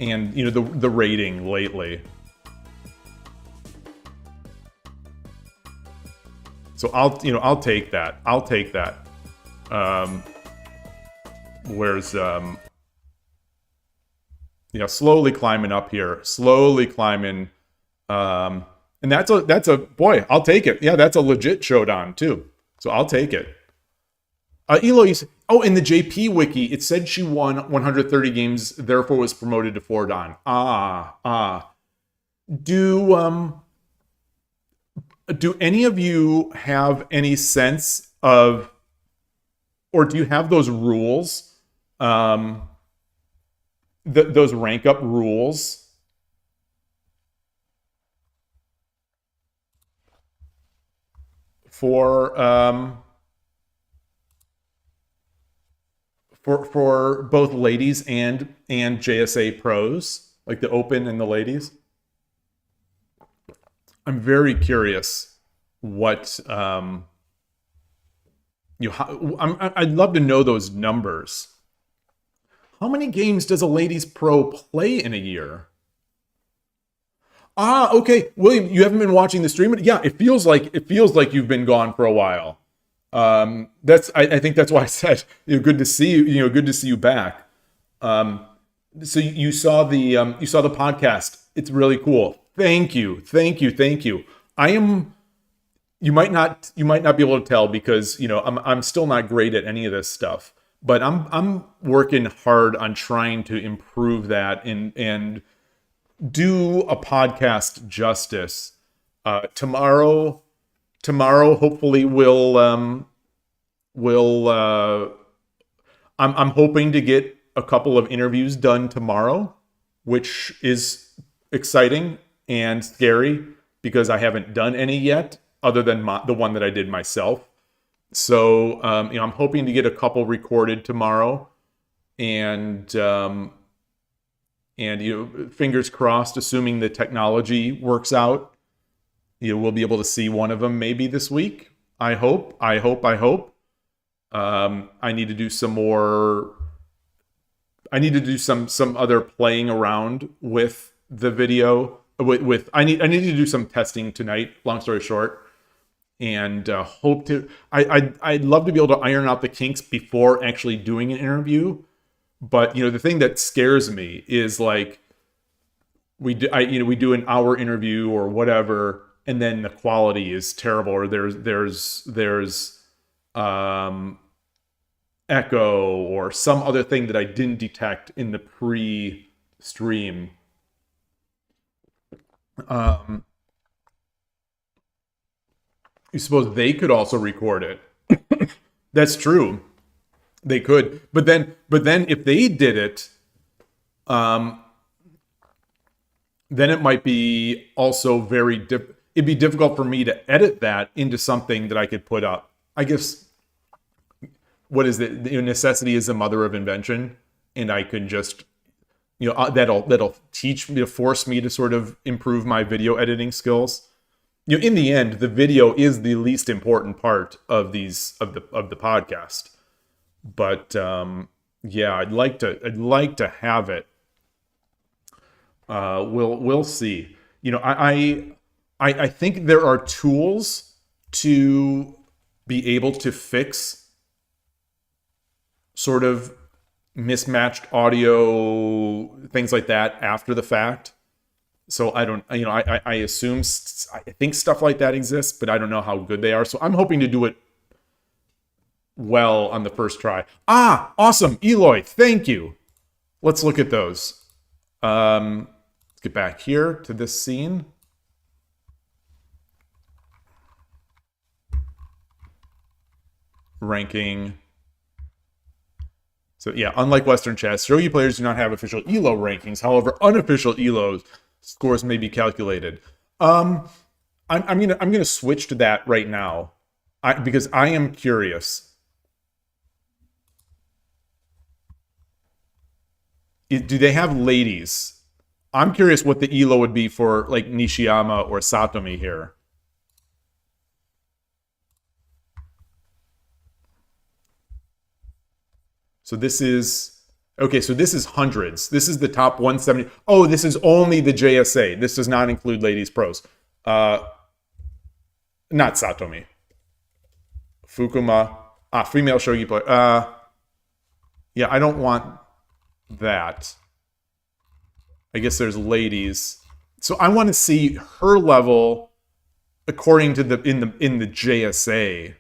and the rating lately. So I'll take that. I'll take that. Slowly climbing up here. Slowly climbing. And that's a boy, I'll take it. Yeah, that's a legit Shodan too. So I'll take it. Yloigh, in the JP wiki, it said she won 130 games, therefore was promoted to 4 Dan. Do any of you have any sense of, or do you have those rules, those rank up rules for both ladies and JSA pros, like the open and the ladies? I'm very curious what I'd love to know those numbers. How many games does a ladies pro play in a year? Okay, William, you haven't been watching the stream. Yeah, it feels like you've been gone for a while. I think that's why I said good to see you. Good to see you back. So you saw the podcast. It's really cool. Thank you. You might not be able to tell because I'm still not great at any of this stuff, but I'm working hard on trying to improve that and do a podcast justice. Tomorrow hopefully I'm hoping to get a couple of interviews done tomorrow, which is exciting and scary because I haven't done any yet other than the one that I did myself. So, I'm hoping to get a couple recorded tomorrow and fingers crossed, assuming the technology works out, we'll be able to see one of them maybe this week. I hope. I need to do some more. I need to do some other playing around with the video. I need to do some testing tonight. Long story short, and hope to. I'd love to be able to iron out the kinks before actually doing an interview. But the thing that scares me is like we do an hour interview or whatever, and then the quality is terrible, or there's echo or some other thing that I didn't detect in the pre-stream. You suppose they could also record it. That's true. They could. But then if they did it, then it might be also it'd be difficult for me to edit that into something that I could put up. I guess, what is it? Necessity is the mother of invention. And I could just, that'll teach me, to force me to sort of improve my video editing skills. In the end, the video is the least important part of the podcast. But Yeah, I'd like to have it. We'll see. You know, I think there are tools to be able to fix sort of mismatched audio, things like that after the fact. So I don't, you know, I assume, I think stuff like that exists, but I don't know how good they are. So I'm hoping to do it well on the first try. Ah, awesome. Yloigh, thank you. Let's look at those. Let's get back here to this scene. Ranking. So yeah, unlike Western chess, Shogi players do not have official ELO rankings. However, unofficial ELO scores may be calculated. I'm gonna switch to that right now, because I am curious. Do they have ladies? I'm curious what the ELO would be for like Nishiyama or Satomi here. So this is, okay, so this is hundreds. This is the top 170. Oh, this is only the JSA. This does not include ladies pros. Not Satomi. Fukuma. Female shogi player. Yeah, I don't want that. I guess there's ladies. So I want to see her level according to the in the JSA.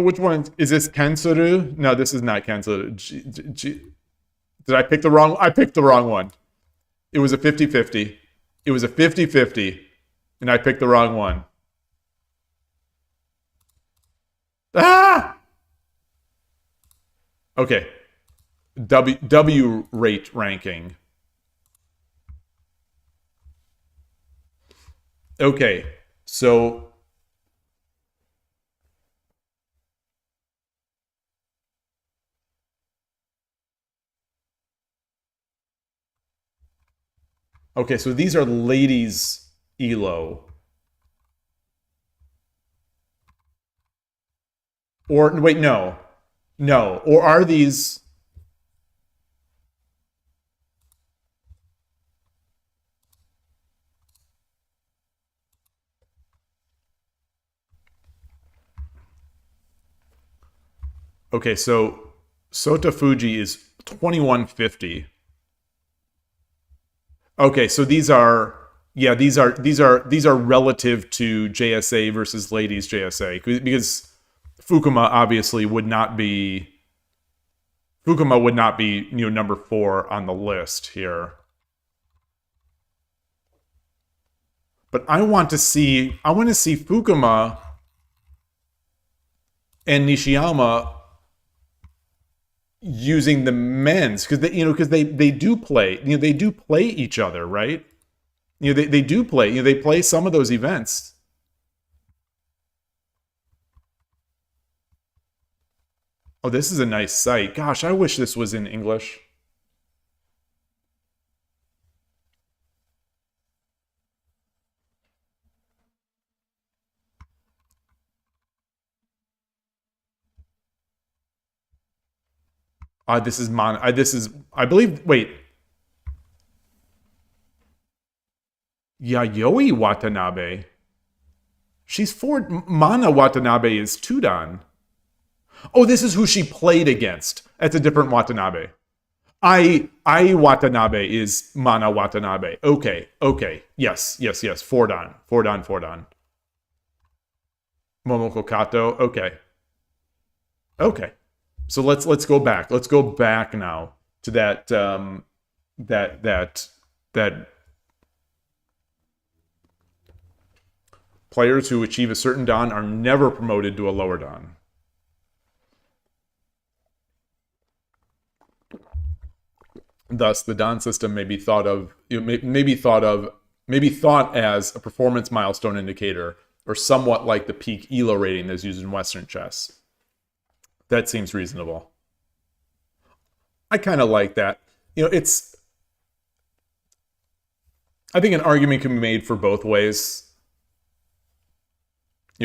Which one? Is this Kensuru? No, this is not Kensuru. Did I pick the wrong? I picked the wrong one. It was a 50-50. It was a 50-50. And I picked the wrong one. Ah! Okay. W rate ranking. Okay. So okay, so these are ladies ELO. Or wait, no. No. Or are these okay, so Sota Fuji is 2150. Okay, so these are relative to JSA versus ladies JSA, because Fukuma obviously would not be number 4 on the list here. But I want to see Fukuma and Nishiyama using the men's, because they do play, they do play each other, right? They do play, they play some of those events. Oh, this is a nice site. Gosh, I wish this was in English. This is I believe, wait. Yayoi Watanabe. She's 4. Mana Watanabe is 2 dan. Oh, this is who she played against. That's a different Watanabe. I Watanabe is Mana Watanabe. Okay. Yes. 4 dan. Momoko Kato. Okay. So let's go back. Let's go back now to that players who achieve a certain dan are never promoted to a lower dan. Thus, the dan system may be thought as a performance milestone indicator, or somewhat like the peak ELO rating that's used in Western chess. That seems reasonable. I kind of like that. I think an argument can be made for both ways.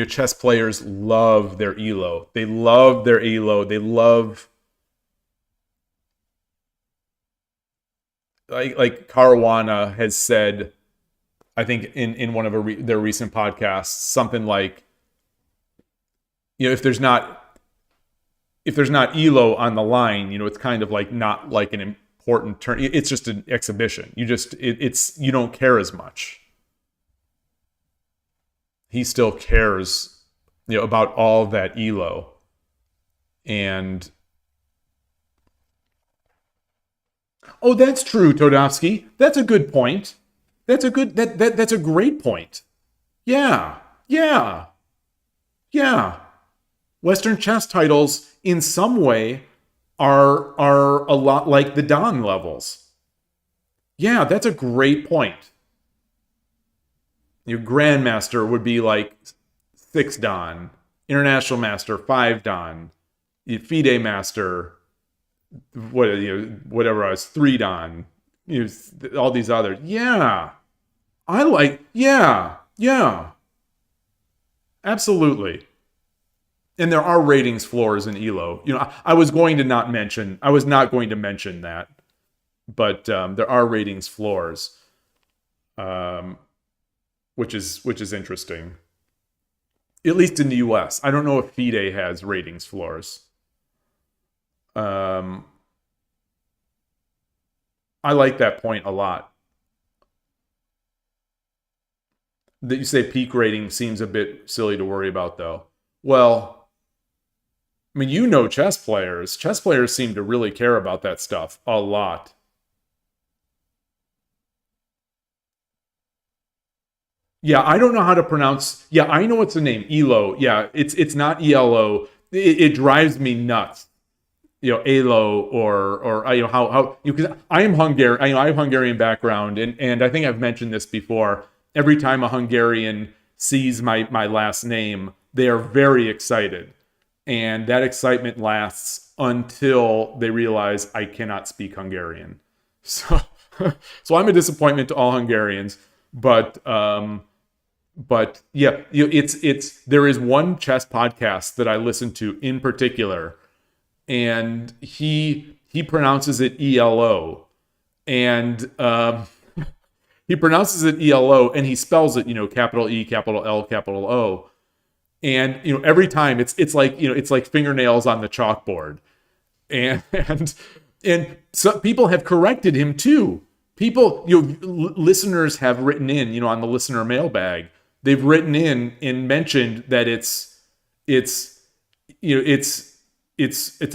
chess players love their elo. They love their elo. They love, like Caruana has said, I think in one of their recent podcasts, something like, if there's not elo on the line, it's kind of like not like an important turn. It's just an exhibition. You don't care as much. He still cares, about all that elo. And oh, that's true, Todovsky. That's a good point. That's a great point. Yeah. Western chess titles, in some way, are a lot like the Dan levels. Yeah, that's a great point. Your Grandmaster would be like 6 Dan, International Master 5 Dan, FIDE Master, whatever else, 3 Dan, all these others. Yeah, yeah, absolutely. And there are ratings floors in Elo. I was not going to mention that, but there are ratings floors, which is interesting. At least in the US. I don't know if FIDE has ratings floors. I like that point a lot. That you say peak rating seems a bit silly to worry about, though. Well, I mean, chess players. Chess players seem to really care about that stuff a lot. Yeah, I don't know how to pronounce. Yeah, I know what's the name. Elo. Yeah, it's not ELO. It drives me nuts. Elo or how because I am Hungarian. I have Hungarian background, and I think I've mentioned this before. Every time a Hungarian sees my last name, they are very excited. And that excitement lasts until they realize I cannot speak Hungarian. So I'm a disappointment to all Hungarians. But yeah, there is one chess podcast that I listen to in particular, and he pronounces it ELO, and he pronounces it ELO, and he spells it capital E, capital L, capital O. And every time it's like fingernails on the chalkboard, and so people have corrected him too. People, listeners have written in, on the listener mailbag. They've written in and mentioned that it's a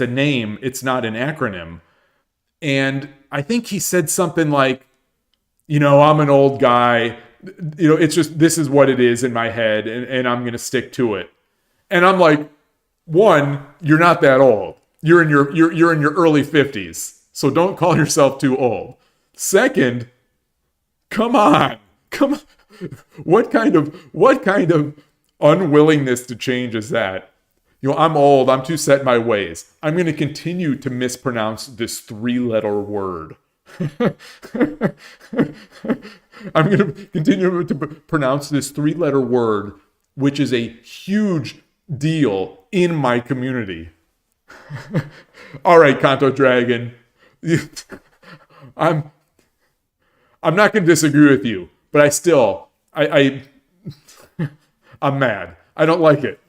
name. It's not an acronym. And I think he said something like, I'm an old guy. It's just, this is what it is in my head, and I'm going to stick to it. And I'm like, one, you're not that old. You're in your early 50s. So don't call yourself too old. Second, come on. What kind of unwillingness to change is that? I'm old. I'm too set in my ways. I'm going to continue to mispronounce this 3-letter word. I'm going to continue to pronounce this 3-letter word, which is a huge deal in my community. All right, Kanto Dragon. I'm not going to disagree with you, but I'm mad. I don't like it.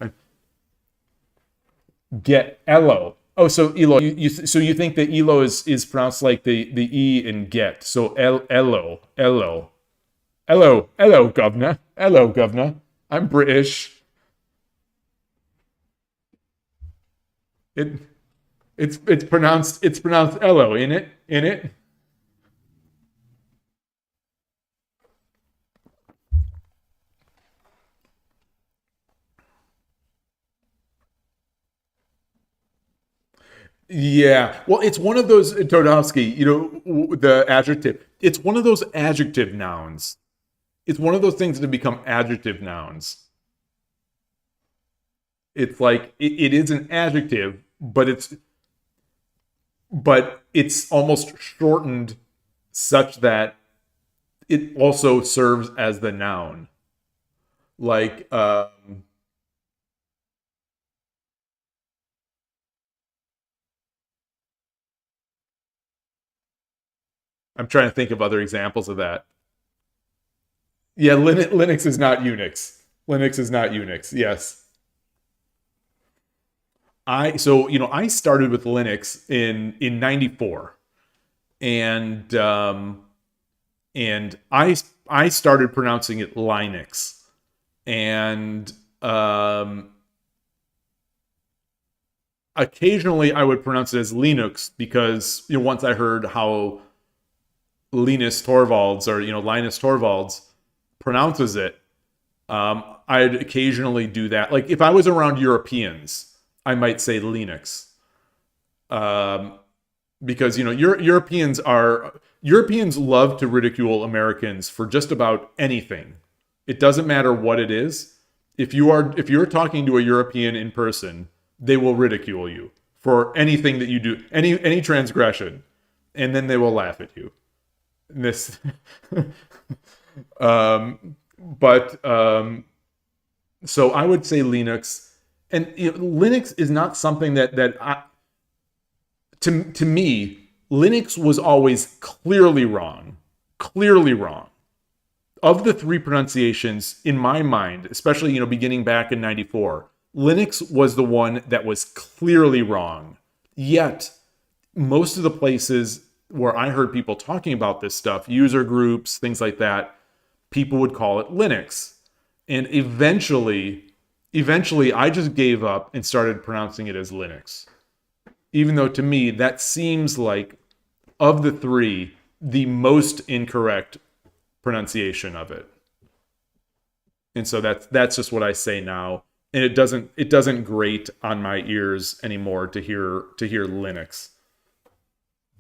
Get Elo. Oh, so Yloigh, so you think that Elo is pronounced like the E in get. So Elo. Hello, governor. Hello, governor. I'm British. It's pronounced Elo, in it. Yeah. Well, it's one of those, Todovsky, the adjective. It's one of those adjective nouns. It's one of those things that become adjective nouns. It's like, it is an adjective, but it's almost shortened such that it also serves as the noun. Like, I'm trying to think of other examples of that. Yeah, Linux is not Unix. Linux is not Unix. Yes. I started with Linux in '94, and I started pronouncing it Linux, and occasionally I would pronounce it as Linux because once I heard how Linus Torvalds pronounces it, I'd occasionally do that. Like if I was around Europeans, I might say Linux, because Europeans love to ridicule Americans for just about anything. It doesn't matter what it is. If you're talking to a European in person, they will ridicule you for anything that you do, any transgression, and then they will laugh at you. This, so I would say Linux. And Linux is not something to me, Linux was always clearly wrong. Clearly wrong. Of the three pronunciations, in my mind, especially beginning back in '94, Linux was the one that was clearly wrong. Yet, most of the places where I heard people talking about this stuff, user groups, things like that, people would call it Linux. And eventually I just gave up and started pronouncing it as Linux. Even though to me, that seems like, of the three, the most incorrect pronunciation of it. And so that's just what I say now. And it doesn't grate on my ears anymore to hear Linux.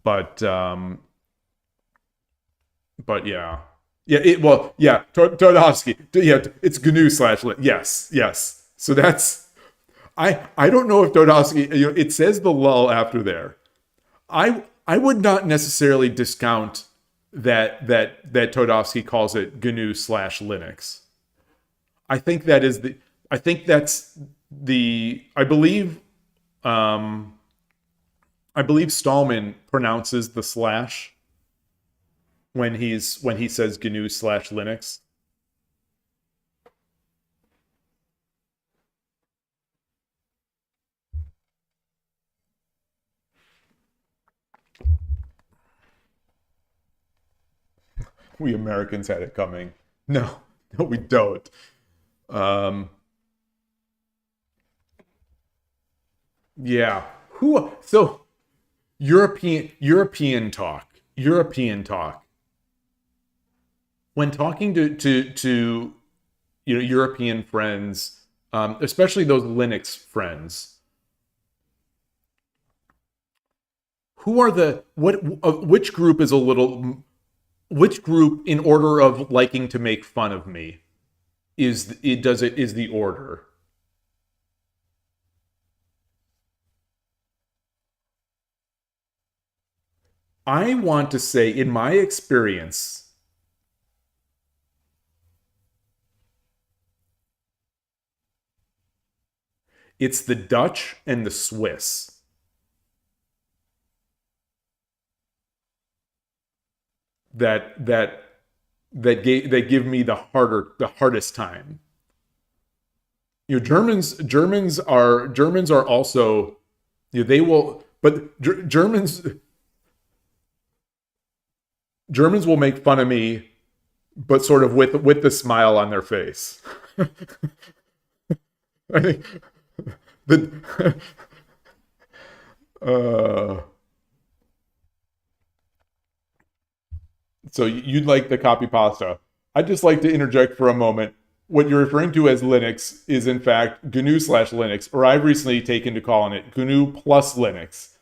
But yeah. Todovsky. Yeah, it's GNU/Linux. Yes. So that's, I don't know if Todovsky, it says the lull after there. I would not necessarily discount that Todovsky calls it GNU/Linux. I believe Stallman pronounces the slash when he says GNU/Linux. We Americans had it coming. No, we don't. Yeah. So European talk. When talking to European friends, especially those Linux friends, which group in order of liking to make fun of me is the order? I want to say, in my experience, it's the Dutch and the Swiss. That give me the hardest time. Germans are also, they will, but Germans will make fun of me, but sort of with the smile on their face. I think so you'd like the copy pasta. I'd just like to interject for a moment. What you're referring to as Linux is in fact GNU/Linux, or I've recently taken to calling it GNU plus Linux.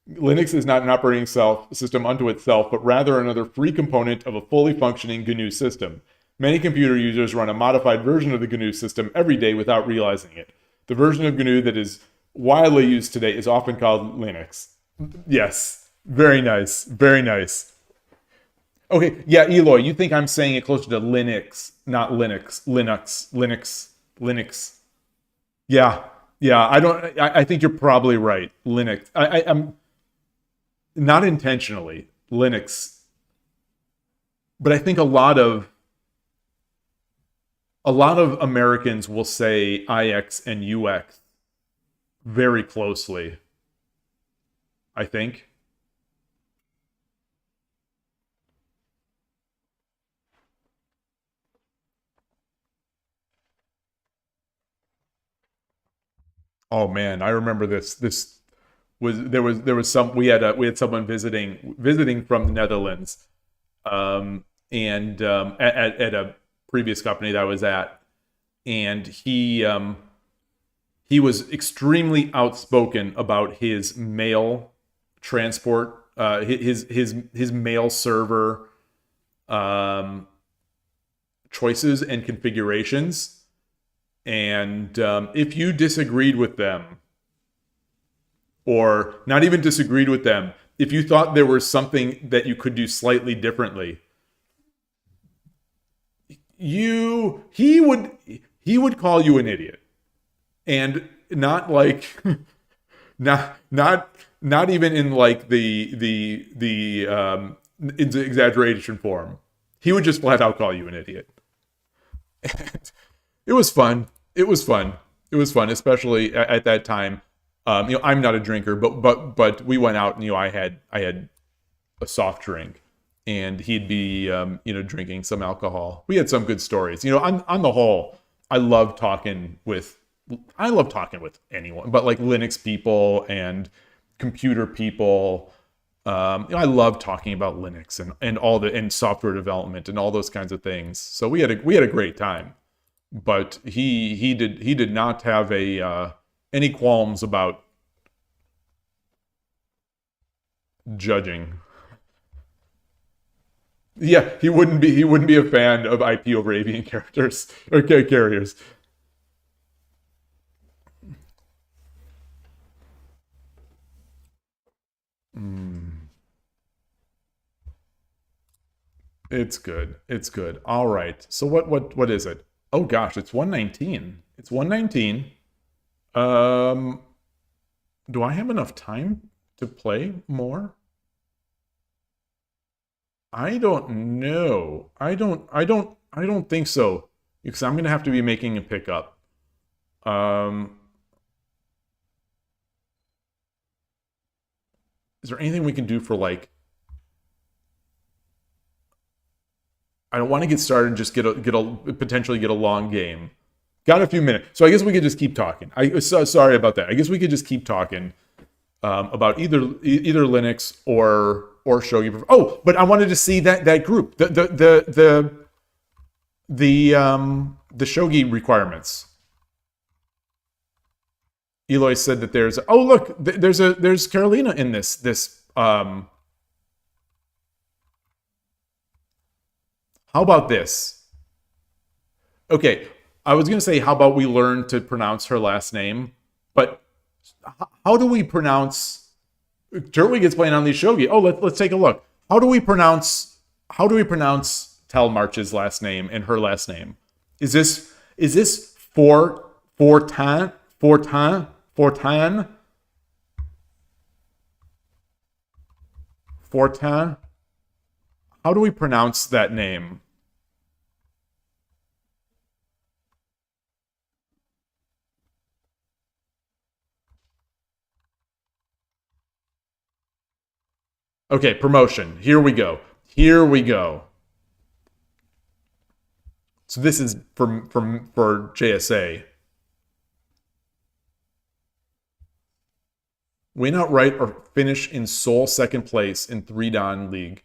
Linux is not an operating system unto itself, but rather another free component of a fully functioning GNU system. Many computer users run a modified version of the GNU system every day without realizing it. The version of GNU that is widely used today is often called Linux. Yes, very nice, very nice. Okay, yeah, Yloigh, you think I'm saying it closer to Linux, not Linux. Yeah, I think you're probably right. Linux. I'm not intentionally. Linux. But I think a lot of Americans will say IX and UX very closely, I think. Oh man, I remember this. This was there was some we had someone visiting from the Netherlands, and at a previous company that I was at, and he was extremely outspoken about his mail transport, his mail server choices and configurations. And if you disagreed with them, or not even disagreed with them, if you thought there was something that you could do slightly differently, he would call you an idiot. And not like not even in like the exaggeration form. He would just flat out call you an idiot. It was fun. It was fun, especially at that time. I'm not a drinker, but we went out and I had a soft drink, and he'd be drinking some alcohol. We had some good stories. On the whole, I love talking with anyone, but like Linux people and computer people. I love talking about Linux and software development and all those kinds of things. So we had a great time. But he did not have any qualms about judging. Yeah, he wouldn't be a fan of IP over avian characters or carriers. It's good. It's good. All right. So what is it? Oh gosh, it's 119. It's 119. Do I have enough time to play more? I don't know. I don't think so. Because I'm gonna have to be making a pickup. Is there anything we can do for like, I don't want to get started and just potentially get a long game. Got a few minutes. So I guess we could just keep talking. Sorry about that. I guess we could just keep talking about either Linux or Shogi. Oh, but I wanted to see that group. The Shogi requirements. Yloigh said that there's there's Carolina in this how about this? Okay, I was going to say, how about we learn to pronounce her last name? But how do we pronounce... Turtwig gets playing on these shogi. Oh, let's take a look. How do we pronounce Telmarch's last name and her last name? Is this Fortin? How do we pronounce that name? Okay, promotion. Here we go. So this is for JSA. Win outright or finish in sole second place in 3 Dan League.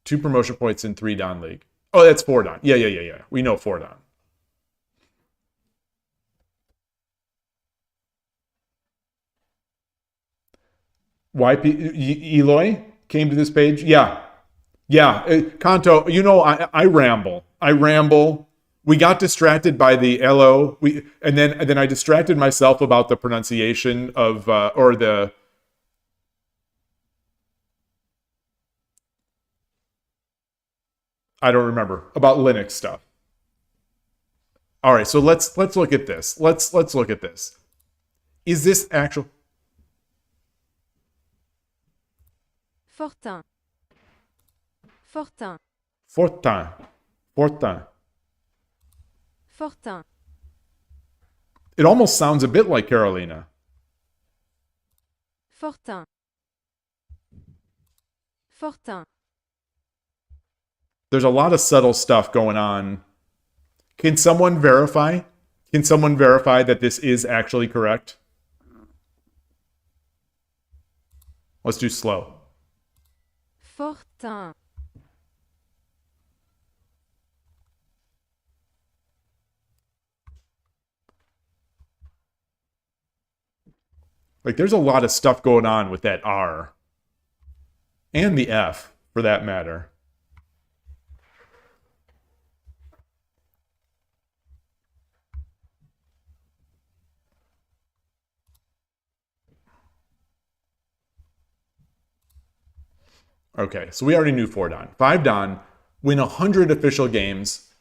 2 promotion points in 3 Dan League. Oh, that's 4 Dan. Yeah. We know 4 Dan. Yloigh came to this page? Yeah. Kanto, I ramble. We got distracted by the LO. And then I distracted myself about the pronunciation of or the... I don't remember, about Linux stuff. All right, so let's look at this. Let's look at this. Is this actual... Fortin. Fortin. Fortin. Fortin. It almost sounds a bit like Carolina. Fortin. Fortin. There's a lot of subtle stuff going on. Can someone verify? Can someone verify that this is actually correct? Let's do slow. Fortin. Like, there's a lot of stuff going on with that R. And the F, for that matter. Okay, so we already knew 4 Dan. 5 Dan, win 100 official games,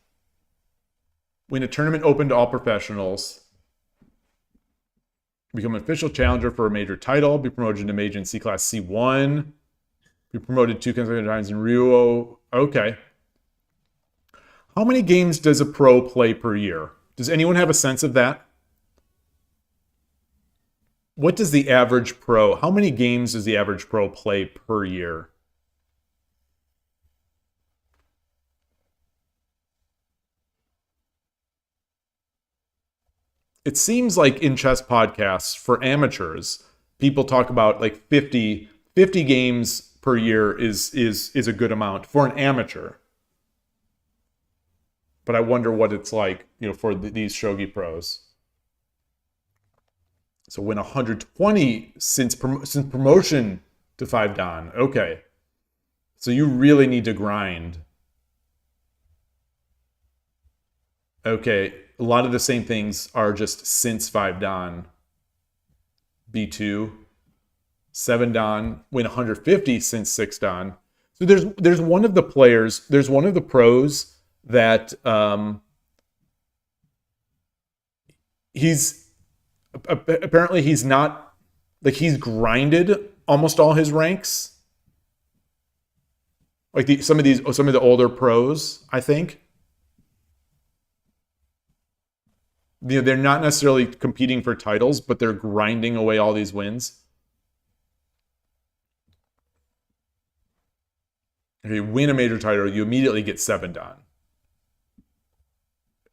win a tournament open to all professionals, become an official challenger for a major title, be promoted to Major in C-Class C1, be promoted 2 consecutive times in Rio. Okay. How many games does a pro play per year? Does anyone have a sense of that? What does the average pro, how many games does the average pro play per year? It seems like in chess podcasts for amateurs, people talk about like 50 games per year is a good amount for an amateur. But I wonder what it's like, for these shogi pros. So win 120 since promotion to 5 Dan. Okay. So you really need to grind. Okay. A lot of the same things are just since 5 Dan. B2. 7 Dan. Win 150 since 6 Dan. So there's one of the players, there's one of the pros that apparently he's not, like, he's grinded almost all his ranks. Like some of the older pros, I think. They're not necessarily competing for titles, but they're grinding away all these wins. If you win a major title, you immediately get 7 Dan.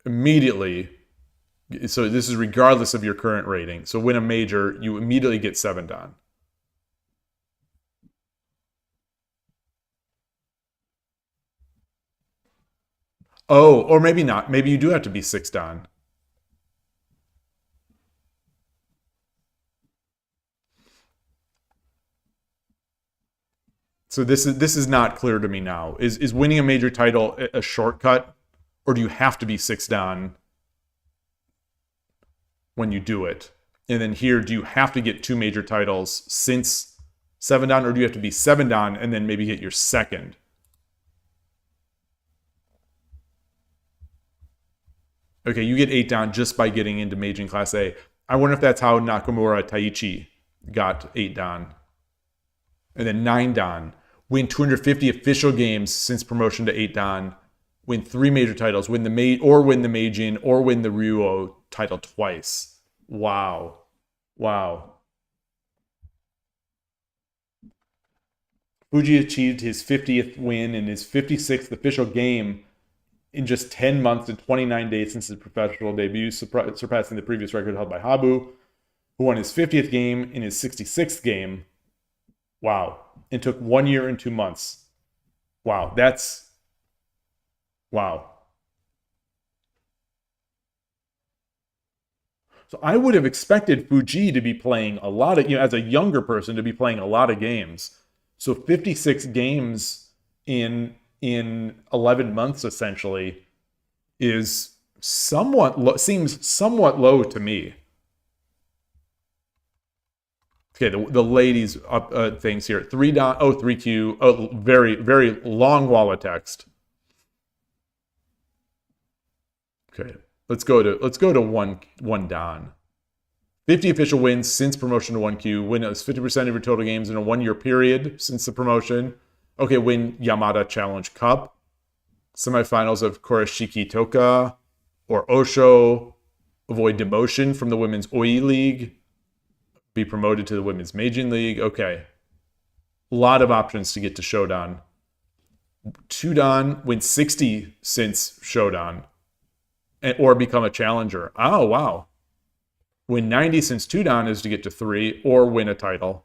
Immediately. So this is regardless of your current rating. So win a major, you immediately get 7 Dan. Oh, or maybe not. Maybe you do have to be 6 Dan. So this is not clear to me now. Is winning a major title a shortcut, or do you have to be 6 Dan when you do it? And then here, do you have to get 2 major titles since 7 Dan, or do you have to be 7 Dan and then maybe get your second? Okay, you get 8 Dan just by getting into Major in Class A. I wonder if that's how Nakamura Taichi got 8 Dan. And then 9 Dan. Win 250 official games since promotion to 8 Dan. Win 3 major titles. Win the Meijin or win the Ryuo title twice. Wow. Wow. Fuji achieved his 50th win and his 56th official game in just 10 months and 29 days since his professional debut, surpassing the previous record held by Habu, who won his 50th game in his 66th game. Wow. It took 1 year and 2 months. Wow. That's... Wow. So I would have expected Fuji to be playing a lot of, as a younger person, to be playing a lot of games. So 56 games in 11 months, essentially, is seems somewhat low to me. Okay, the ladies things here. 3 Dan, 3Q. Oh, very, very long wall of text. Okay, let's go to 1 Dan. 50 official wins since promotion to 1Q. Win 50% of your total games in a 1-year period since the promotion. Okay, win Yamada Challenge Cup. Semifinals of Kurashiki Toka or Osho. Avoid demotion from the Women's Oi League. Be promoted to the Women's Meijin League. Okay. A lot of options to get to Shodan. Chudan win 60 since Shodan. Or become a challenger. Oh, wow. Win 90 since 2Dan is to get to 3 or win a title.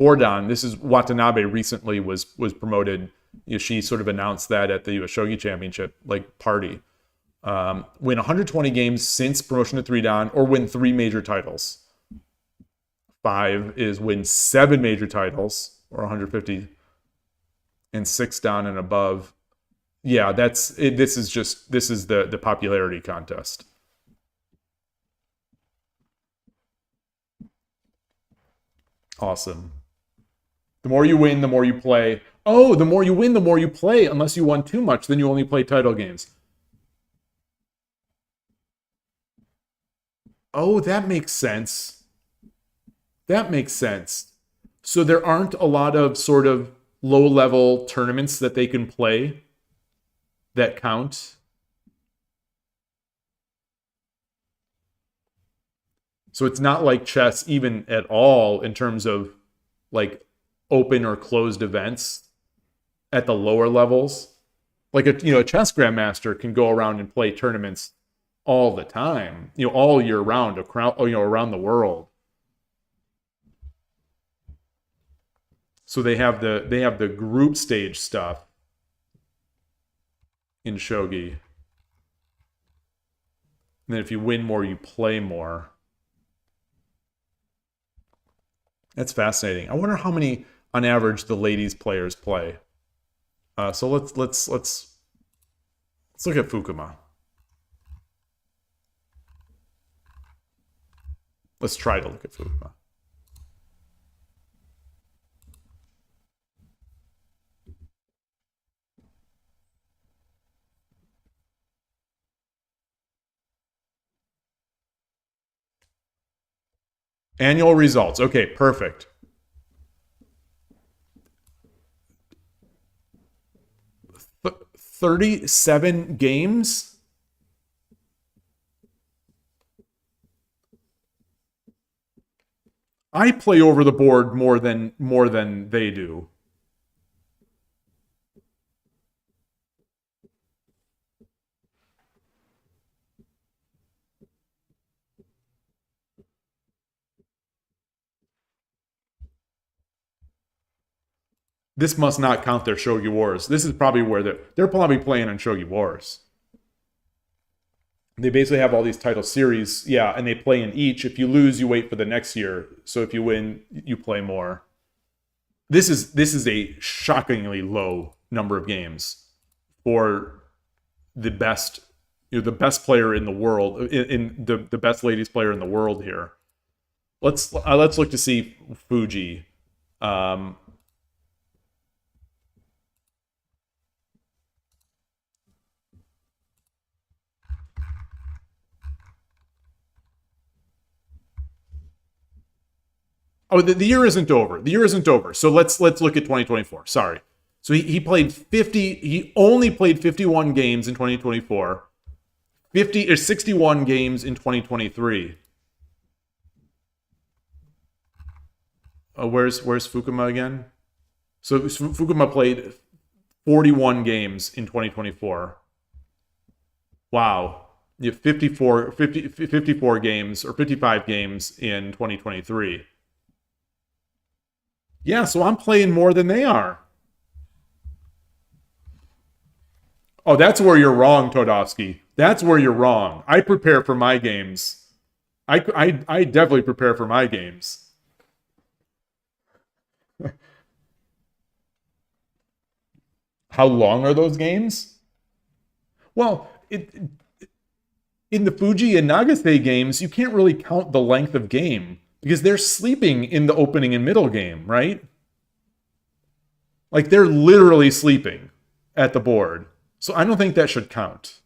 4Dan, this is Watanabe recently was promoted. She sort of announced that at the US Shogi Championship party. Win 120 games since promotion to 3Dan or win 3 major titles. 5 is win 7 major titles or 150 and 6 Dan and above. Yeah, that's it. This is the popularity contest. Awesome. The more you win, the more you play. Oh, the more you win, the more you play. Unless you won too much, then you only play title games. Oh, that makes sense. That makes sense. So there aren't a lot of sort of low-level tournaments that they can play that count. So it's not like chess even at all in terms of open or closed events at the lower levels. Like a chess grandmaster can go around and play tournaments all the time, all year round, around the world. So they have the group stage stuff in shogi. And then if you win more, you play more. That's fascinating. I wonder how many, on average, the ladies players play. So let's look at Fukuma. Let's try to look at Fukuma. Annual results. Okay, perfect. Th 37 games? I play over the board more than they do. This must not count their Shogi Wars. This is probably where they're probably playing on Shogi Wars. They basically have all these title series, yeah, and they play in each. If you lose, you wait for the next year. So if you win, you play more. This is a shockingly low number of games for the best, the best player in the world, in the best ladies player in the world here. Let's look to see Fuji. Oh, the year isn't over. The year isn't over. So let's look at 2024. Sorry. So he played 50. He only played 51 games in 2024. 61 games in 2023. Where's Fukuma again? So Fukuma played 41 games in 2024. Wow. You have 54 games or 55 games in 2023. Yeah, so I'm playing more than they are. Oh, that's where you're wrong, Todovsky. That's where you're wrong. I prepare for my games. I definitely prepare for my games. How long are those games? Well, in the Fuji and Nagase games, you can't really count the length of game. Because they're sleeping in the opening and middle game, right? Like, they're literally sleeping at the board. So I don't think that should count.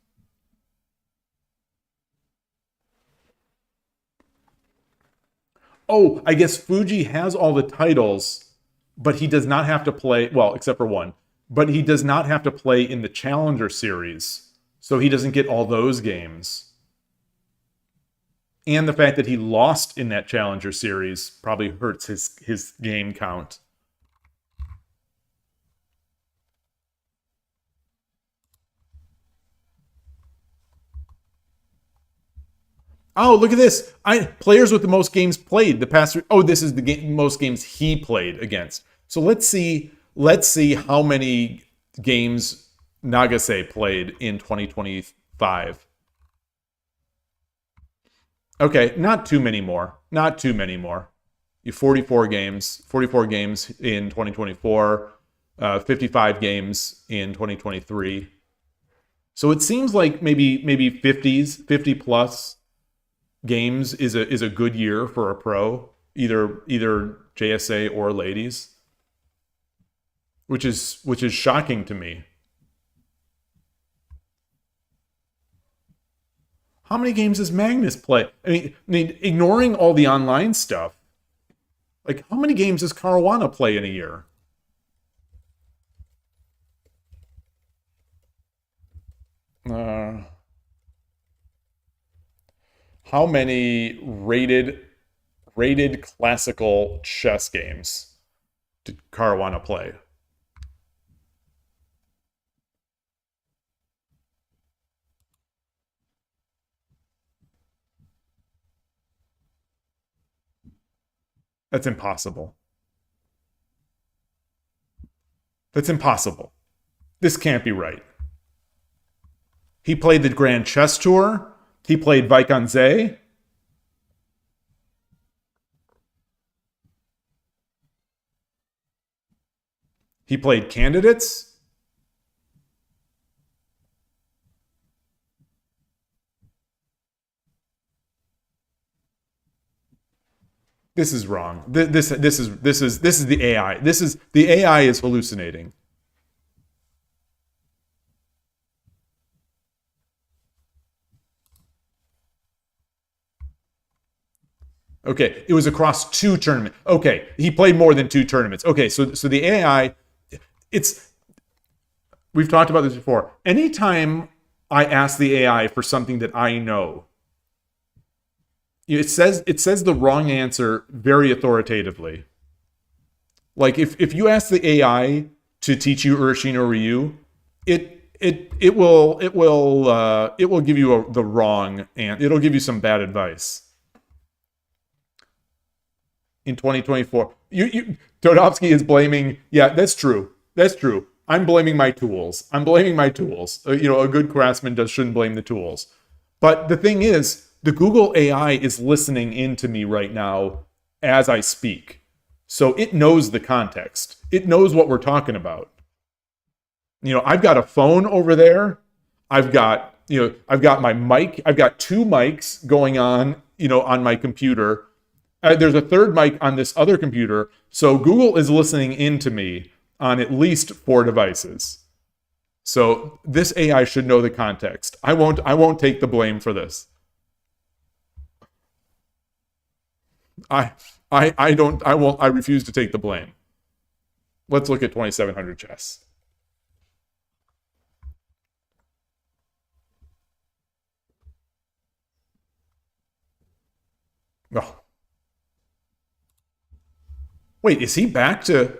Oh, I guess Fuji has all the titles, but he does not have to play, well, except for one. but he does not have to play in the Challenger Series, so he doesn't get all those games. And the fact that he lost in that Challenger Series probably hurts his game count. Oh, look at this. Players with the most games played the past. Oh, this is the most games he played against. So let's see how many games Nagase played in 2025. Okay, not too many more. Not too many more. You 44 games in 2024, 55 games in 2023. So it seems like maybe 50 plus games is a good year for a pro, either JSA or ladies, which is shocking to me. How many games does Magnus play? I mean, ignoring all the online stuff, like how many games does Caruana play in a year? How many rated classical chess games did Caruana play? That's impossible. That's impossible. This can't be right. He played the Grand Chess Tour. He played Vaikanze. He played Candidates. This is wrong. This is the AI. The AI is hallucinating. Okay, it was across 2 tournaments. Okay, he played more than 2 tournaments. Okay, so the AI, we've talked about this before. Anytime I ask the AI for something that I know, it says the wrong answer very authoritatively. Like if you ask the AI to teach you Urshin or Ryu, it will give you the wrong, and it'll give you some bad advice. In 2024, Dodovsky is blaming. Yeah, that's true. That's true. I'm blaming my tools. A good craftsman shouldn't blame the tools. But the thing is, the Google AI is listening into me right now as I speak. So it knows the context. It knows what we're talking about. I've got a phone over there. I've got my mic. I've got 2 mics going on my computer. There's a 3rd mic on this other computer. So Google is listening into me on at least 4 devices. So this AI should know the context. I won't take the blame for this. I refuse to take the blame. Let's look at 2700 chess. Oh. Wait, is he back to...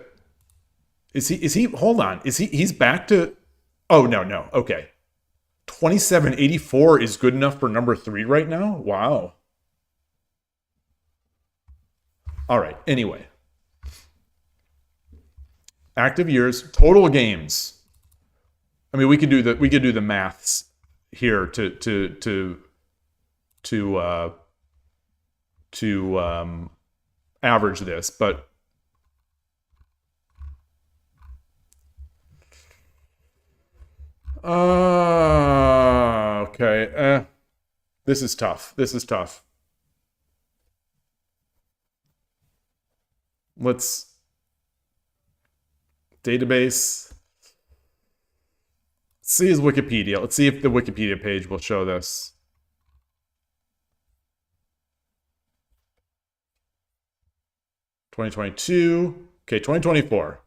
Is he... Hold on. He's back to... Oh, no. Okay. 2784 is good enough for number 3 right now? Wow. All right. Anyway. Active years, total games. I mean, we could do the maths here to average this, but okay. This is tough. Let's database. Let's see his Wikipedia. Let's see if the Wikipedia page will show this. (2022) Okay, 2024.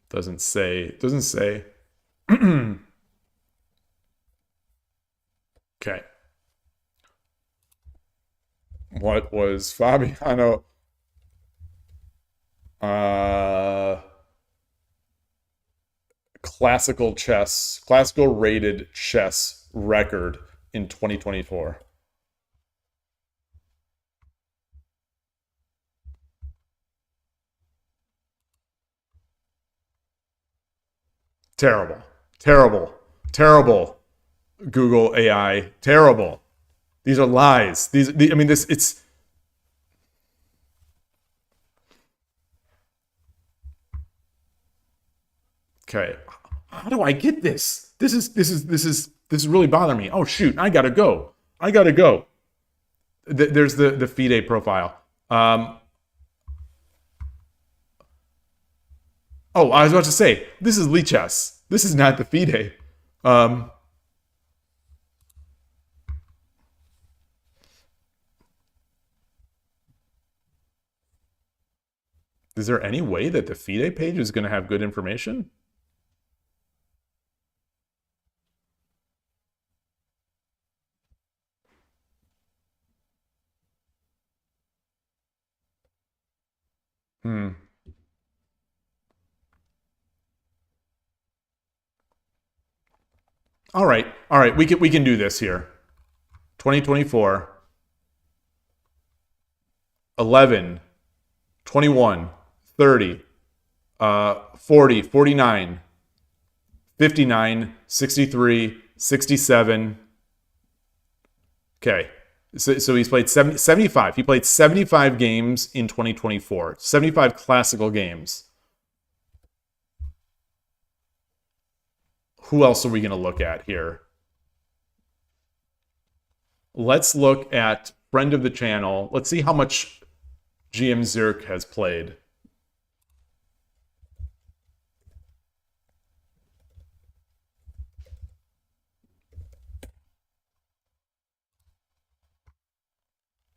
Doesn't say. Okay. What was Fabiano? Classical rated chess record in 2024. Terrible. Google AI. Terrible. These are lies. It's. Okay. How do I get this? This is really bothering me. Oh shoot, I gotta go. There's the FIDE profile. Oh, I was about to say, this is Lichess. This is not the FIDE. Is there any way that the FIDE page is going to have good information? All right. We can do this here. 2024, 11, 21, 30, 40, 49, 59, 63, 67. Okay. So he's played 75. He played 75 games in 2024. 75 classical games. Who else are we going to look at here? Let's look at friend of the channel. Let's see how much GM Zirk has played.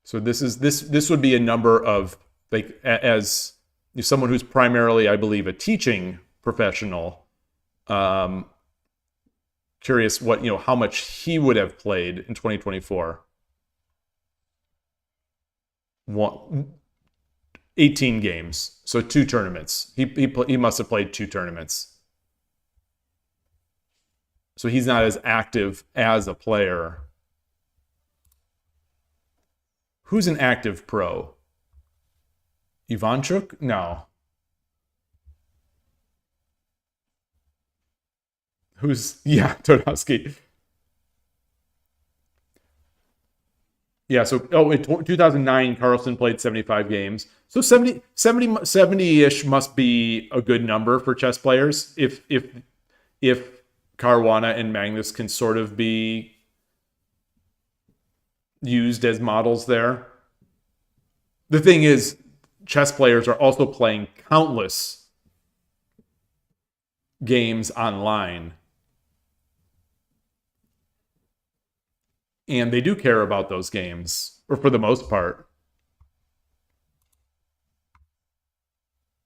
So this would be a number of, like, as someone who's primarily, I believe, a teaching professional. Curious what, how much he would have played in 2024. 18 games, so 2 tournaments. He must have played 2 tournaments. So he's not as active as a player. Who's an active pro? Ivanchuk? No. Todowski. Yeah, so in 2009, Carlson played 75 games. So 70-ish must be a good number for chess players if Caruana and Magnus can sort of be used as models there. The thing is, chess players are also playing countless games online. And they do care about those games, or for the most part.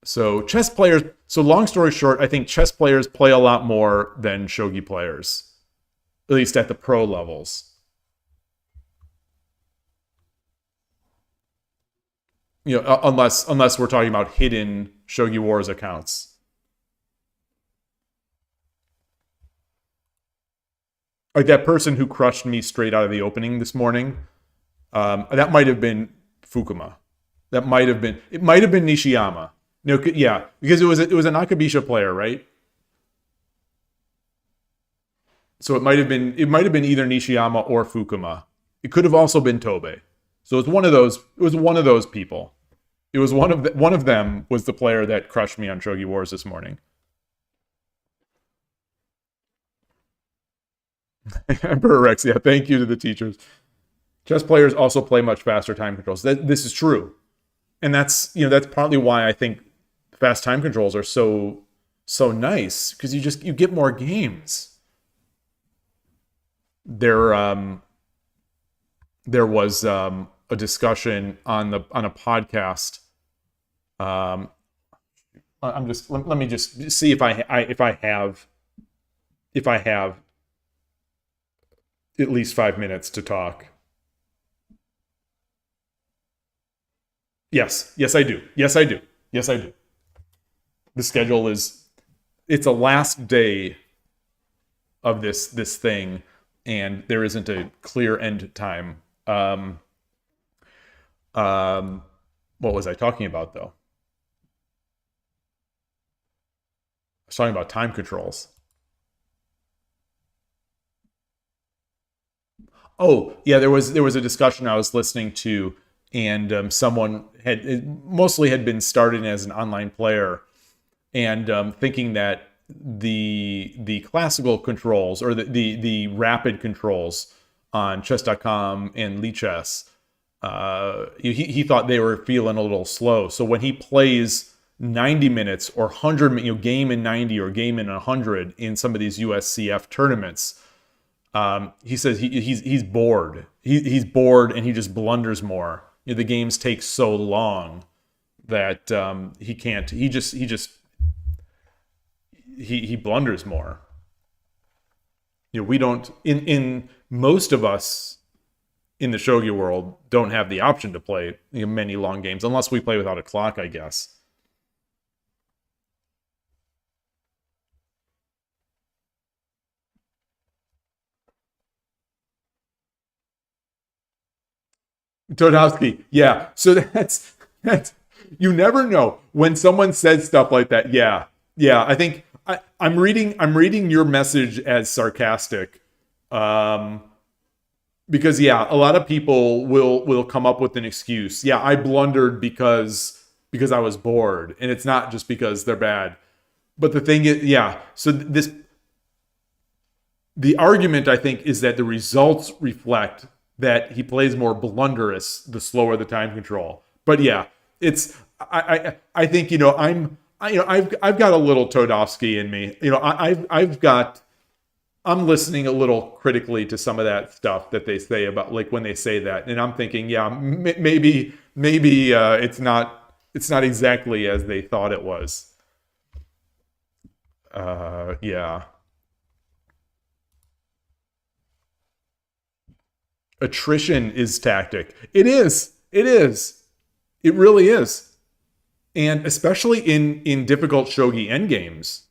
So chess players, so long story short, I think chess players play a lot more than shogi players, at least at the pro levels. Unless we're talking about hidden Shogi Wars accounts. Like that person who crushed me straight out of the opening this morning, that might have been Fukuma. It might have been Nishiyama. Yeah, because it was a Nakabisha player, right? So it might have been either Nishiyama or Fukuma. It could have also been Tobe. So it's one of those. It was one of those people. It was one of them was the player that crushed me on Shogi Wars this morning. Emperor Rex, yeah, thank you to the teachers. Chess players also play much faster time controls. This is true. And that's partly why I think fast time controls are so nice, because you get more games. There was a discussion on a podcast. I'm just let me just see if I have at least 5 minutes to talk. Yes, I do. Yes, I do. The schedule it's a last day of this thing, and there isn't a clear end time. What was I talking about though? I was talking about time controls. Oh, yeah, there was a discussion I was listening to, and someone had been starting as an online player, and thinking that the classical controls or the rapid controls on chess.com and Lichess, he thought they were feeling a little slow. So when he plays 90 minutes or 100, game in 90 or game in 100 in some of these USCF tournaments, he says he's bored. He's bored and he just blunders more. The games take so long that he can't. He blunders more. We don't. In most of us in the shogi world don't have the option to play many long games unless we play without a clock, I guess. Todowski, yeah. So that's you never know when someone says stuff like that. Yeah. I think I'm reading your message as sarcastic, because a lot of people will come up with an excuse. Yeah, I blundered because I was bored, and it's not just because they're bad. But the thing is, So the argument I think is that the results reflect that he plays more blunderous the slower the time control. But it's I think I've got a little Todovsky in me. I'm listening a little critically to some of that stuff that they say about when they say that, and I'm thinking, maybe it's not exactly as they thought it was. Attrition is tactic. It is. It really is. And especially in difficult shogi endgames,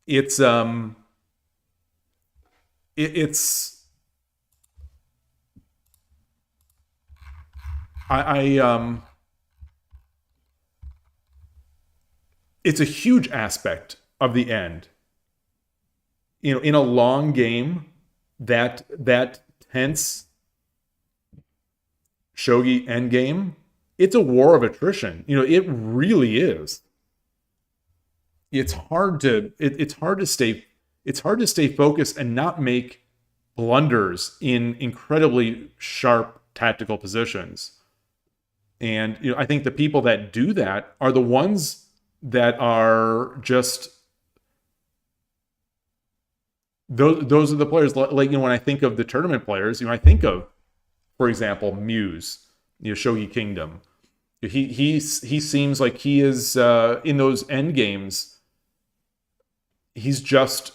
it's it's a huge aspect of the end. In a long game, that tense shogi endgame, it's a war of attrition. It really is. It's hard to stay focused and not make blunders in incredibly sharp tactical positions. And I think the people that do that are the ones that are just those are the players. When I think of the tournament players, I think of, for example, Muse, Shogi Kingdom. He seems like he is in those end games. He's just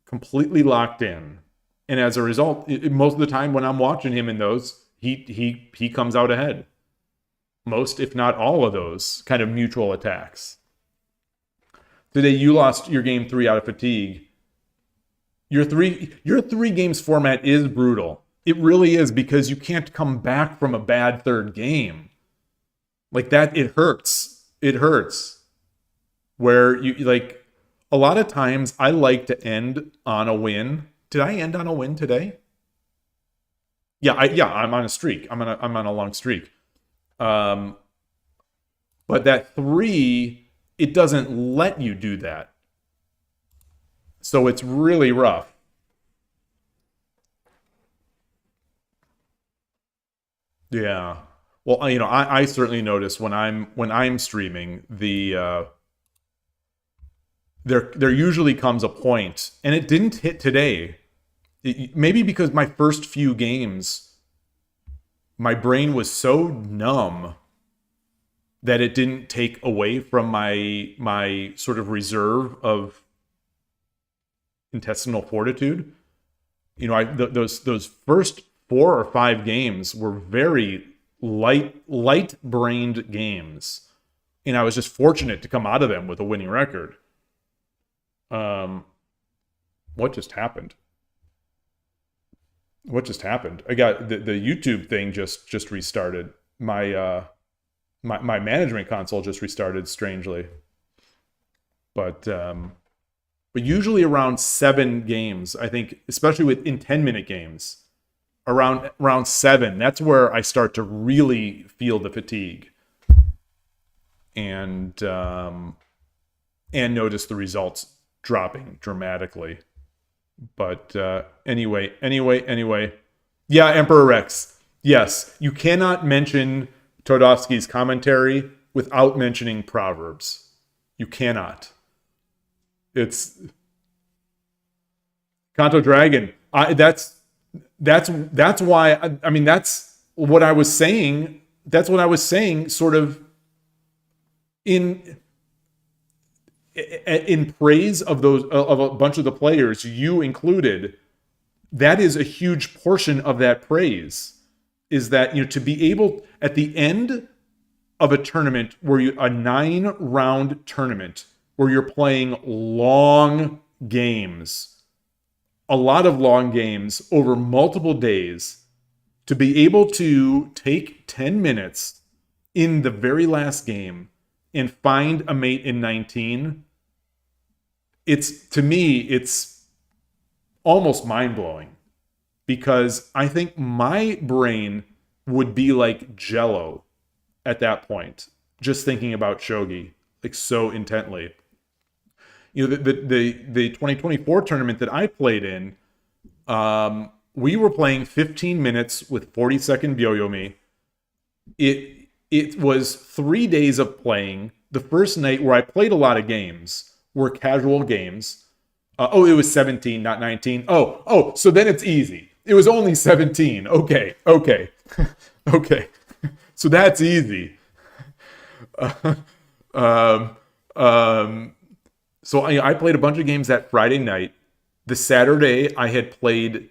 completely locked in, and as a result, most of the time when I'm watching him in those, he comes out ahead. Most, if not all, of those kind of mutual attacks. Today you lost your game 3 out of fatigue. Your three games format is brutal. It really is, because you can't come back from a bad third game. Like that, it hurts. It hurts. Where a lot of times I like to end on a win. Did I end on a win today? I'm on a streak. I'm on a long streak. But that 3, it doesn't let you do that. So it's really rough. Yeah. Well, I certainly notice when I'm streaming, there usually comes a point, and it didn't hit today. Maybe because my first few games, my brain was so numb that it didn't take away from my sort of reserve of intestinal fortitude. You know, those first 4 or 5 games were very light-brained games, and I was just fortunate to come out of them with a winning record. What just happened? What just happened? I got the YouTube thing just restarted. My management console just restarted strangely. But usually around 7 games, I think, especially in 10-minute games, around 7, that's where I start to really feel the fatigue and notice the results dropping dramatically. But anyway. Yeah, Emperor Rex. Yes, you cannot mention Todovsky's commentary without mentioning Proverbs. You cannot. It's Kanto Dragon. That's why I mean that's what I was saying. That's what I was saying sort of in praise of those of a bunch of the players, you included. That is a huge portion of that praise, is that, you know, to be able at the end of a tournament where a 9-round tournament where you're playing long games, a lot of long games over multiple days, to be able to take 10 minutes in the very last game and find a mate in 19, to me, it's almost mind-blowing, because I think my brain would be like Jell-O at that point, just thinking about shogi, like, so intently. You know, the 2024 tournament that I played in, we were playing 15 minutes with 40-second Byoyomi. It was 3 days of playing. The first night, where I played a lot of games, were casual games. It was 17, not 19. Oh, so then it's easy. It was only 17. Okay. Okay. So that's easy. So I played a bunch of games that Friday night. The Saturday, I had played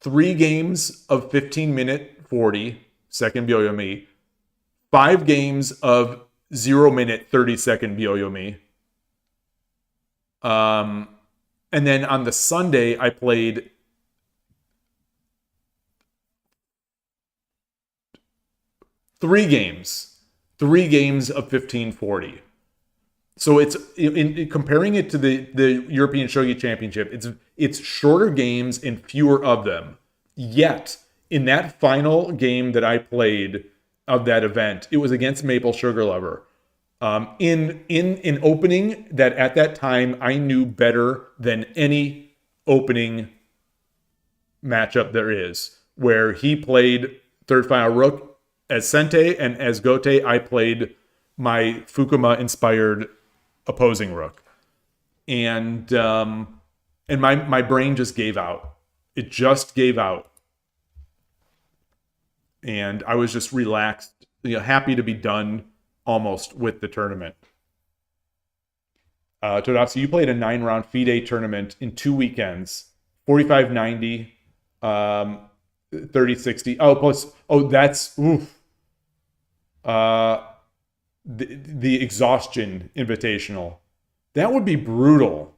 three games of 15-minute 40-second Byoyomi, 5 games of 0-minute 30-second Byoyomi. And then on the Sunday, I played 3 games of 15-40. So it's in comparing it to the European Shogi Championship, it's shorter games and fewer of them. Yet in that final game that I played of that event, it was against Maple Sugar Lover. In an opening that at that time I knew better than any opening matchup there is, where he played third final rook as Sente, and as Gote I played my Fukuma inspired opposing rook. And my brain just gave out. It just gave out. And I was just relaxed, happy to be done almost with the tournament. Todovsky, you played a 9-round FIDE tournament in 2 weekends, 45-90, 30-60. That's oof. The Exhaustion Invitational. That would be brutal.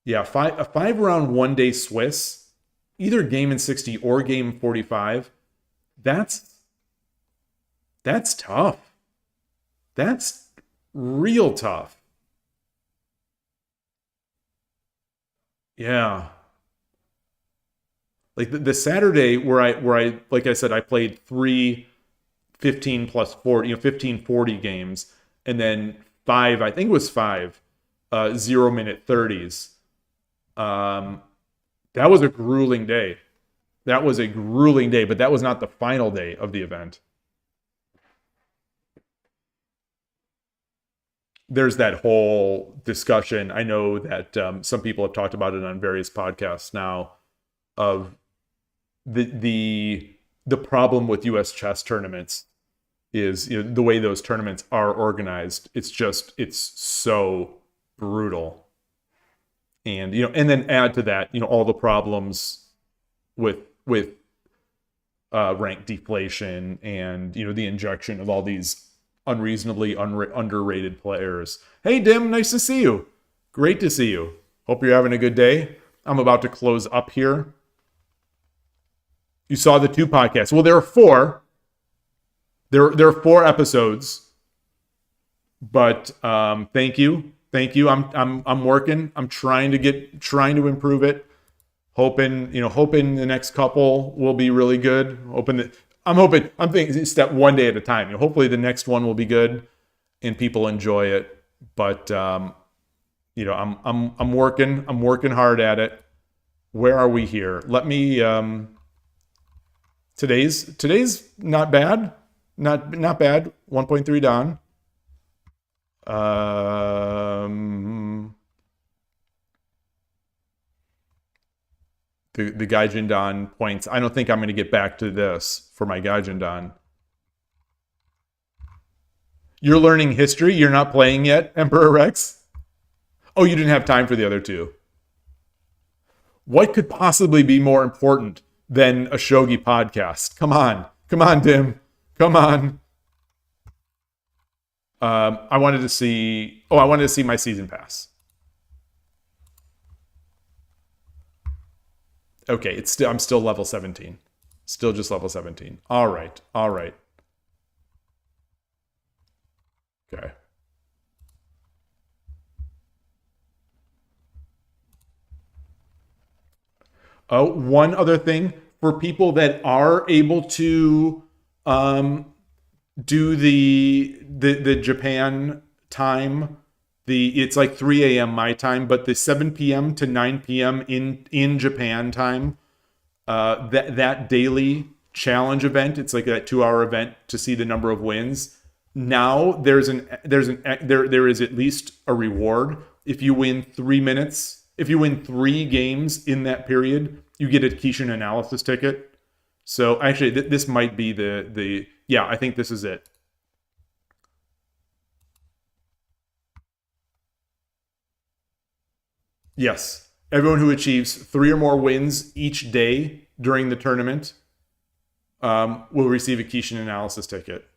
Yeah, a 5-round 1-day Swiss, either game in 60 or game 45. That's tough. That's real tough. Yeah. Like the Saturday where I like I said, I played 3 15 plus 40, 15-40 games, and then 5, I think it was 5 0-minute 30s. That was a grueling day. But that was not the final day of the event. there's that whole discussion. I know that some people have talked about it on various podcasts now of the problem with U.S. chess tournaments is, you know, the way those tournaments are organized. It's so brutal, and, you know, and then add to that, you know, all the problems with rank deflation and, you know, the injection of all these unreasonably underrated players. Hey, Dim, nice to see you. Great to see you. Hope you're having a good day. I'm about to close up here. You saw the 2 podcasts. Well, there are 4. There are 4 episodes. But thank you. I'm working. I'm trying to improve it. Hoping the next couple will be really good. I'm thinking step one day at a time. You know, hopefully the next one will be good and people enjoy it. But you know, I'm working hard at it. Where are we here? Let me today's not bad. Not bad. 1.3 down. The Gaijin Dan points. I don't think I'm going to get back to this for my Gaijin Dan. You're learning history? You're not playing yet, Emperor Rex? Oh, you didn't have time for the other 2. What could possibly be more important than a Shogi podcast? Come on, Dim. Come on. I wanted to see my season pass. Okay, I'm still level 17. Still just level 17. All right. Okay. Oh, one other thing for people that are able to do the Japan time. It's like 3 a.m. my time, but the 7 p.m. to 9 p.m. in Japan time, that daily challenge event, it's like a 2-hour event to see the number of wins. Now there is at least a reward if you win 3 minutes. If you win 3 games in that period, you get a Kishin analysis ticket. So actually, this might be yeah, I think this is it. Yes. Everyone who achieves 3 or more wins each day during the tournament will receive a Kishin analysis ticket.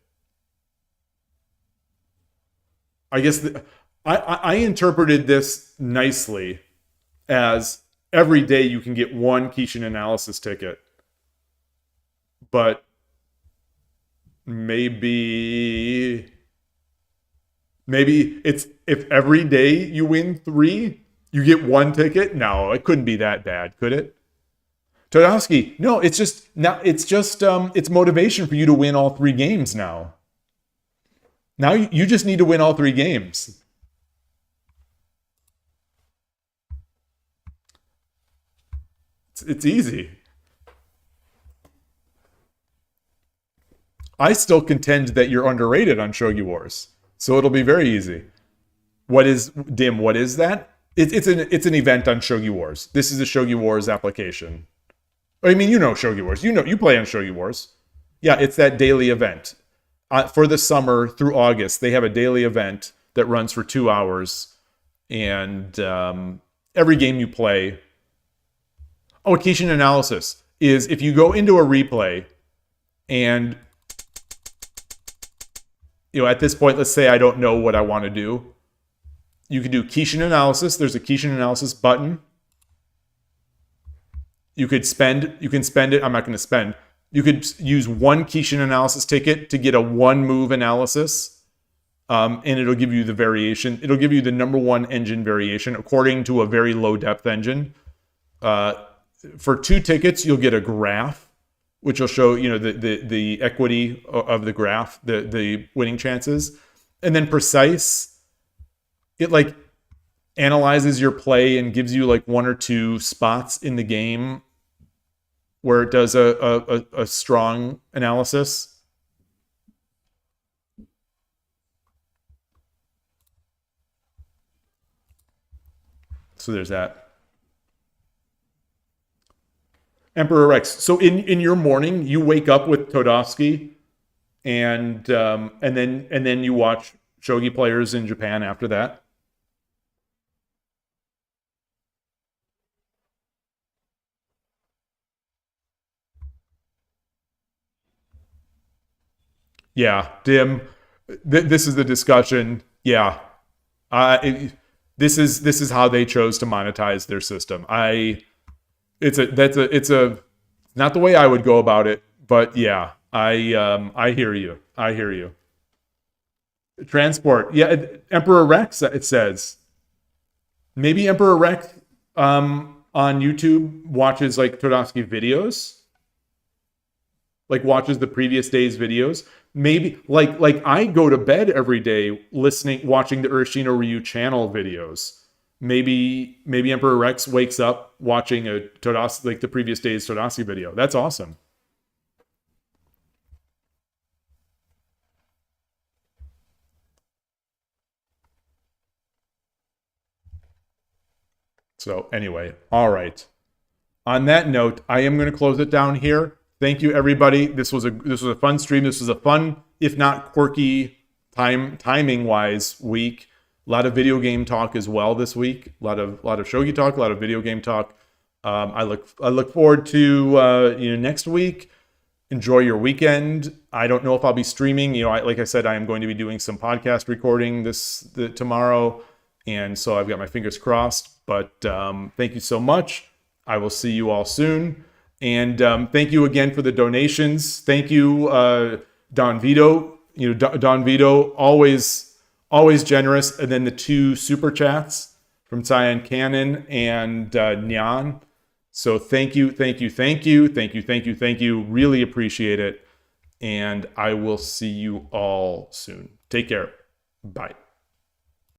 I guess I interpreted this nicely as every day you can get 1 Kishin analysis ticket. But maybe it's if every day you win 3, you get 1 ticket. No, it couldn't be that bad, could it? Todowski, no, it's motivation for you to win all 3 games now. Now you just need to win all 3 games. It's easy. I still contend that you're underrated on Shogi Wars, so it'll be very easy. What is that? It's an event on Shogi Wars. This is a Shogi Wars application. I mean, you know Shogi Wars. You play on Shogi Wars. Yeah, it's that daily event. For the summer through August, they have a daily event that runs for 2 hours, and every game you play. Oh, a Kishin analysis is if you go into a replay, and at this point, let's say I don't know what I want to do. You can do Kishin analysis. There's a Kishin analysis button. You can spend it. I'm not going to spend. You could use 1 Kishin analysis ticket to get a 1 move analysis. And it'll give you the variation. It'll give you the number 1 engine variation according to a very low depth engine. For 2 tickets, you'll get a graph, which will show, the equity of the graph, the winning chances. And then precise, it like analyzes your play and gives you like 1 or 2 spots in the game where it does a strong analysis. So there's that. Emperor Rex. So in your morning, you wake up with Todovsky, and then you watch shogi players in Japan after that. Yeah, Dim. This is the discussion. Yeah, this is how they chose to monetize their system. It's not the way I would go about it, but yeah, I hear you. I hear you. Transport. Yeah, Emperor Rex. It says maybe Emperor Rex on YouTube watches like Todovsky videos, like watches the previous day's videos. Maybe like I go to bed every day watching the Urshino Ryu channel videos. Maybe Emperor Rex wakes up watching a Todovsky, like the previous day's Todovsky video. That's awesome. So anyway, all right. On that note, I am going to close it down here. Thank you, everybody. This was a fun stream. This was a fun, if not quirky, timing wise week. A lot of video game talk as well this week. A lot of shogi talk, a lot of video game talk. I look forward to next week. Enjoy your weekend. I don't know if I'll be streaming. Like I said, I am going to be doing some podcast recording tomorrow, and so I've got my fingers crossed. But thank you so much. I will see you all soon. And thank you again for the donations. Thank you, Don Vito. Don Vito, always generous. And then the 2 super chats from Cyan Cannon and Nyan. So thank you. Really appreciate it. And I will see you all soon. Take care. Bye.